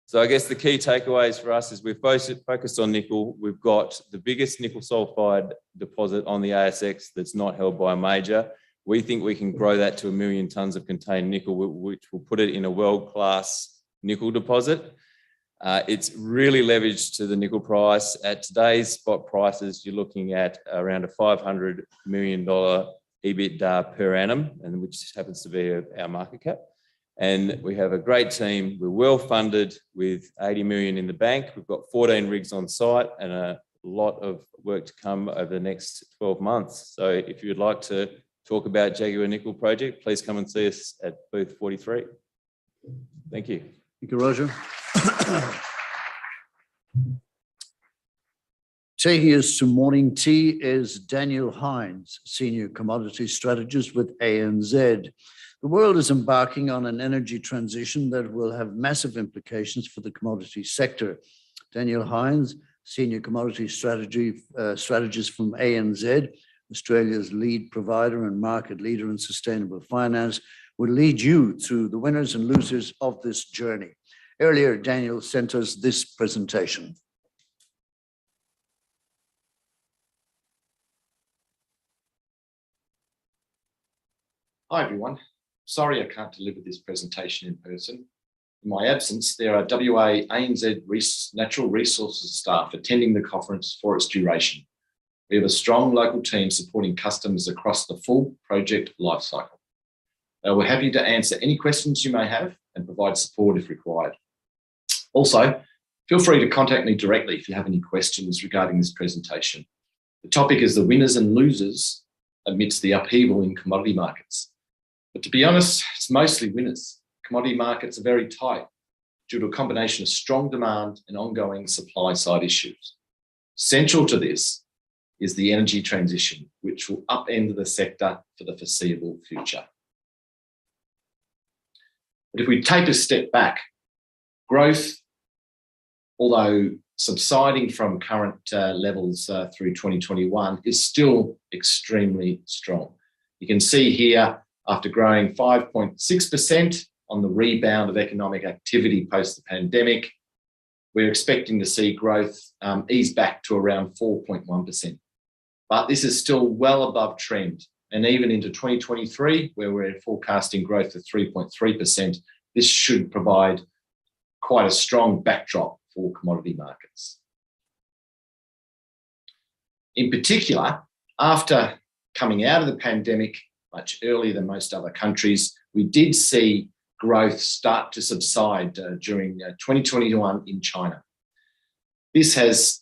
[SPEAKER 9] So I guess the key takeaways for us is we've focused on nickel. We've got the biggest nickel sulfide deposit on the ASX that's not held by a major. We think we can grow that to 1 million tonnes of contained nickel, which will put it in a world-class nickel deposit. It's really leveraged to the nickel price. At today's spot prices, you're looking at around a $500 million EBITDA per annum, and which happens to be our market cap. And we have a great team. We're well funded with 80 million in the bank. We've got 14 rigs on site and a lot of work to come over the next 12 months. So if you'd like to talk about Jaguar Nickel Project, please come and see us at booth 43. Thank you.
[SPEAKER 1] Thank you, Roger. Taking us to morning tea is Daniel Hynes, Senior Commodity Strategist with ANZ. The world is embarking on an energy transition that will have massive implications for the commodity sector. Daniel Hynes, Senior Commodity Strategist from ANZ, Australia's lead provider and market leader in sustainable finance, will lead you through the winners and losers of this journey. Earlier, Daniel sent us this presentation.
[SPEAKER 10] Hi, everyone. Sorry I can't deliver this presentation in person. In my absence, there are WA ANZ Natural Resources staff attending the conference for its duration. We have a strong local team supporting customers across the full project lifecycle. We're happy to answer any questions you may have and provide support if required. Also, feel free to contact me directly if you have any questions regarding this presentation. The topic is the winners and losers amidst the upheaval in commodity markets. But to be honest, it's mostly winners. Commodity markets are very tight due to a combination of strong demand and ongoing supply side issues. Central to this is the energy transition, which will upend the sector for the foreseeable future. But if we take a step back, growth, although subsiding from current levels through 2021, is still extremely strong. You can see here, after growing 5.6% on the rebound of economic activity post the pandemic, we're expecting to see growth ease back to around 4.1%. But this is still well above trend. And even into 2023, where we're forecasting growth of 3.3%, this should provide quite a strong backdrop for commodity markets. In particular, after coming out of the pandemic much earlier than most other countries, we did see growth start to subside during 2021 in China. This has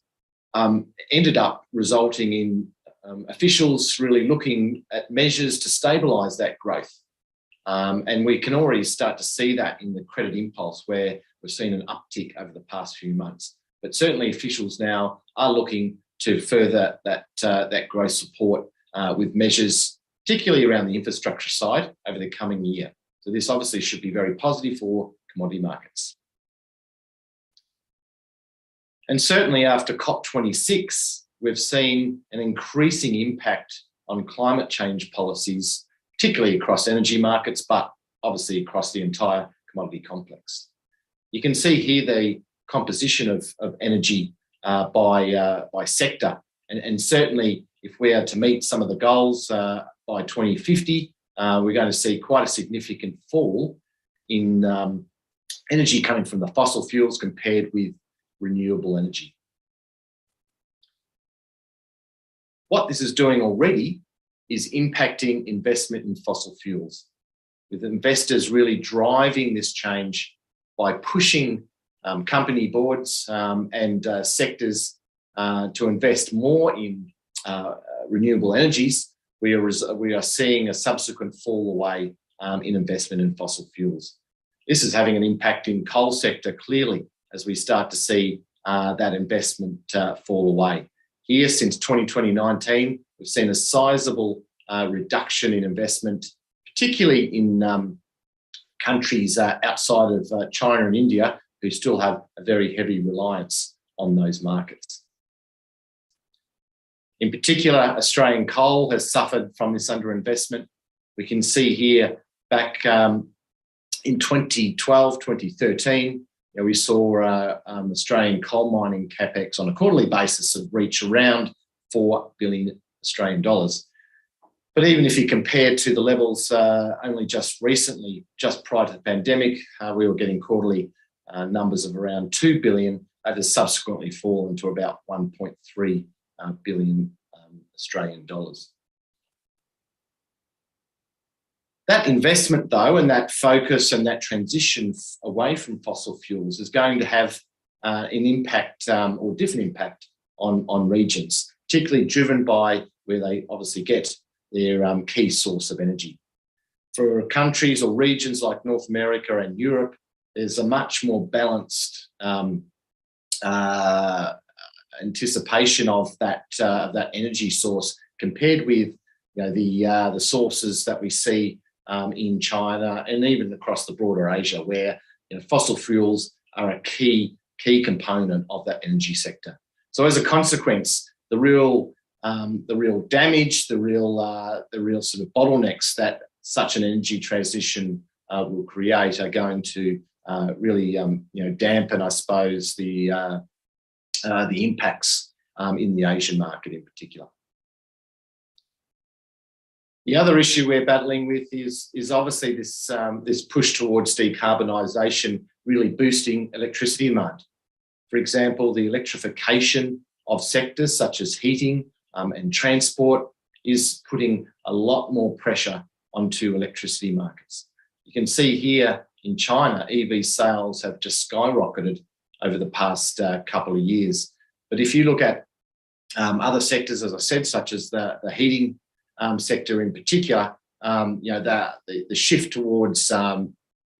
[SPEAKER 10] ended up resulting in officials really looking at measures to stabilise that growth. And we can already start to see that in the credit impulse, where we've seen an uptick over the past few months. But certainly officials now are looking to further that growth support with measures, particularly around the infrastructure side over the coming year. So this obviously should be very positive for commodity markets. And certainly after COP26, we've seen an increasing impact on climate change policies, particularly across energy markets, but obviously across the entire commodity complex. You can see here the composition of energy by sector. And certainly if we are to meet some of the goals by 2050, we're going to see quite a significant fall in energy coming from the fossil fuels compared with renewable energy. What this is doing already is impacting investment in fossil fuels, with investors really driving this change by pushing company boards and sectors to invest more in renewable energies. We are seeing a subsequent fall away in investment in fossil fuels. This is having an impact in coal sector clearly as we start to see that investment fall away. Here, since 2019, we've seen a sizable reduction in investment, particularly in countries outside of China and India, who still have a very heavy reliance on those markets. In particular, Australian coal has suffered from this underinvestment. We can see here back in 2012, 2013, we saw Australian coal mining capex on a quarterly basis of reach around 4 billion Australian dollars. But even if you compare to the levels only just recently, just prior to the pandemic, we were getting quarterly numbers of around 2 billion. That has subsequently fallen to about 1.3 billion Australian dollars. That investment, though, and that focus and that transition away from fossil fuels is going to have an impact or different impact on regions, particularly driven by where they obviously get their key source of energy. For countries or regions like North America and Europe, there's a much more balanced anticipation of that energy source compared with the sources that we see in China and even across the broader Asia, where fossil fuels are a key component of that energy sector. So as a consequence, the real damage, the real sort of bottlenecks that such an energy transition will create are going to really dampen, I suppose, the impacts in the Asian market in particular. The other issue we're battling with is obviously this push towards decarbonisation, really boosting electricity demand. For example, the electrification of sectors such as heating and transport is putting a lot more pressure onto electricity markets. You can see here in China, EV sales have just skyrocketed over the past couple of years. But if you look at other sectors, as I said, such as the heating sector in particular, the shift towards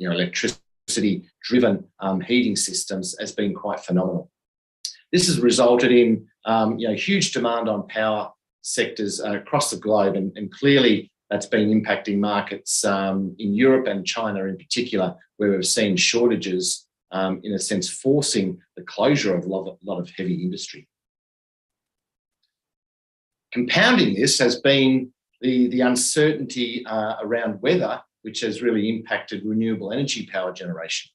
[SPEAKER 10] electricity-driven heating systems has been quite phenomenal. This has resulted in huge demand on power sectors across the globe, and clearly that's been impacting markets in Europe and China in particular, where we've seen shortages, in a sense, forcing the closure of a lot of heavy industry. Compounding this has been the uncertainty around weather, which has really impacted renewable energy power generation.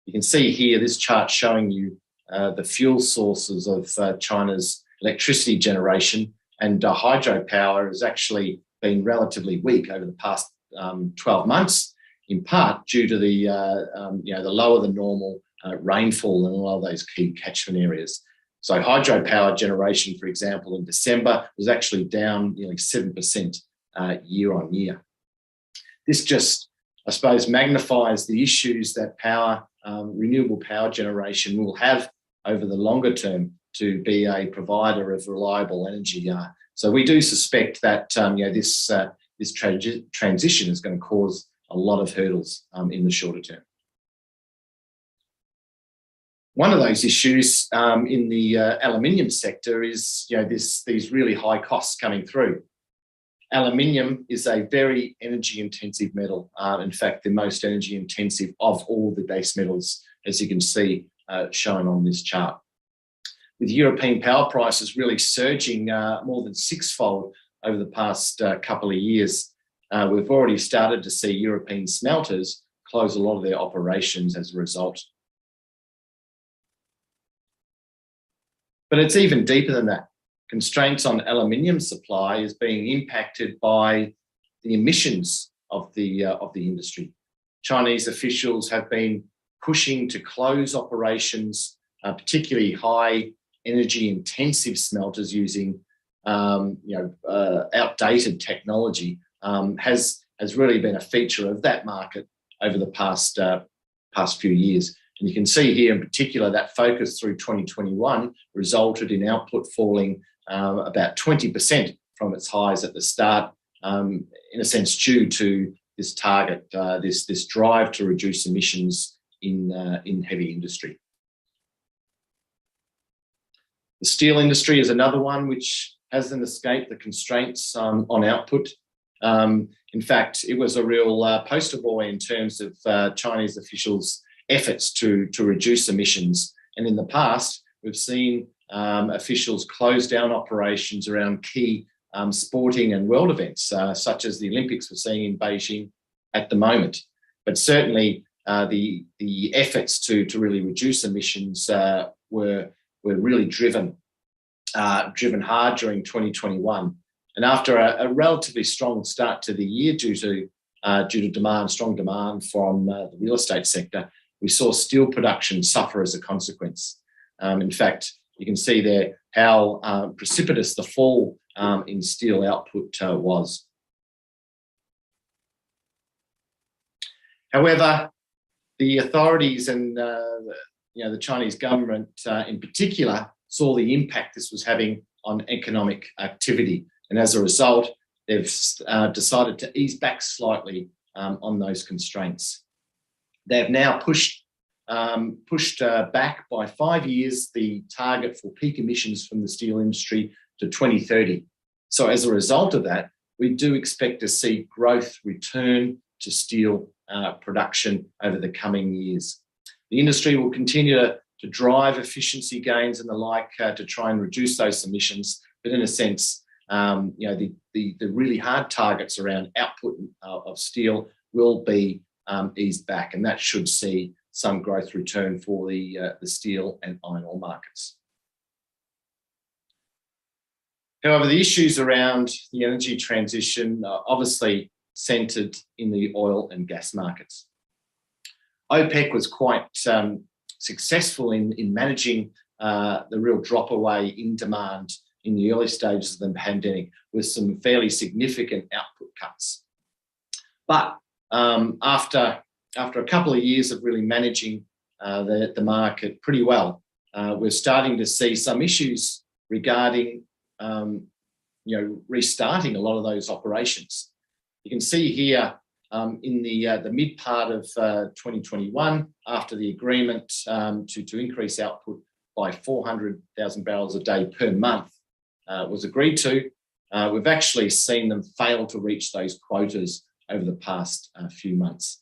[SPEAKER 10] You can see here this chart showing you the fuel sources of China's electricity generation, and hydropower has actually been relatively weak over the past 12 months, in part due to the lower than normal rainfall in a lot of those key catchment areas. So hydropower generation, for example, in December was actually down nearly 7% year on year. This just, I suppose, magnifies the issues that renewable power generation will have over the longer term to be a provider of reliable energy. So we do suspect that this transition is going to cause a lot of hurdles in the shorter term. One of those issues in the aluminium sector is these really high costs coming through. Aluminium is a very energy intensive metal. In fact, the most energy intensive of all the base metals, as you can see shown on this chart. With European power prices really surging more than sixfold over the past couple of years, we've already started to see European smelters close a lot of their operations as a result. But it's even deeper than that. Constraints on aluminium supply is being impacted by the emissions of the industry. Chinese officials have been pushing to close operations, particularly high energy intensive smelters using outdated technology. Has really been a feature of that market over the past few years. And you can see here in particular that focus through 2021 resulted in output falling about 20% from its highs at the start, in a sense due to this target, this drive to reduce emissions in heavy industry. The steel industry is another one which hasn't escaped the constraints on output. In fact, it was a real poster boy in terms of Chinese officials' efforts to reduce emissions. And in the past, we've seen officials close down operations around key sporting and world events, such as the Olympics we're seeing in Beijing at the moment. But certainly the efforts to really reduce emissions were really driven hard during 2021. And after a relatively strong start to the year due to strong demand from the real estate sector, we saw steel production suffer as a consequence. In fact, you can see there how precipitous the fall in steel output was. However, the authorities and the Chinese government in particular saw the impact this was having on economic activity. And as a result, they've decided to ease back slightly on those constraints. They've now pushed back by 5 years the target for peak emissions from the steel industry to 2030. So as a result of that, we do expect to see growth return to steel production over the coming years. The industry will continue to drive efficiency gains and the like to try and reduce those emissions, but in a sense, the really hard targets around output of steel will be eased back, and that should see some growth return for the steel and iron ore markets. However, the issues around the energy transition are obviously centred in the oil and gas markets. OPEC was quite successful in managing the real drop away in demand in the early stages of the pandemic with some fairly significant output cuts. But after a couple of years of really managing the market pretty well, we're starting to see some issues regarding restarting a lot of those operations. You can see here in the mid part of 2021, after the agreement to increase output by 400,000 barrels a day per month was agreed to, we've actually seen them fail to reach those quotas over the past few months.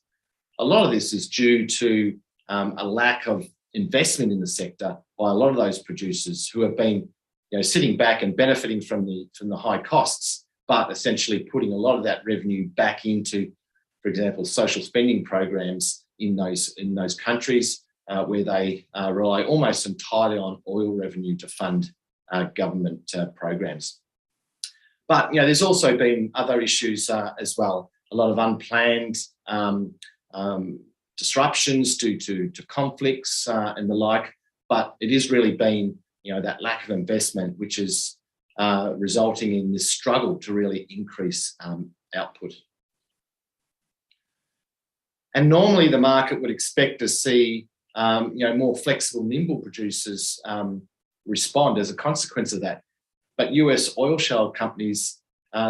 [SPEAKER 10] A lot of this is due to a lack of investment in the sector by a lot of those producers who have been sitting back and benefiting from the high costs, but essentially putting a lot of that revenue back into, for example, social spending programs in those countries where they rely almost entirely on oil revenue to fund government programs. But there's also been other issues as well. A lot of unplanned disruptions due to conflicts and the like. But it has really been that lack of investment, which is resulting in this struggle to really increase output. And normally the market would expect to see more flexible, nimble producers respond as a consequence of that. But US oil shale companies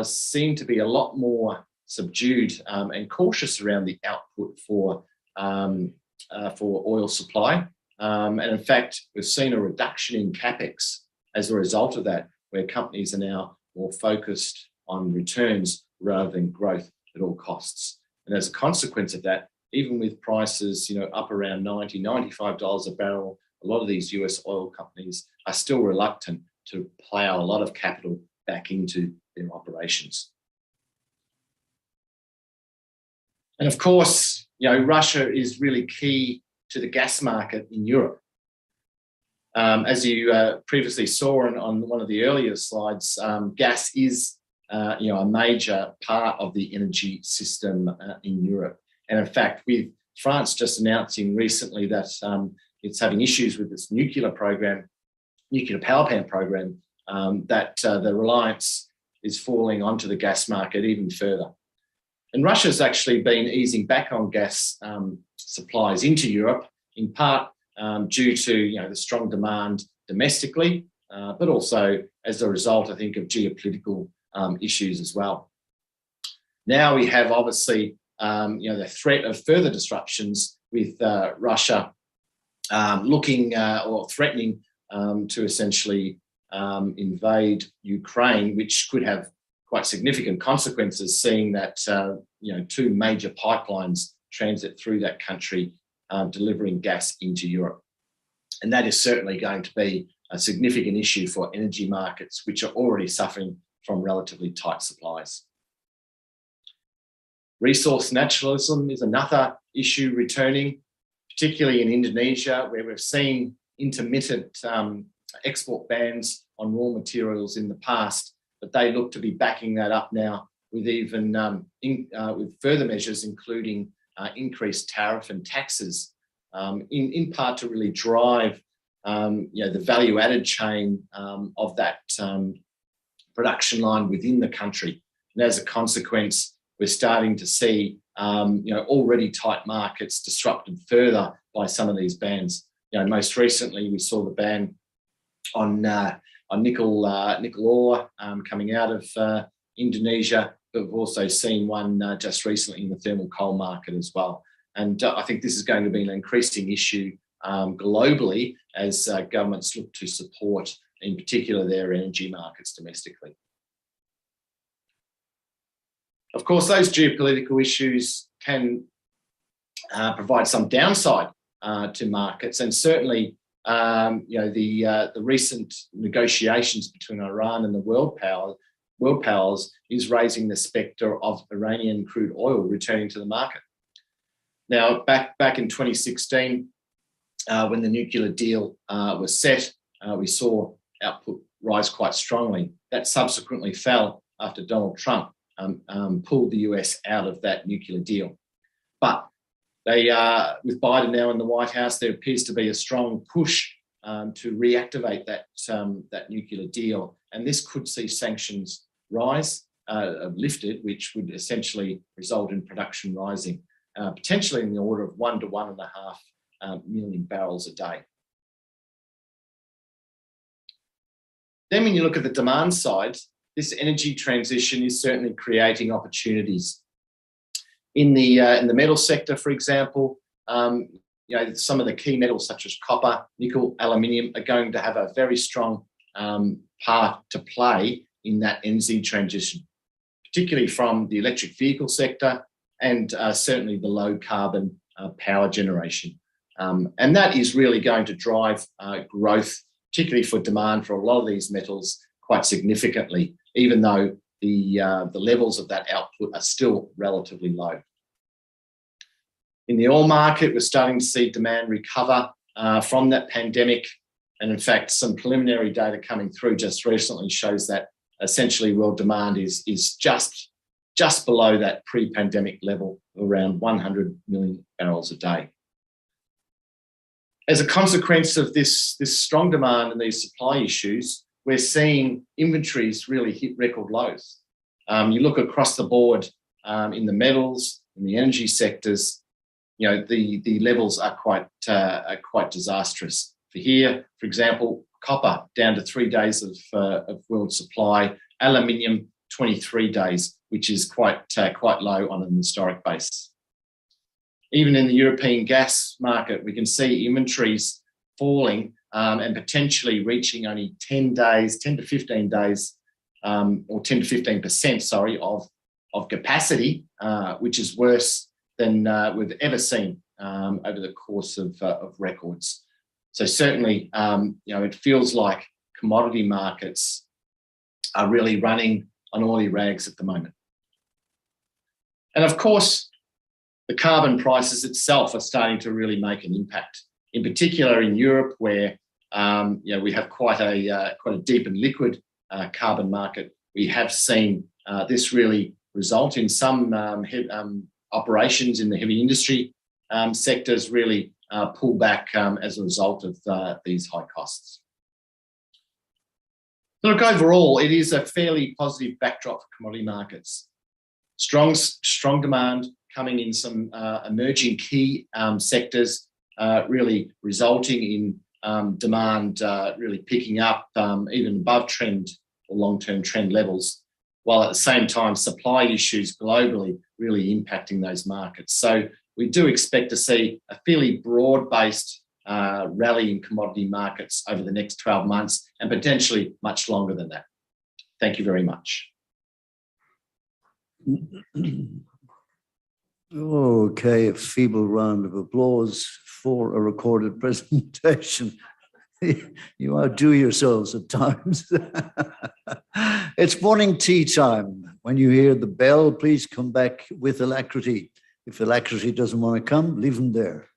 [SPEAKER 10] seem to be a lot more subdued and cautious around the output for oil supply. And in fact, we've seen a reduction in CapEx as a result of that, where companies are now more focused on returns rather than growth at all costs. And as a consequence of that, even with prices, up around $90, $95 a barrel, a lot of these US oil companies are still reluctant to plow a lot of capital back into their operations. And of course, Russia is really key to the gas market in Europe. As you previously saw on one of the earlier slides, gas is a major part of the energy system in Europe. And in fact, with France just announcing recently that it's having issues with its nuclear power plant program, that the reliance is falling onto the gas market even further. And Russia's actually been easing back on gas supplies into Europe, in part due to the strong demand domestically, but also as a result, I think, of geopolitical issues as well. Now we have obviously the threat of further disruptions with Russia looking or threatening to essentially invade Ukraine, which could have quite significant consequences, seeing that two major pipelines transit through that country, delivering gas into Europe. And that is certainly going to be a significant issue for energy markets, which are already suffering from relatively tight supplies. Resource naturalism is another issue returning, particularly in Indonesia, where we've seen intermittent export bans on raw materials in the past, but they look to be backing that up now with even with further measures, including increased tariff and taxes, in part to really drive the value-added chain of that production line within the country. And as a consequence, we're starting to see already tight markets disrupted further by some of these bans. Most recently, we saw the ban on nickel ore coming out of Indonesia, but we've also seen one just recently in the thermal coal market as well. And I think this is going to be an increasing issue globally as governments look to support, in particular, their energy markets domestically. Of course, those geopolitical issues can provide some downside to markets, and certainly, the recent negotiations between Iran and the world powers is raising the spectre of Iranian crude oil returning to the market. Now, back in 2016, when the nuclear deal was set, we saw output rise quite strongly. That subsequently fell after Donald Trump pulled the US out of that nuclear deal. But they, with Biden now in the White House, there appears to be a strong push to reactivate that nuclear deal, and this could see sanctions rise, lifted, which would essentially result in production rising, potentially in the order of 1 to 1.5 million barrels a day. Then when you look at the demand side, this energy transition is certainly creating opportunities. In the metal sector, for example, some of the key metals such as copper, nickel, aluminium are going to have a very strong part to play in that energy transition, particularly from the electric vehicle sector and certainly the low carbon power generation. And that is really going to drive growth, particularly for demand for a lot of these metals quite significantly, even though the levels of that output are still relatively low. In the oil market, we're starting to see demand recover from that pandemic. And in fact, some preliminary data coming through just recently shows that essentially world demand is just below that pre-pandemic level of around 100 million barrels a day. As a consequence of this strong demand and these supply issues, we're seeing inventories really hit record lows. You look across the board in the metals, in the energy sectors, you know, the levels are quite disastrous. For example, copper down to 3 days of world supply, aluminium 23 days, which is quite low on an historic basis. Even in the European gas market, we can see inventories falling and potentially reaching only 10 to 15 days, or 10 to 15%, sorry, of capacity, which is worse than we've ever seen over the course of records. So certainly, you know, it feels like commodity markets are really running on oily rags at the moment. And of course, the carbon prices itself are starting to really make an impact, in particular in Europe, where you know, we have quite a deep and liquid carbon market. We have seen this really result in some operations in the heavy industry sectors really pull back as a result of these high costs. So look, overall, it is a fairly positive backdrop for commodity markets. Strong demand coming in some emerging key sectors, really resulting in demand really picking up even above trend or long-term trend levels, while at the same time supply issues globally really impacting those markets. So we do expect to see a fairly broad-based rally in commodity markets over the next 12 months and potentially much longer than that. Thank you very much.
[SPEAKER 1] Okay, a feeble round of applause for a recorded presentation. You outdo yourselves at times. It's morning tea time. When you hear the bell, please come back with alacrity. If alacrity doesn't want to come, leave them there.